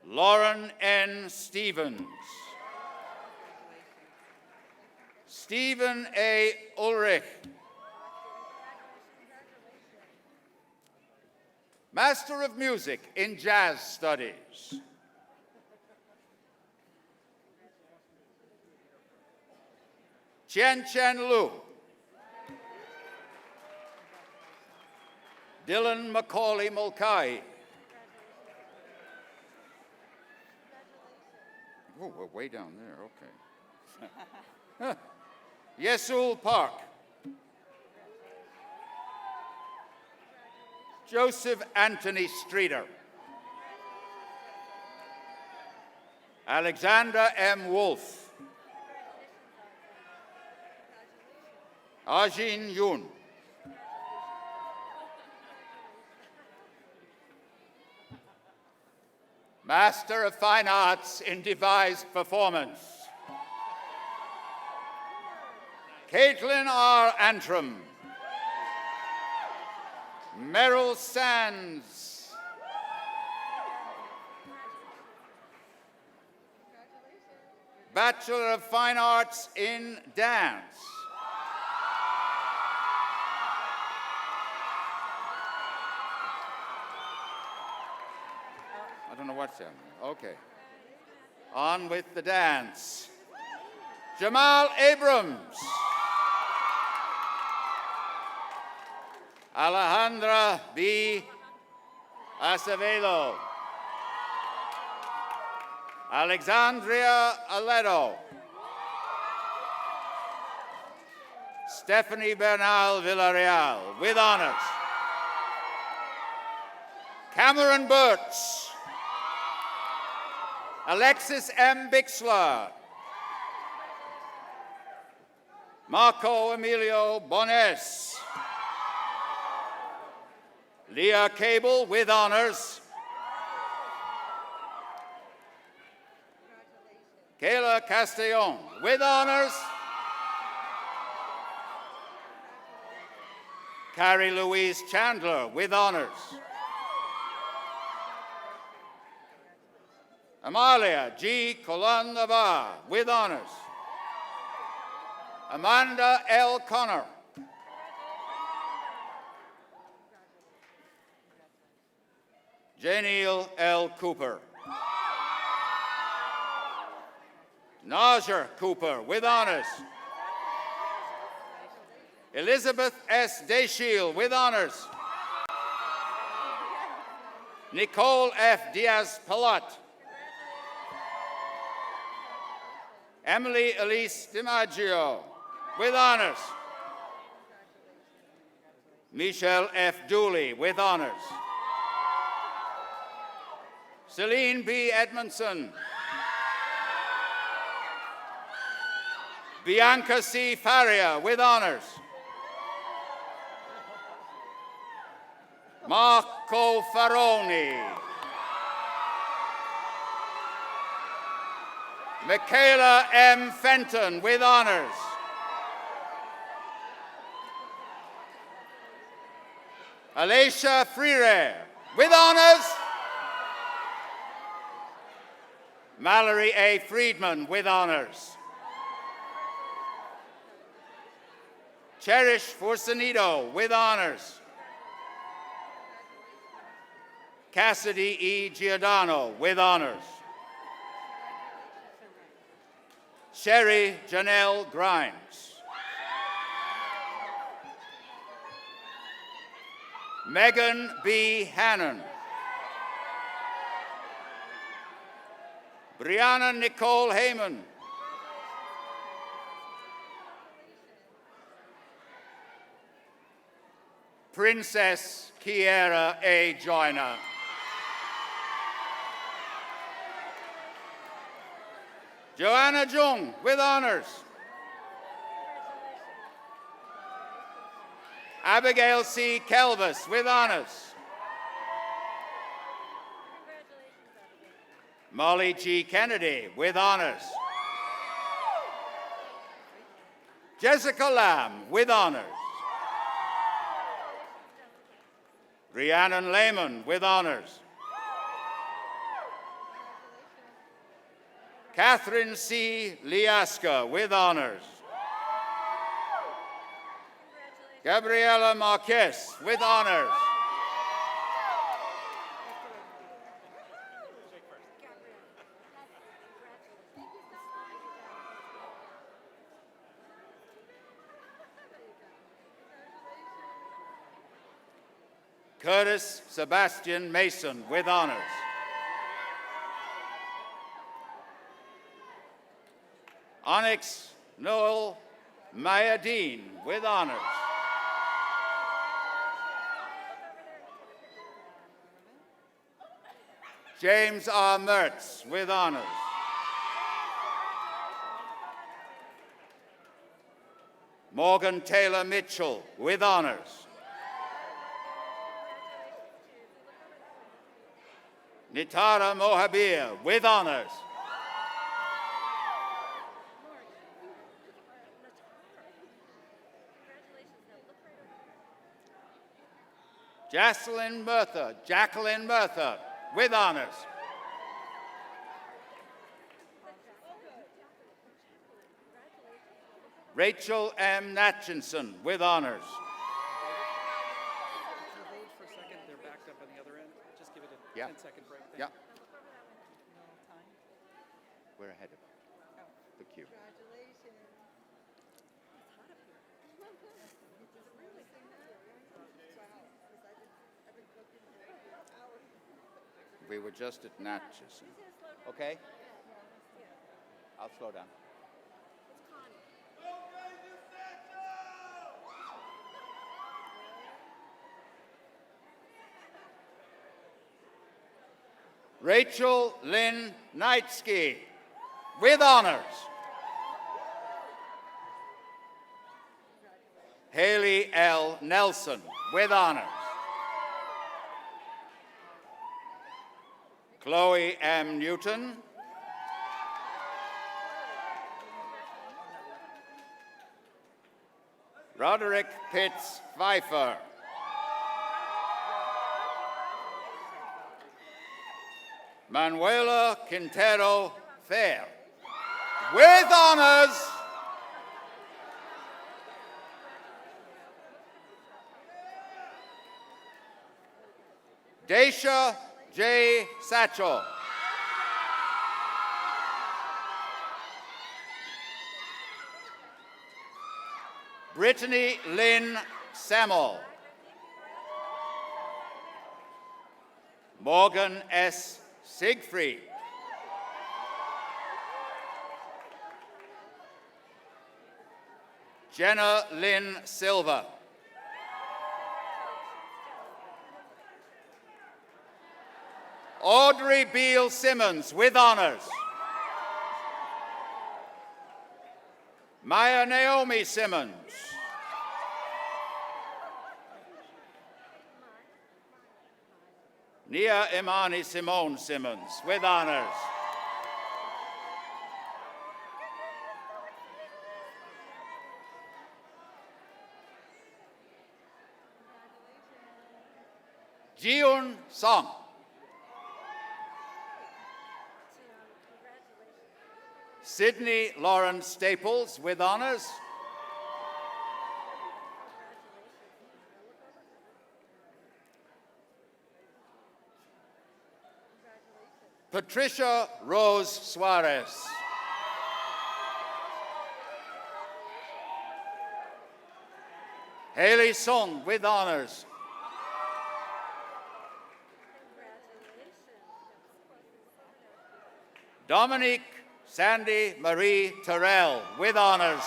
Lauren N. Stevens, Stephen A. Ulrich, Master of Music in Jazz Studies, Chen Chen Lu, Dylan Macaulay Mulcahy. Oh, we're way down there, okay. Yesul Park, Joseph Anthony Streeter, Alexander M. Wolf, Ajin Yoon, Master of Fine Arts in Devised Performance, Caitlin R. Antrim, Meryl Sands, Bachelor of Fine Arts in Dance, I don't know what's down there. Okay. On with the dance. Jamal Abrams, Alejandra B. Acevedo, Alexandria Aledo, Stephanie Bernal Villarreal, with honors. Cameron Burtz, Alexis M. Bixler, Marco Emilio Bones, Leah Cable, with honors. Kayla Castellon, with honors. Carrie Louise Chandler, with honors. Amalia G. Colon Navarre, with honors. Amanda L. Connor, Janiel L. Cooper, Najer Cooper, with honors. Elizabeth S. Deshiel, with honors. Nicole F. Diaz-Palat, Emily Elise DiMaggio, with honors. Michelle F. Dooley, with honors. Celine B. Edmondson, Bianca C. Faria, with honors. Marco Faroni. Michaela M. Fenton with honors. Alicia Freire with honors. Mallory A. Friedman with honors. Cherish Forcinido with honors. Cassidy E. Giordano with honors. Sherry Janelle Grimes. Megan B. Hannon. Brianna Nicole Heyman. Princess Kiera A. Joyner. Joanna Jung with honors. Abigail C. Kelvis with honors. Molly G. Kennedy with honors. Jessica Lamb with honors. Rhiannon Lehman with honors. Catherine C. Liaska with honors. Gabriela Marquez with honors. Curtis Sebastian Mason with honors. Onyx Noel Mayadeen with honors. James R. Mertz with honors. Morgan Taylor Mitchell with honors. Nitara Mohabir with honors. Jacqueline Murtha with honors. Rachel M. Natchinson with honors. Hold for a second. They're backed up on the other end. Just give it a 10-second break. Yeah. We're ahead of the queue. We were just at Natchison. Okay? I'll slow down. Rachel Lynn Knightsky with honors. Haley L. Nelson with honors. Chloe M. Newton. Roderick Pitts Pfeiffer. Manuela Quintero Fair with honors. Daisha J. Satchel. Brittany Lynn Samuel. Morgan S. Siegfried. Jenna Lynn Silva. Audrey Beal Simmons with honors. Maya Naomi Simmons. Nia Imani Simone Simmons, with honors. Jiun Song. Sydney Lauren Staples, with honors. Patricia Rose Suarez. Haley Sung, with honors. Dominique Sandy Marie Terrell, with honors.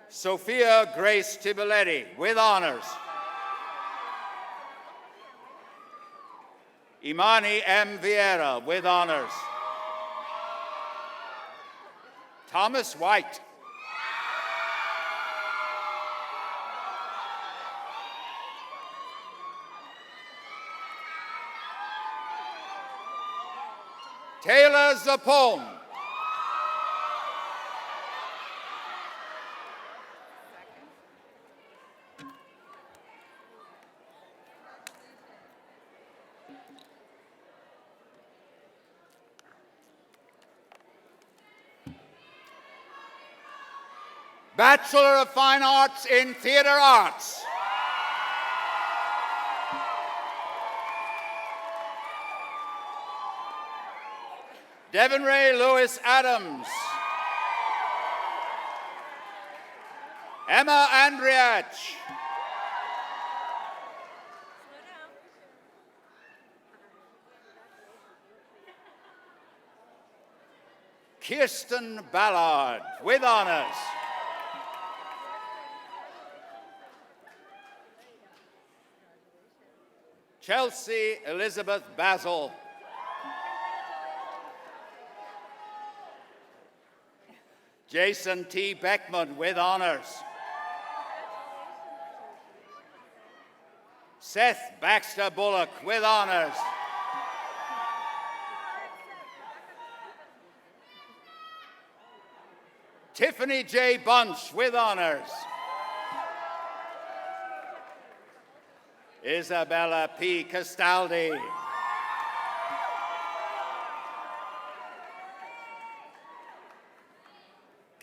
Sophia Grace Tiboletti, with honors. Imani M. Vieira, with honors. Thomas White. Taylor Zapone. Bachelor of Fine Arts in Theater Arts. Devin Ray Lewis Adams. Emma Andriach. Kirsten Ballard, with honors. Chelsea Elizabeth Basil. Jason T. Beckman, with honors. Seth Baxter Bullock, with honors. Tiffany J. Bunch, with honors. Isabella P. Castaldi.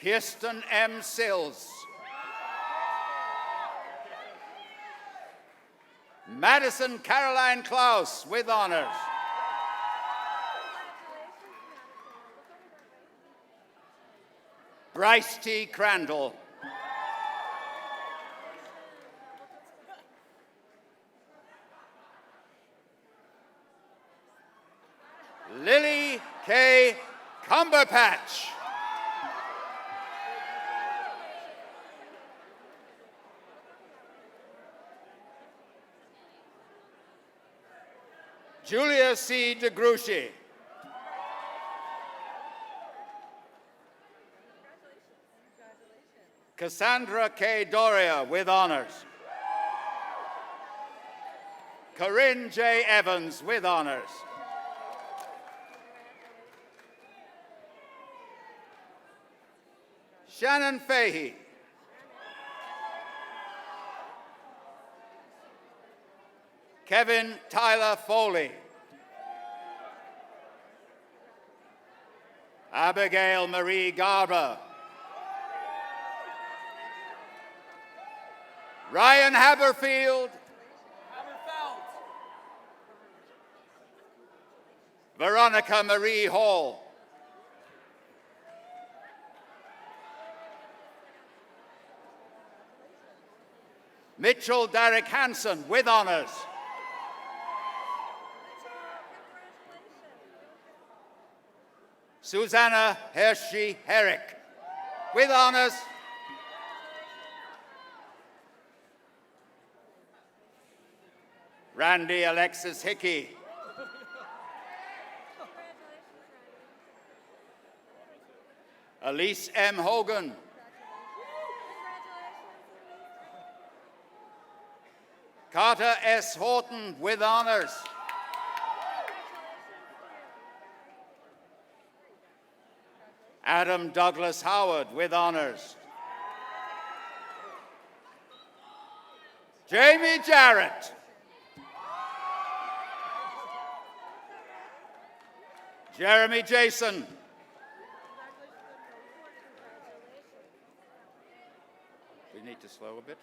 Kirsten M. Sills. Madison Caroline Klaus, with honors. Bryce T. Crandall. Lily K. Cumberpatch. Julia C. DeGrucci. Cassandra K. Doria, with honors. Corinne J. Evans, with honors. Shannon Fahey. Kevin Tyler Foley. Abigail Marie Garber. Ryan Haberfield. Veronica Marie Hall. Mitchell Derek Hansen, with honors. Susanna Hershey Herrick, with honors. Randy Alexis Hickey. Elise M. Hogan. Carter S. Horton with honors. Adam Douglas Howard with honors. Jamie Jarrett. Jeremy Jason. We need to slow a bit.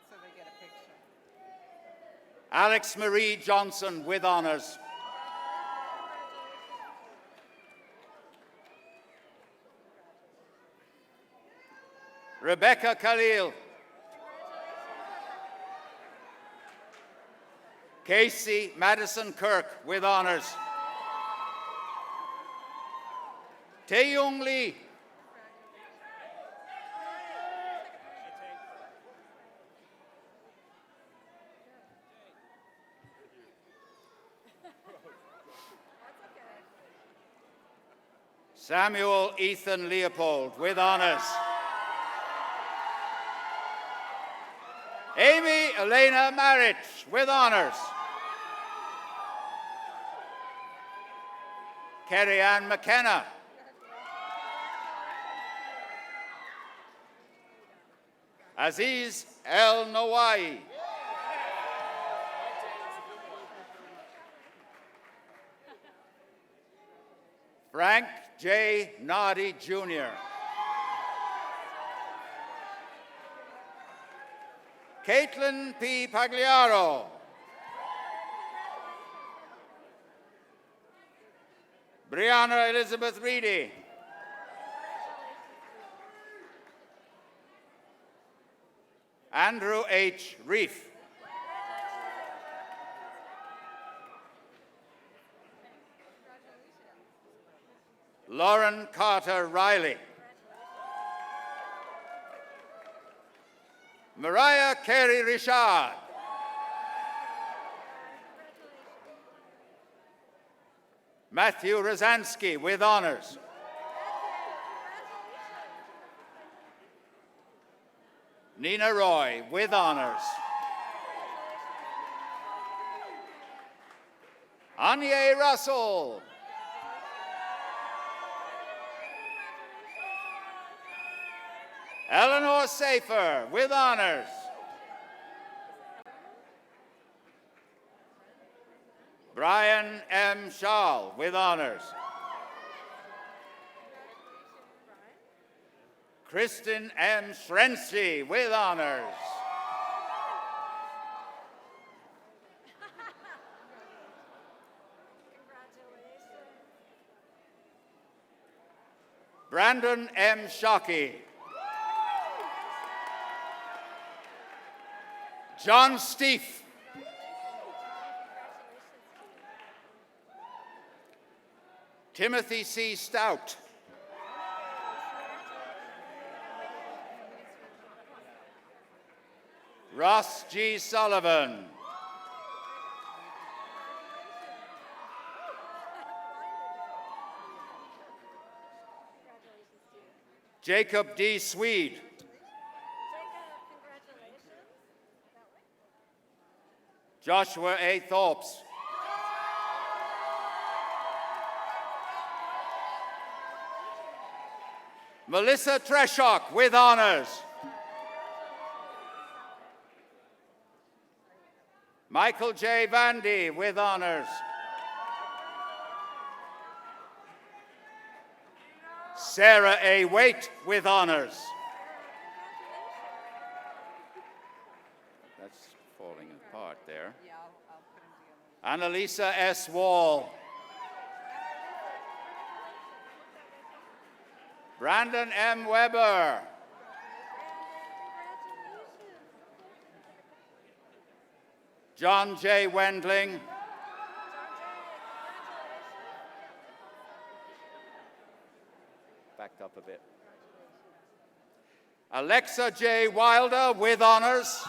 So they get a picture. Alex Marie Johnson with honors. Rebecca Khalil. Casey Madison Kirk with honors. Taeyong Lee. Samuel Ethan Leopold with honors. Amy Elena Marich with honors. Kerry Ann McKenna. Aziz El Nawai. Frank J. Nardi Jr. Caitlin P. Pagliaro. Brianna Elizabeth Reedy. Andrew H. Reef. Lauren Carter Riley. Mariah Carey Richard. Matthew Rosansky with honors. Nina Roy with honors. Anye Russell. Eleanor Safer with honors. Brian M. Schall with honors. Kristen M. Shrensky with honors. Brandon M. Shockey. John Steef. Timothy C. Stout. Ross G. Sullivan. Jacob D. Swede. Joshua A. Thorpes. Melissa Treshock with honors. Michael J. Vandy with honors. Sarah A. Waite with honors. That's falling apart there. Annalisa S. Wall. Brandon M. Weber. John J. Wendling. Backed up a bit. Alexa J. Wilder with honors.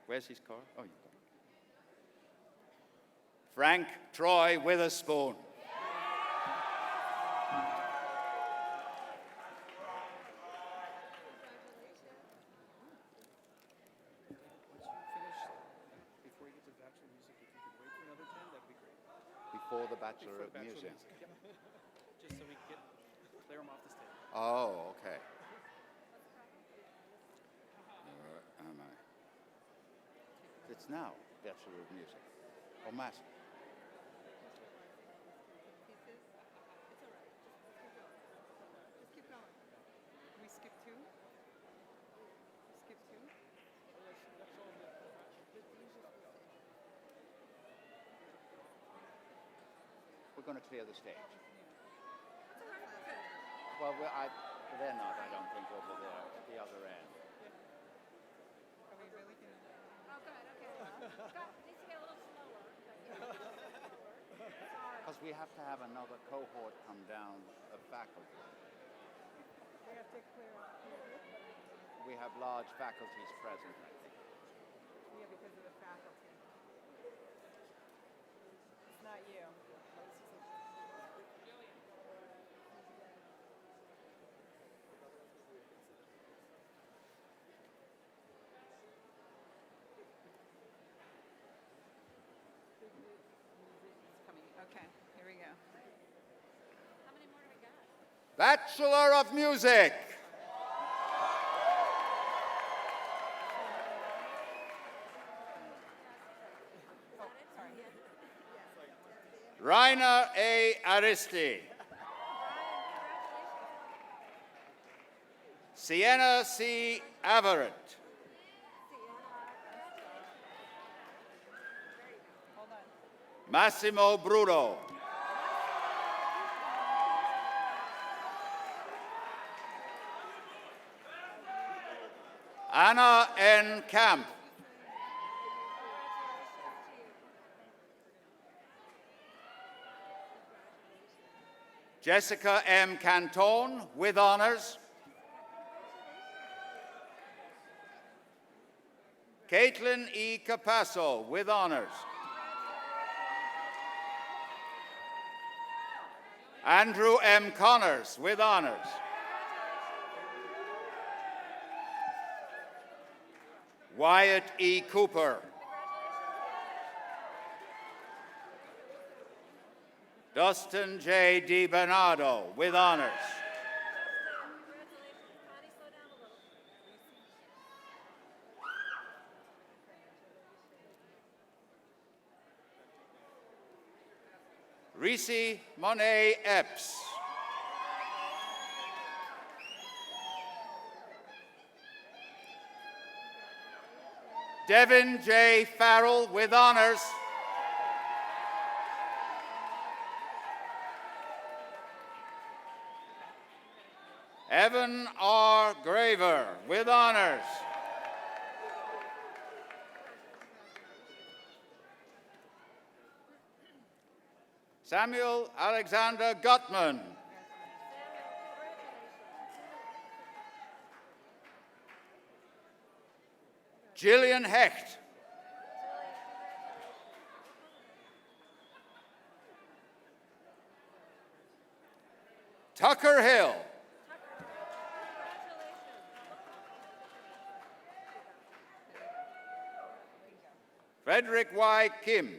Where's his car? Oh, you got it. Frank Troy Witherspoon. before the Bachelor of Music? Just so we can clear them off the stage. Oh, okay. Where am I? It's now Bachelor of Music. Or Master. Keep going. Can we skip two? Skip two? We're going to clear the stage. Well, they're not, I don't think, over there at the other end. Are we really going to? Oh, good, okay. Scott, needs to get a little slower. Because we have to have another cohort come down of faculty. We have to clear. We have large faculties present. Yeah, because of the faculty. It's not you. It's coming. Okay, here we go. How many more do we got? Bachelor of Music. Rainer A. Aristi. Sienna C. Averett. Massimo Bruno. Anna N. Camp. Jessica M. Canton with honors. Caitlin E. Capasso with honors. Andrew M. Connors with honors. Wyatt E. Cooper. Dustin J. DiBernardo with honors. Reese Monet Epps. Devin J. Farrell with honors. Evan R. Graver with honors. Samuel Alexander Gutman. Jillian Hecht. Tucker Hill. Frederick Y. Kim.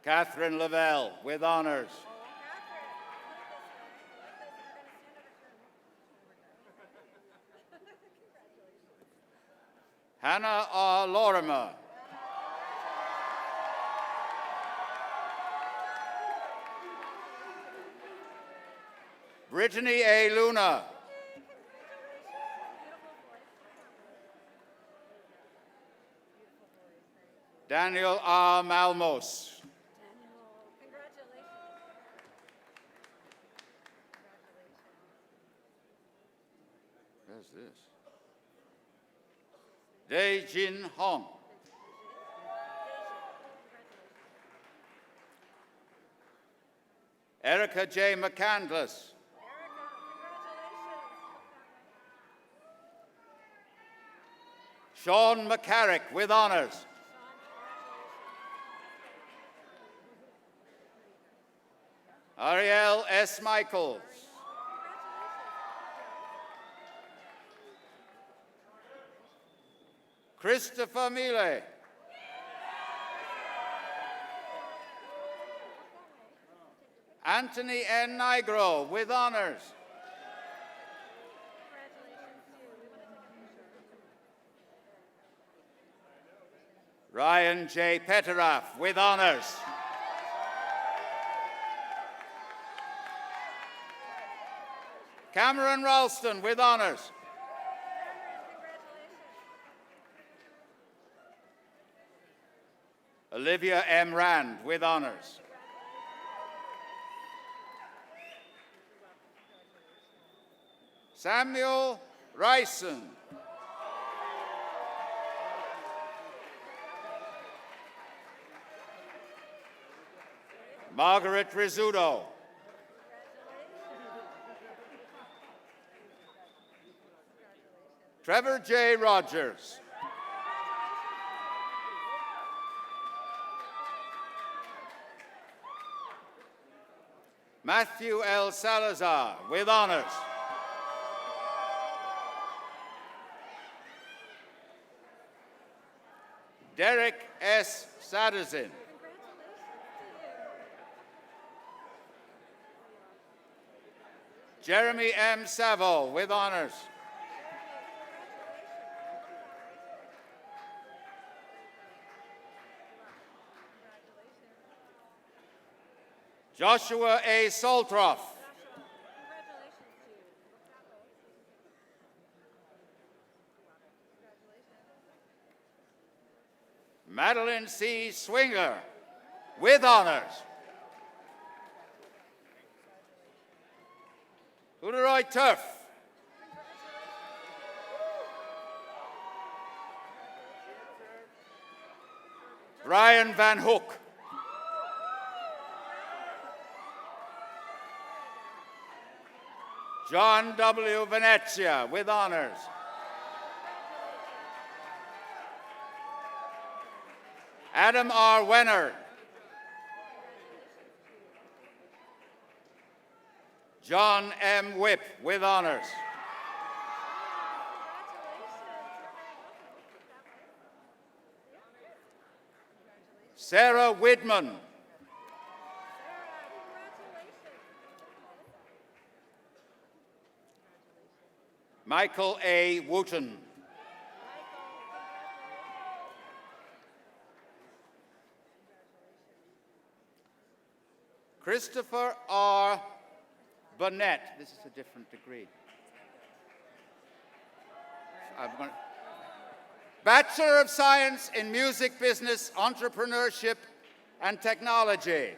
Catherine Lavelle with honors. Hannah R. Lorimer. Brittany A. Luna. Daniel R. Malmos. Where's this? Dae-Jin Hong. Erica J. McCandless. Sean McCarrick with honors. Ariel S. Michaels. Christopher Miele. Anthony N. Nigro with honors. Ryan J. Peteraff with honors. Cameron Ralston with honors. Olivia M. Rand with honors. Samuel Ryson. Margaret Rizzuto. Trevor J. Rogers. Matthew L. Salazar with honors. Derek S. Sadazin. Jeremy M. Savo with honors. Joshua A. Soltroff. Madeline C. Swinger with honors. Unaroy Turf. Brian Van Hook. John W. Venezia with honors. Adam R. Wenner. John M. Whip with honors. Sarah Widman. Michael A. Wooten. Christopher R. Burnett. This is a different degree. Bachelor of Science in Music Business, Entrepreneurship, and Technology.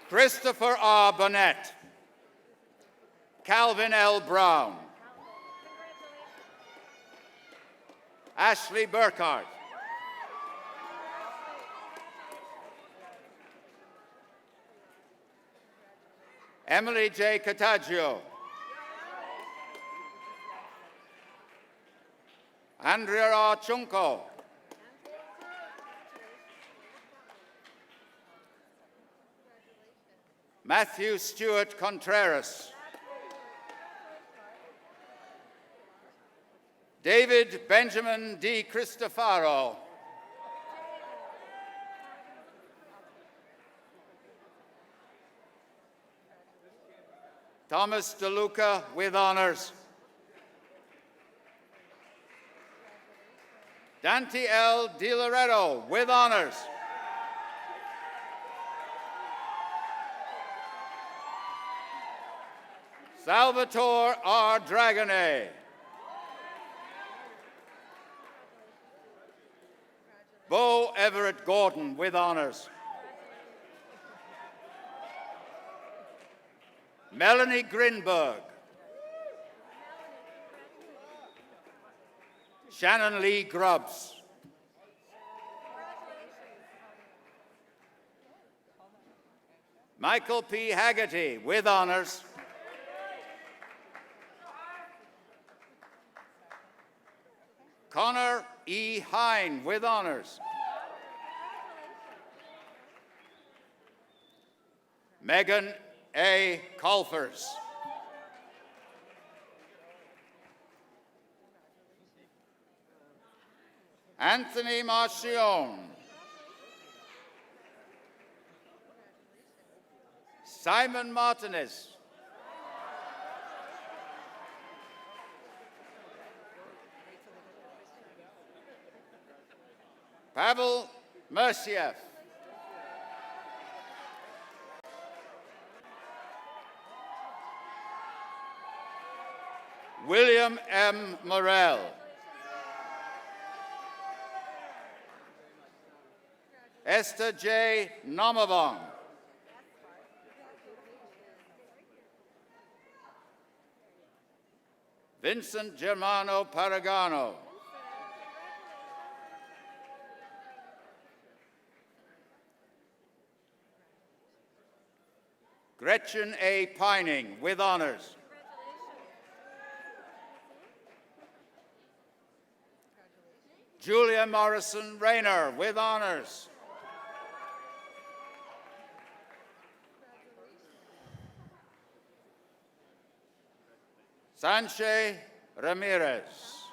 Christopher R. Burnett. Calvin L. Brown. Ashley Burkhardt. Emily J. Cottaggio. Andrea R. Chunko. Matthew Stewart Contreras. David Benjamin D. Cristofaro. Thomas DeLuca with honors. Dante L. Di Loretto with honors. Salvatore R. Dragone. Bo Everett Gordon with honors. Melanie Grinberg. Shannon Lee Grubbs. Michael P. Haggerty with honors. Connor E. Hine with honors. Megan A. Colfers. Anthony Marcion. Simon Martinez. Pavel Merciev. William M. Morell. Esther J. Nomavong. Vincent Germano Paragano. Gretchen A. Pining, with honors. Julia Morrison Rayner, with honors. Sanche Ramirez.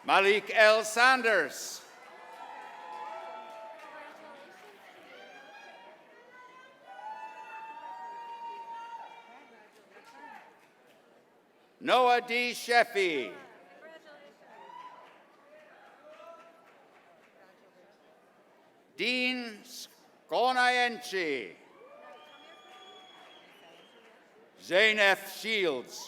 Malik L. Sanders. Noah D. Sheffy. Dean Skonayenchi. Zane F. Shields.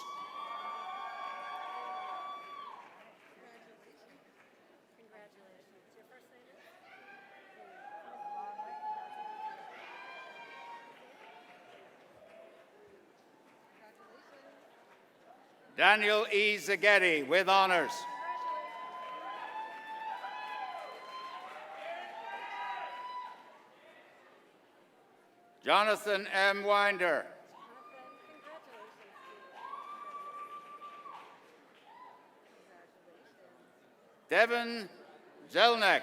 Daniel E. Zaghetti, with honors. Jonathan M. Winder. Devin Zelnick.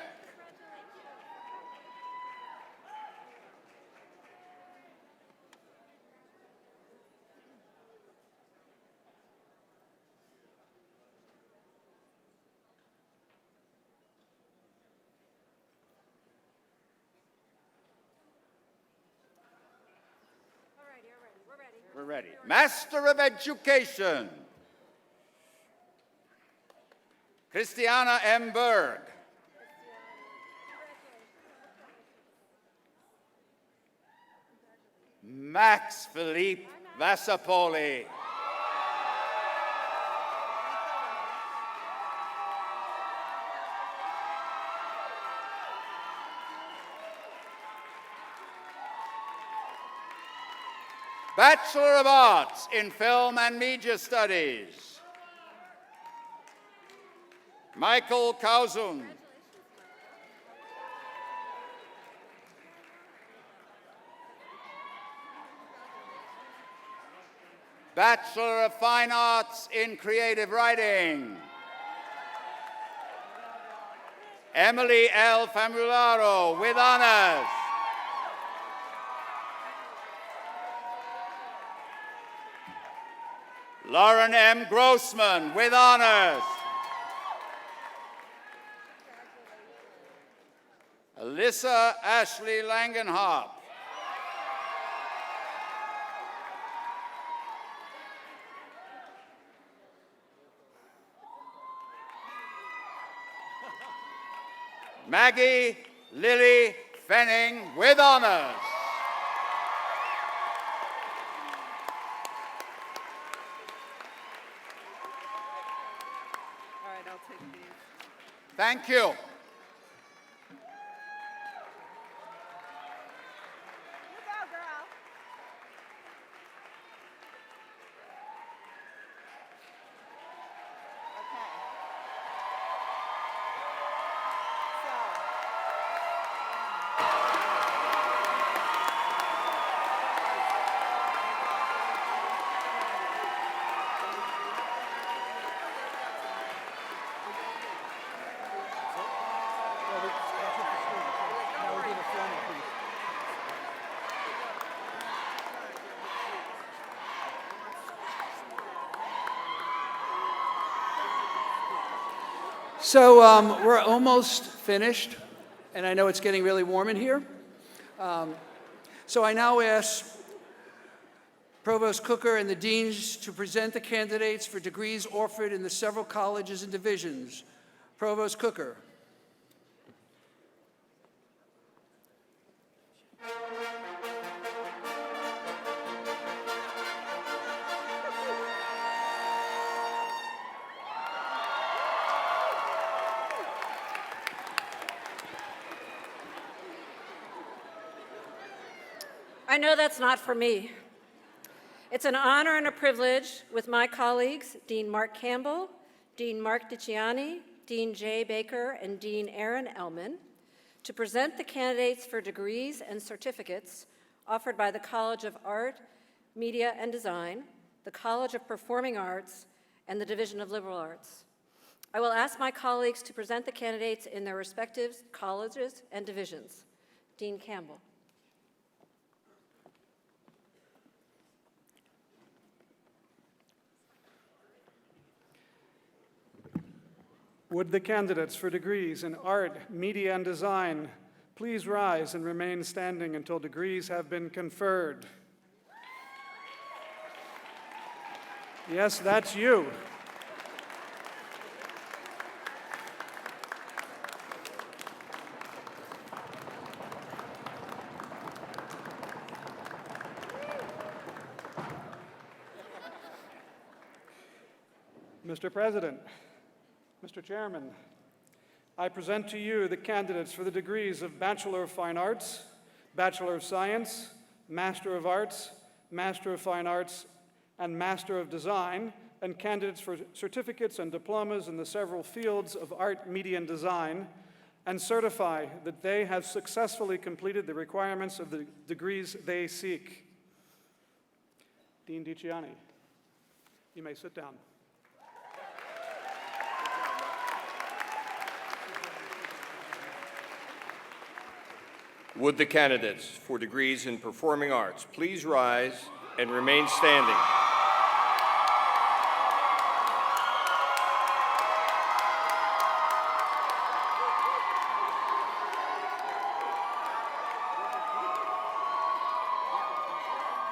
We're ready. Master of Education. Christiana M. Berg. Max Philippe Vassapoli. Bachelor of Arts in Film and Media Studies. Michael Kauzun. Bachelor of Fine Arts in Creative Writing. Emily L. Famularo, with honors. Lauren M. Grossman, with honors. Alyssa Ashley Langenhop. Maggie Lily Fenning, with honors. All right, I'll take these. Thank you. So we're almost finished, and I know it's getting really warm in here. So I now ask Provost Cooker and the deans to present the candidates for degrees offered in the several colleges and divisions. Provost Cooker. I know that's not for me. It's an honor and a privilege with my colleagues, Dean Mark Campbell, Dean Mark DiCiani, Dean Jay Baker, and Dean Aaron Ellman, to present the candidates for degrees and certificates offered by the College of Art, Media, and Design, the College of Performing Arts, and the Division of Liberal Arts. I will ask my colleagues to present the candidates in their respective colleges and divisions. Dean Campbell. Would the candidates for degrees in art, media, and design please rise and remain standing until degrees have been conferred? Yes, that's you. Mr. President, Mr. Chairman, I present to you the candidates for the degrees of Bachelor of Fine Arts, Bachelor of Science, Master of Arts, Master of Fine Arts, and Master of Design, and candidates for certificates and diplomas in the several fields of art, media, and design, and certify that they have successfully completed the requirements of the degrees they seek. Dean DiCiani, you may sit down. Would the candidates for degrees in performing arts please rise and remain standing?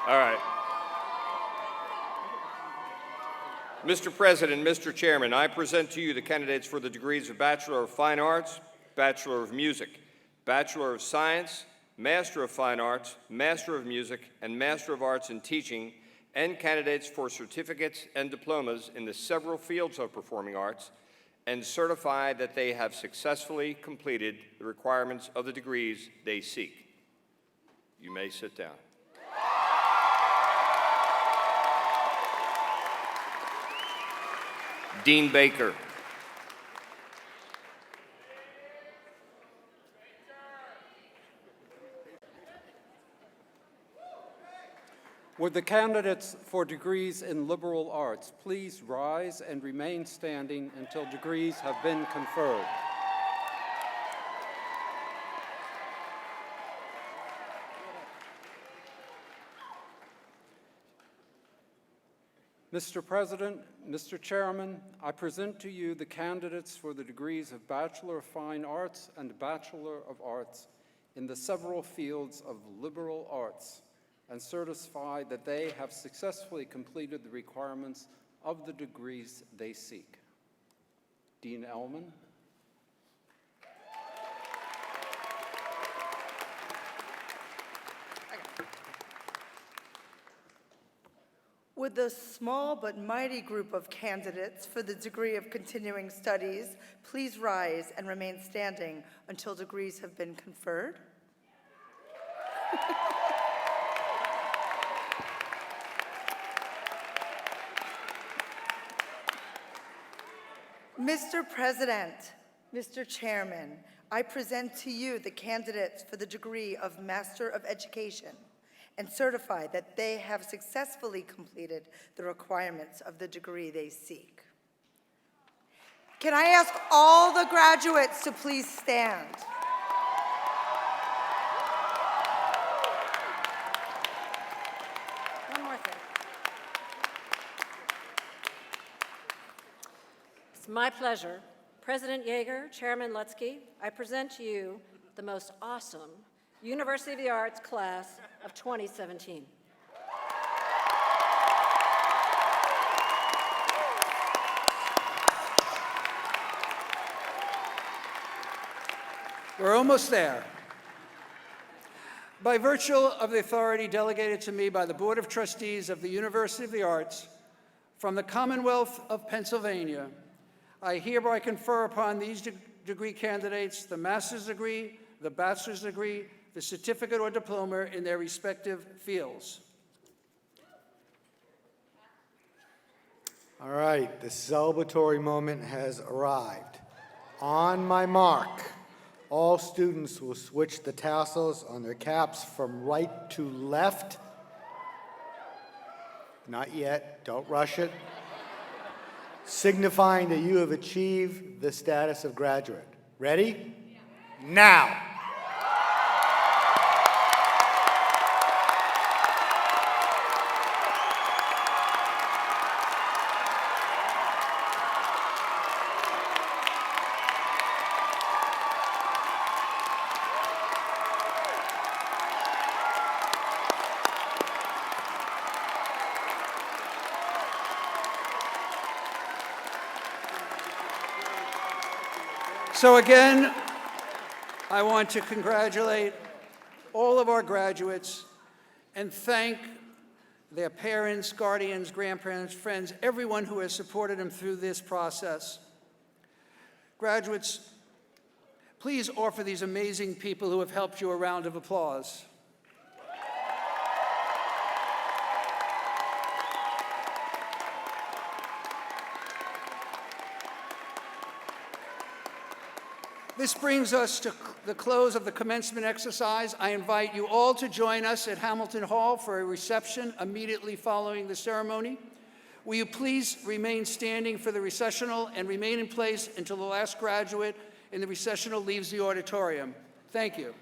All right. Mr. President, Mr. Chairman, I present to you the candidates for the degrees of Bachelor of Fine Arts, Bachelor of Music, Bachelor of Science, Master of Fine Arts, Master of Music, and Master of Arts in Teaching, and candidates for certificates and diplomas in the several fields of performing arts, and certify that they have successfully completed the requirements of the degrees they seek. You may sit down. Dean Baker. Would the candidates for degrees in liberal arts please rise and remain standing until degrees have been conferred? Mr. President, Mr. Chairman, I present to you the candidates for the degrees of Bachelor of Fine Arts and Bachelor of Arts in the several fields of liberal arts, and certify that they have successfully completed the requirements of the degrees they seek. Dean Ellman. Would the small but mighty group of candidates for the degree of continuing studies please rise and remain standing until degrees have been conferred? Mr. President, Mr. Chairman, I present to you the candidates for the degree of Master of Education and certify that they have successfully completed the requirements of the degree they seek. Can I ask all the graduates to please stand? One more thing. It's my pleasure, President Yeager, Chairman Lutzke, I present to you the most awesome University of the Arts class of 2017. We're almost there. By virtue of the authority delegated to me by the Board of Trustees of the University of the Arts from the Commonwealth of Pennsylvania, I hereby confer upon these degree candidates the master's degree, the bachelor's degree, the certificate or diploma in their respective fields. All right, the celebratory moment has arrived. On my mark, all students will switch the tassels on their caps from right to left. Not yet, don't rush it. Signifying that you have achieved the status of graduate. Ready? Now. So again, I want to congratulate all of our graduates and thank their parents, guardians, grandparents, friends, everyone who has supported them through this process. Graduates, please offer these amazing people who have helped you a round of applause. This brings us to the close of the commencement exercise. I invite you all to join us at Hamilton Hall for a reception immediately following the ceremony. Will you please remain standing for the recessional and remain in place until the last graduate in the recessional leaves the auditorium? Thank you.